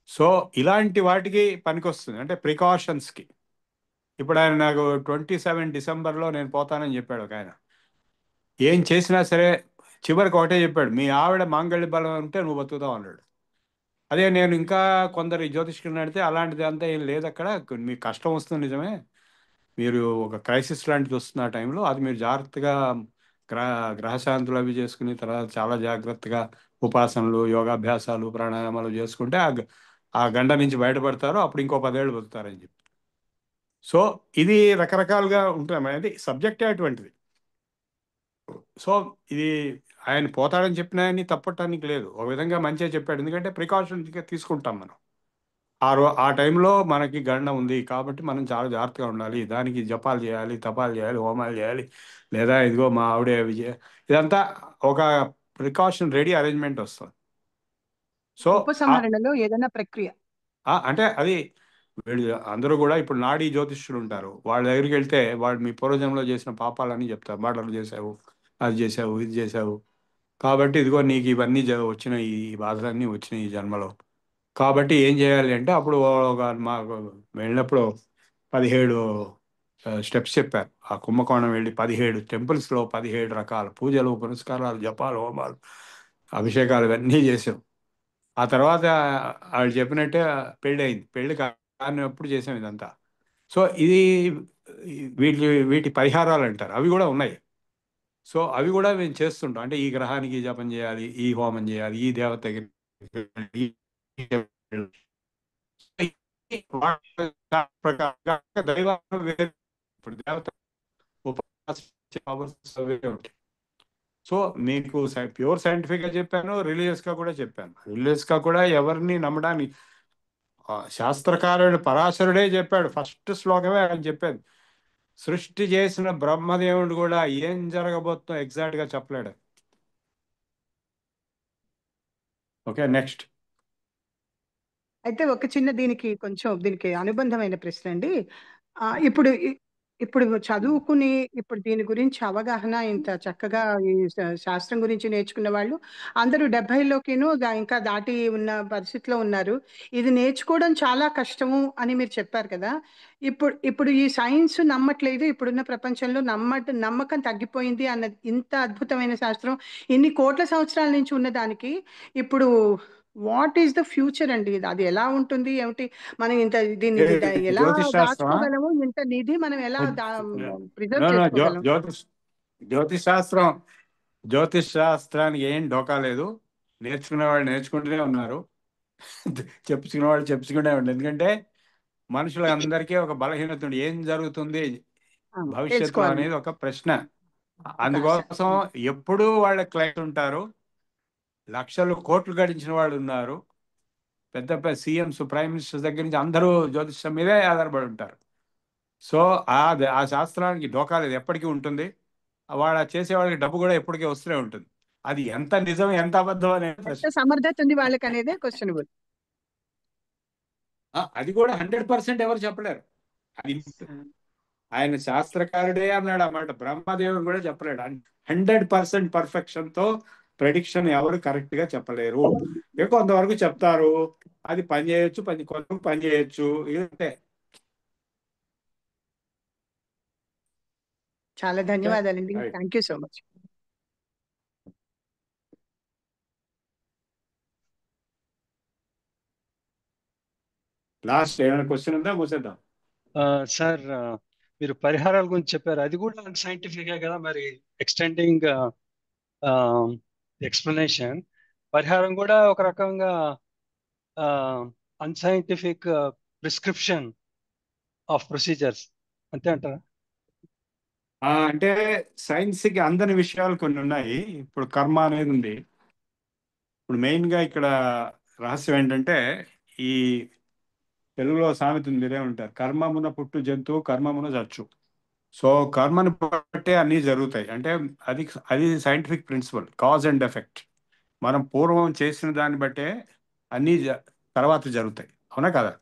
సో ఇలాంటి వాటికి పనికొస్తుంది, అంటే ప్రికాషన్స్కి. ఇప్పుడు ఆయన నాకు 27 డిసెంబర్లో నేను పోతానని చెప్పాడు ఒక ఆయన. ఏం చేసినా సరే చివరికి ఒకటే చెప్పాడు, మీ ఆవిడ మాంగళ్య బలం ఉంటే నువ్వు బతుకుతావు అన్నాడు. అదే నేను ఇంకా కొందరు జ్యోతిష్కులను అడిగితే అలాంటిది అంతా ఏం లేదు, అక్కడ మీకు కష్టం వస్తుంది నిజమే, మీరు ఒక క్రైసిస్ లాంటిది వస్తుంది ఆ టైంలో, అది మీరు జాగ్రత్తగా గ్రహశాంతులు అవి చేసుకుని తర్వాత చాలా జాగ్రత్తగా ఉపాసనలు, యోగాభ్యాసాలు, ప్రాణాయామాలు చేసుకుంటే ఆ గండ నుంచి బయటపడతారు, అప్పుడు ఇంకో 10 ఏళ్ళు బతుకుతారని చెప్పి. సో ఇది రకరకాలుగా ఉంటుంది, అది సబ్జెక్టే అటువంటిది. సో ఇది ఆయన పోతాడని చెప్పిన ఆయన్ని తప్పటానికి లేదు, ఒక విధంగా మంచిగా చెప్పాడు. ఎందుకంటే ప్రికాషన్ తీసుకుంటాం మనం. ఆ టైంలో మనకి గండం ఉంది కాబట్టి మనం చాలా జాగ్రత్తగా ఉండాలి, దానికి జపాలు చేయాలి, తపాలు చేయాలి, హోమాలు చేయాలి, లేదా ఇదిగో మా ఆవిడే ఇదంతా ఒక ప్రికాషన్ రెడీ అరేంజ్మెంట్ వస్తుంది. సో ఉపసంహరణలో ఏదైనా ప్రక్రియ. అంటే అది వీళ్ళు అందరూ కూడా ఇప్పుడు నాడీ జ్యోతిష్యులు ఉంటారు, వాళ్ళ దగ్గరికి వెళ్తే వాళ్ళు మీ పూర్వజన్మలో చేసిన పాపాలని చెప్తారు. మర్డర్ చేసావు, అది చేసావు, ఇది చేసావు, కాబట్టి ఇదిగో నీకు ఇవన్నీ వచ్చినాయి, ఈ బాధలన్నీ వచ్చినాయి ఈ జన్మలో. కాబట్టి ఏం చేయాలి అంటే అప్పుడు మాకు వెళ్ళినప్పుడు 17 స్టెప్స్ చెప్పారు. ఆ కుంభకోణం వెళ్ళి 17 టెంపుల్స్లో 17 రకాల పూజలు, పునస్కారాలు, జపాలు, హోమాలు, అభిషేకాలు ఇవన్నీ చేసాం. ఆ తర్వాత వాళ్ళు చెప్పినట్టే పెళ్ళి అయింది. పెళ్ళి కానప్పుడు చేసాం ఇదంతా. సో ఇది వీటి పరిహారాలు అంటారు, అవి కూడా ఉన్నాయి. సో అవి కూడా మేము చేస్తుంటాం. అంటే ఈ గ్రహానికి ఈ జపం చేయాలి, ఈ హోమం చేయాలి, ఈ దేవత దగ్గరికి వెళ్ళాలి, ప్రకారంగా దైవాలు వేరు. ఇప్పుడు దేవత ఉపాసించే powers వేరే ఉంటాయి. సో మీకు ప్యూర్ సైంటిఫిక్ గా చెప్పాను, రిలీజియస్ గా కూడా చెప్పాను. రిలీజియస్ గా కూడా ఎవరిని నమ్మడానికి శాస్త్రకారుడు పరాశరుడే చెప్పాడు, ఫస్ట్ శ్లోకమే ఆయన చెప్పాడు. సృష్టి చేసిన బ్రహ్మదేవుడు కూడా ఏం జరగబోతుందో ఎగ్జాక్ట్ గా చెప్పలేడు. Okay, next. అయితే ఒక చిన్న దీనికి అనుబంధమైన ప్రశ్న అండి. ఇప్పుడు ఇప్పుడు చదువుకుని ఇప్పుడు దీని గురించి అవగాహన ఇంత చక్కగా ఈ శాస్త్రం గురించి నేర్చుకున్న వాళ్ళు అందరూ 70లోకిను ఇంకా దాటి ఉన్న పరిస్థితిలో ఉన్నారు. ఇది నేర్చుకోవడం చాలా కష్టము అని మీరు చెప్పారు కదా. ఇప్పుడు ఈ సైన్స్ నమ్మట్లేదు, ఇప్పుడున్న ప్రపంచంలో నమ్మకం తగ్గిపోయింది అన్న ఇంత అద్భుతమైన శాస్త్రం ఇన్ని కోట్ల సంవత్సరాల నుంచి ఉన్నదానికి ఇప్పుడు వాట్ ఈస్ ద ఫ్యూచర్ అండి? అది ఎలా ఉంటుంది ఏమిటి? మనం దీన్ని ఎలా జ్యోతిష్ శాస్త్రమా? దాచుకోగలము? ఇంత నిధి మనం ఎలా ప్రిజర్వ్ చేసుకోగలం? జ్యోతిష్ శాస్త్రానికి ఏం డోకా లేదు. నేర్చుకునే వాళ్ళు నేర్చుకుంటూనే ఉన్నారు, చెప్పుకునే వాళ్ళు చెప్పుకునే ఉన్నారు. ఎందుకంటే మనుషులందరికీ ఒక బలహీనత ఉంది, ఏం జరుగుతుంది భవిష్యత్తులో తెలుసుకోవాలి. అనేది ఒక ప్రశ్న. అందుకోసం ఎప్పుడూ వాళ్ళ క్లయింట్ ఉంటారు. లక్షలు కోట్లు గడించిన వాళ్ళు ఉన్నారు, పెద్ద పెద్ద సీఎంస్, ప్రైమ్ మినిస్టర్స్ దగ్గర నుంచి అందరూ జ్యోతిష్యం మీదే ఆధారపడి ఉంటారు. సో ఆ శాస్త్రానికి డోకా లేదు, ఎప్పటికీ ఉంటుంది. వాడు చేసే వాళ్ళకి డబ్బు కూడా ఎప్పటికీ వస్తూనే ఉంటుంది. అది ఎంత నిజం ఎంత అబద్ధం అనేది ఎంత ప్రశ్న. సమర్థత ఉంది వాళ్ళకి అనేదే క్వశ్చనబుల్. అది కూడా 100% ఎవరు చెప్పలేరు. అది ఆయన శాస్త్రకారుడే అన్నాడు అన్నమాట, బ్రహ్మదేవుడు కూడా చెప్పలేడు. 100% పర్ఫెక్షన్ తో ప్రెడిక్షన్ ఎవరు కరెక్ట్ గా చెప్పలేరు. కొంతవరకు చెప్తారు, అది పని చేయొచ్చు, కొంతవరకు పని చేయొచ్చు, ఇదంతే. చాలా ధన్యవాదాలండి. Right. Thank you so much. Last ఏమైనా క్వశ్చన్ ఉందా? మూసేద్దాం. సార్, మీరు పరిహారాల గురించి చెప్పారు, అది కూడా అన్సైంటిఫిక్ కదా మరి? ఎక్స్టెండింగ్ ఎక్స్ప్లెనేషన్, పరిహారం కూడా ఒక రకంగా అన్సైంటిఫిక్ ప్రిస్క్రిప్షన్ ఆఫ్ ప్రొసీజర్స్, అంతే అంటారా? అంటే సైన్స్ కి అందని విషయాలు కొన్ని ఉన్నాయి. ఇప్పుడు కర్మ అనేది ఉంది. ఇప్పుడు మెయిన్ గా ఇక్కడ రహస్యం ఏంటంటే, ఈ తెలుగులో సామెత ఉంది, మీరే ఉంటారు, కర్మమున పుట్టు జంతువు కర్మమున చచ్చు. సో కర్మను బట్టే అన్నీ జరుగుతాయి. అంటే అది అది scientific principle, cause and effect. మనం పూర్వం చేసిన దాన్ని బట్టే అన్నీ తర్వాత జరుగుతాయి, అవునా కదా?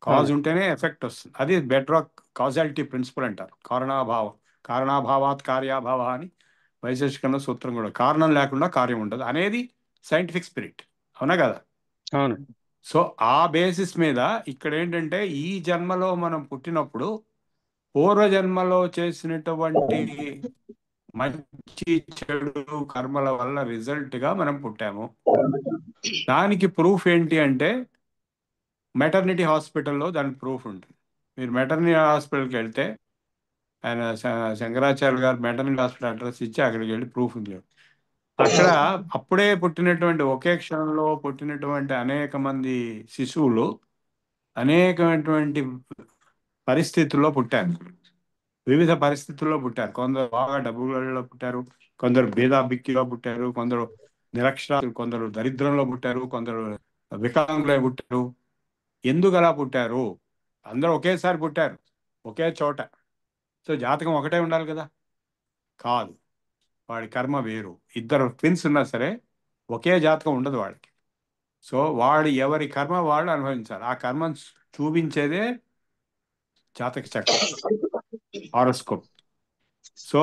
కాజ్ ఉంటేనే ఎఫెక్ట్ వస్తుంది. అది బెటర్ కాజాలిటీ ప్రిన్సిపల్ అంటారు. కారణాభావాత్ కార్యాభావ అని వైశేషికంలో సూత్రం కూడా. కారణం లేకుండా కార్యం ఉండదు అనేది సైంటిఫిక్ స్పిరిట్, అవునా కదా? అవును. సో ఆ బేసిస్ మీద ఇక్కడ ఏంటంటే, ఈ జన్మలో మనం పుట్టినప్పుడు పూర్వజన్మలో చేసినటువంటి మంచి చెడు కర్మల వల్ల రిజల్ట్ గా మనం పుట్టాము. దానికి ప్రూఫ్ ఏంటి అంటే, మెటర్నిటీ హాస్పిటల్లో దానికి ప్రూఫ్ ఉంటుంది. మీరు మెటర్నిటీ హాస్పిటల్కి వెళ్తే, ఆయన శంకరాచార్య గారు మెటర్నిటీ హాస్పిటల్ అడ్రస్ ఇచ్చి అక్కడికి వెళ్ళి ప్రూఫ్ ఉంది. అక్కడ అప్పుడే పుట్టినటువంటి, ఒకే క్షణంలో పుట్టినటువంటి అనేక మంది శిశువులు అనేకమైనటువంటి పరిస్థితుల్లో పుట్టారు, వివిధ పరిస్థితుల్లో పుట్టారు. కొందరు బాగా డబ్బులలో పుట్టారు, కొందరు బిక్కిలో పుట్టారు, కొందరు నిరక్షరాలు, కొందరు దరిద్రంలో పుట్టారు, కొందరు వికలాంగులై పుట్టారు. ఎందుకు అలా పుట్టారు? అందరూ ఒకేసారి పుట్టారు ఒకే చోట. సో జాతకం ఒకటే ఉండాలి కదా? కాదు, వాడి కర్మ వేరు. ఇద్దరు ట్విన్స్ ఉన్నా సరే ఒకే జాతకం ఉండదు వాడికి. సో వాడు ఎవరి కర్మ వాడు అనుభవించాలి. ఆ కర్మ చూపించేదే జాతక చక్రం, హారోస్కోప్. సో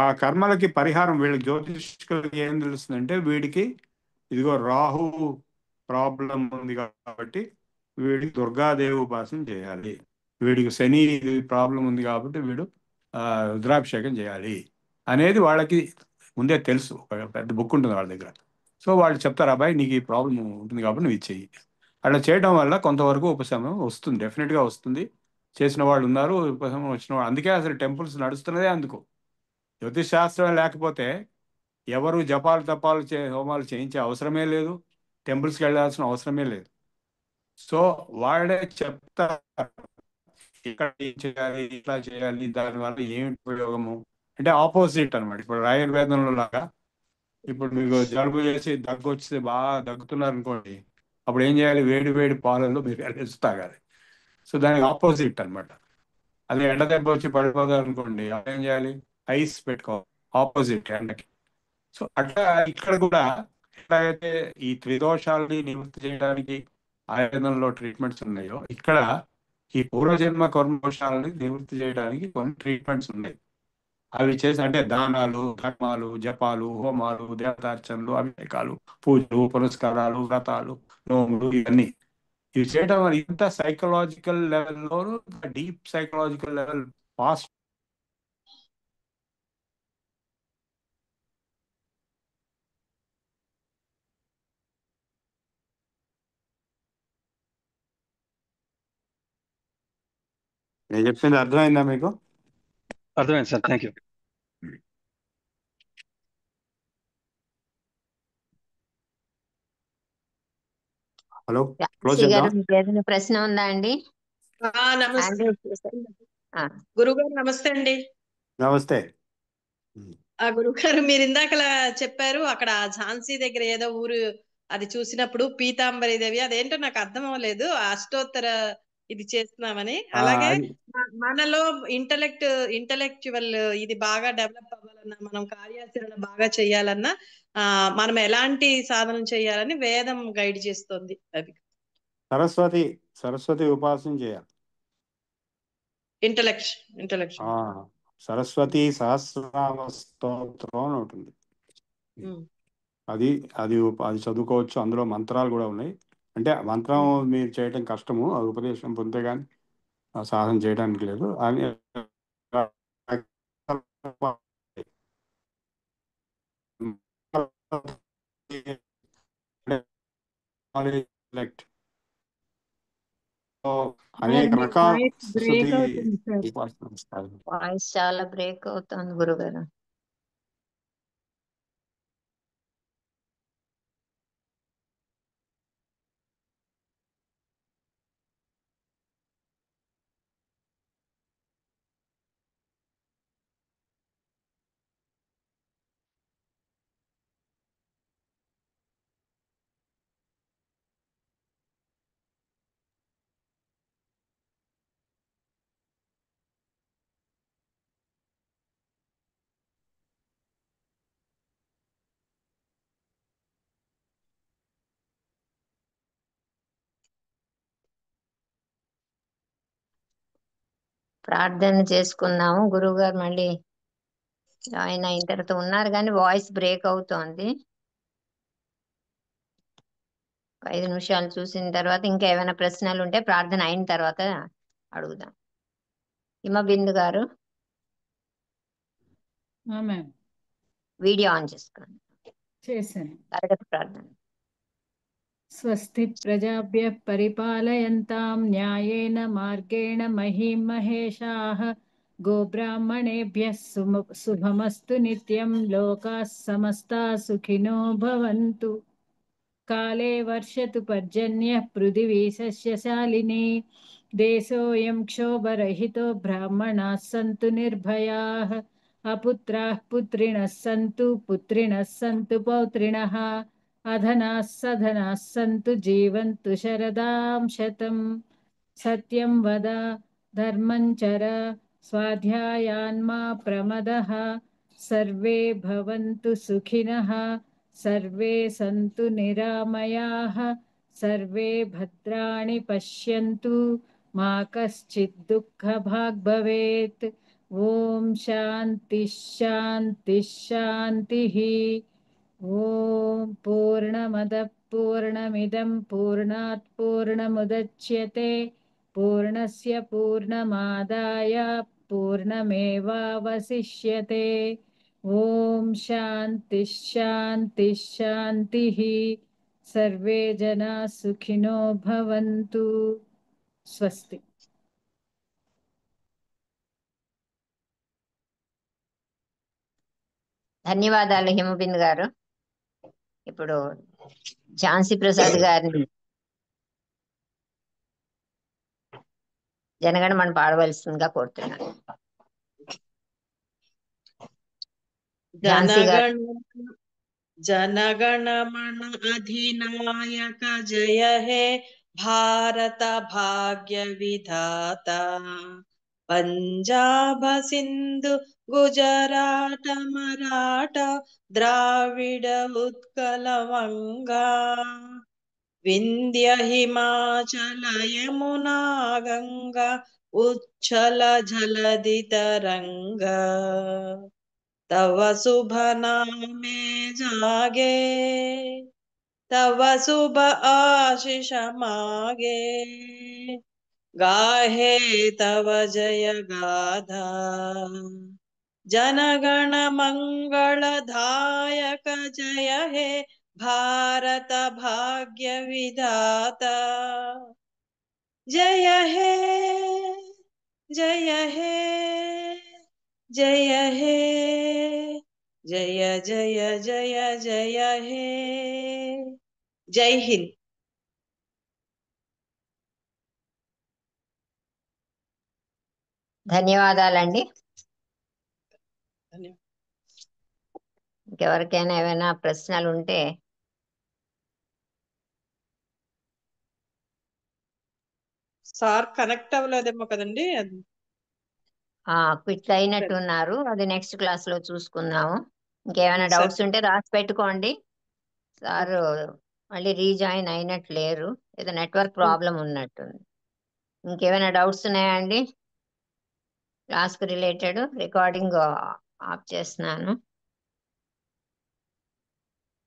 ఆ కర్మలకి పరిహారం వీళ్ళకి జ్యోతిష్కులకి ఏం తెలుస్తుందంటే, వీడికి ఇదిగో రాహు ప్రాబ్లం ఉంది కాబట్టి వీడికి దుర్గాదేవి ఉపాసన చేయాలి, వీడికి శని ప్రాబ్లం ఉంది కాబట్టి వీడు రుద్రాభిషేకం చేయాలి అనేది వాళ్ళకి ముందే తెలుసు. ఒక పెద్ద బుక్ ఉంటుంది వాళ్ళ దగ్గర. సో వాళ్ళు చెప్తారు, అబ్బాయి నీకు ఈ ప్రాబ్లం ఉంటుంది కాబట్టి నువ్వు ఇది చెయ్యి. అలా చేయడం వల్ల కొంతవరకు ఉపశమనం వస్తుంది, డెఫినెట్గా వస్తుంది. చేసిన వాళ్ళు ఉన్నారు, ఉపశమనం వచ్చిన వాళ్ళు. అందుకే అసలు టెంపుల్స్ నడుస్తున్నదే అందుకు. జ్యోతిష్ శాస్త్రం లేకపోతే ఎవరు జపాలు తపాలు హోమాలు చేయించే అవసరమే లేదు, టెంపుల్స్కి వెళ్ళాల్సిన అవసరమే లేదు. సో వాళ్ళే చెప్తారు ఇక్కడ ఏం చేయాలి, ఇట్లా చేయాలి, దానివల్ల ఏమిటి ఉపయోగము. అంటే ఆపోజిట్ అనమాట. ఇప్పుడు ఆయుర్వేదంలో లాగా, ఇప్పుడు మీకు జలుబు చేసి దగ్గు వస్తే బాగా దగ్గుతున్నారు అనుకోండి, అప్పుడు ఏం చేయాలి? వేడి వేడి పాలల్లో మీరు వెళ్ళేసి తాగాలి. సో దానికి ఆపోజిట్ అనమాట. అదే ఎండ దెబ్బ వచ్చి పడిపోతారు అనుకోండి, అప్పుడు ఏం చేయాలి? ఐస్ పెట్టుకోవాలి, ఆపోజిట్ ఎండకి. సో అట్లా ఇక్కడ కూడా ఎట్లాగైతే ఈ త్రిదోషాలని నివృత్తి చేయడానికి ఆయుర్వేదంలో ట్రీట్మెంట్స్ ఉన్నాయో, ఇక్కడ ఈ పూర్వజన్మ కర్మదోషాలని నివృత్తి చేయడానికి కొన్ని ట్రీట్మెంట్స్ ఉన్నాయి. అవి చేసి, అంటే దానాలు, ధర్మాలు, జపాలు, హోమాలు, దేవతార్చనలు, అభిషేకాలు, పూజలు, పురస్కారాలు, వ్రతాలు, నోములు, ఇవన్నీ ఇవి చేయడం వల్ల ఇంత సైకలాజికల్ లెవెల్లోనూ, డీప్ సైకలాజికల్ లెవెల్ పాస్. నేను చెప్పింది అర్థమైందా మీకు? అర్థమైంది sir, thank you. Hello, close Jhansi గారు, చేద్దాం. మీకు ఏదైనా ప్రశ్న ఉందా అండి? నమస్తే హ్యాండ్ రైజ్ చేశారు. ఆ, గురుగారు, నమస్తే అండి. నమస్తే. గురుగారు, మీరు ఇందాకలా చెప్పారు అక్కడ ఝాన్సీ దగ్గర ఏదో ఊరు అది చూసినప్పుడు పీతాంబరి దేవి, అదేంటో నాకు అర్థం అవ్వలేదు. అష్టోత్తర ఇది చేస్తున్నామని. అలాగే మనలో ఇంటలెక్చువల్ ఇది బాగా డెవలప్ అవ్వాలన్నా, మనం కార్యాచరణ బాగా చేయాలన్నా మనం ఎలాంటి సాధన చేయాలని వేదం గైడ్ చేస్తుంది. అది సరస్వతి ఉపాసన చేయాలి. ఇంటలెక్చువల్. సరస్వతి సహస్రనామ స్తోత్రం అని ఉంటుంది. అది అది అది చదువుకోవచ్చు. అందులో మంత్రాలు కూడా ఉన్నాయి. అంటే మంత్రం మీరు చేయటం కష్టము, అది ఉపదేశం పొందితే కానీ సాధన చేయడానికి లేదు అని. అనేక రకాల బ్రేక్ అవుతుంది సార్. ఉపాసన. వాయిస్ చాలా బ్రేక్ అవుతుంది గురుగారు. ప్రార్థన చేసుకున్నాము. గురువు గారు మళ్ళీ జాయిన్ అయిన తర్వాత ఉన్నారు కానీ వాయిస్ బ్రేక్ అవుతోంది. 5 నిమిషాలు చూసిన తర్వాత ఇంకా ఏమైనా ప్రశ్నలు ఉంటే ప్రార్థన అయిన తర్వాత అడుగుదాం. హిమబిందు గారు, మ్యామ్ వీడియో ఆన్ చేసుకోండి. చేశాను. తరగతి ప్రార్థన. స్వస్తి ప్రజాభ్యః పరిపాలయంతాం న్యాయేన మార్గేణ మహీం మహేషాః గోబ్రాహ్మణేభ్యः శుభమస్తు నిత్యం లోకాः సమస్తాः సుఖినో భవంతు. కాలే వర్షతు పర్జన్యః పృథివీ సస్యశాలినీ దేశోऽयं క్షోభరహితో బ్రాహ్మణాः సంతు నిర్భయాः అపుత్రాः పుత్రిణः సంతు పుత్రిణः సంతు పౌత్రిణः अधनाः सधनाः सन्तु जीवन्तु शरदां शतम् सत्यं वद धर्मं चर स्वाध्यायान्मा प्रमदः सर्वे भवन्तु सुखिनः सर्वे सन्तु निरामयाः सर्वे भद्राणि पश्यन्तु मा कश्चित् दुःखभाग् भवेत् ॐ शान्तिः शान्तिः शान्तिः ॐ पूर्णमदः पूर्णमिदं पूर्णात् पूर्णमुदच्यते पूर्णस्य पूर्णमादाय पूर्णमेवावशिष्यते ॐ शान्तिः शान्तिः शान्तिः सर्वे जनाः सुखिनो भवन्तु स्वस्ति ధన్యవాదాలు హిమబింద్ గారు. ఇప్పుడు ఝాన్సీ ప్రసాద్ గారిని జనగణమన పాడవలసిందిగా కోరుతున్నాను. ఝాన్సీ గారు. जनगणमन अधिनायक जय हे भारत भाग्य विधाता पंजाब सिंधु गुजरात मराठा द्राविड उत्कल वंगा विंध्य हिमाचल यमुना गंगा उच्छल जलधि तरंगा तव शुभ नामे जागे तव शुभ आशीष मागे गाहे तव जय गाथा जनगण मंगल दायक जय हे भारत भाग्य विधाता जय हे जय हे जय हे जय जय जय जय हे जय हिंद. ధన్యవాదాలండి. ఇంకెవరికైనా ఏమైనా ప్రశ్నలు ఉంటే సార్ కనెక్ట్ అవ్వలేదేమో కదండి. క్విట్ అయినట్టున్నారు. అది నెక్స్ట్ క్లాస్ లో చూసుకుందాము. ఇంకేమైనా సరే. డౌట్స్ ఉంటే రాసి పెట్టుకోండి. సార్ మళ్ళీ రీజాయిన్ అయినట్టు లేరు, ఏదో నెట్వర్క్ ప్రాబ్లం ఉన్నట్టుంది. ఇంకేమైనా డౌట్స్ ఉన్నాయా అండి? క్లాస్కి రిలేటెడ్ రికార్డింగ్ ఆఫ్ చేస్తున్నాను.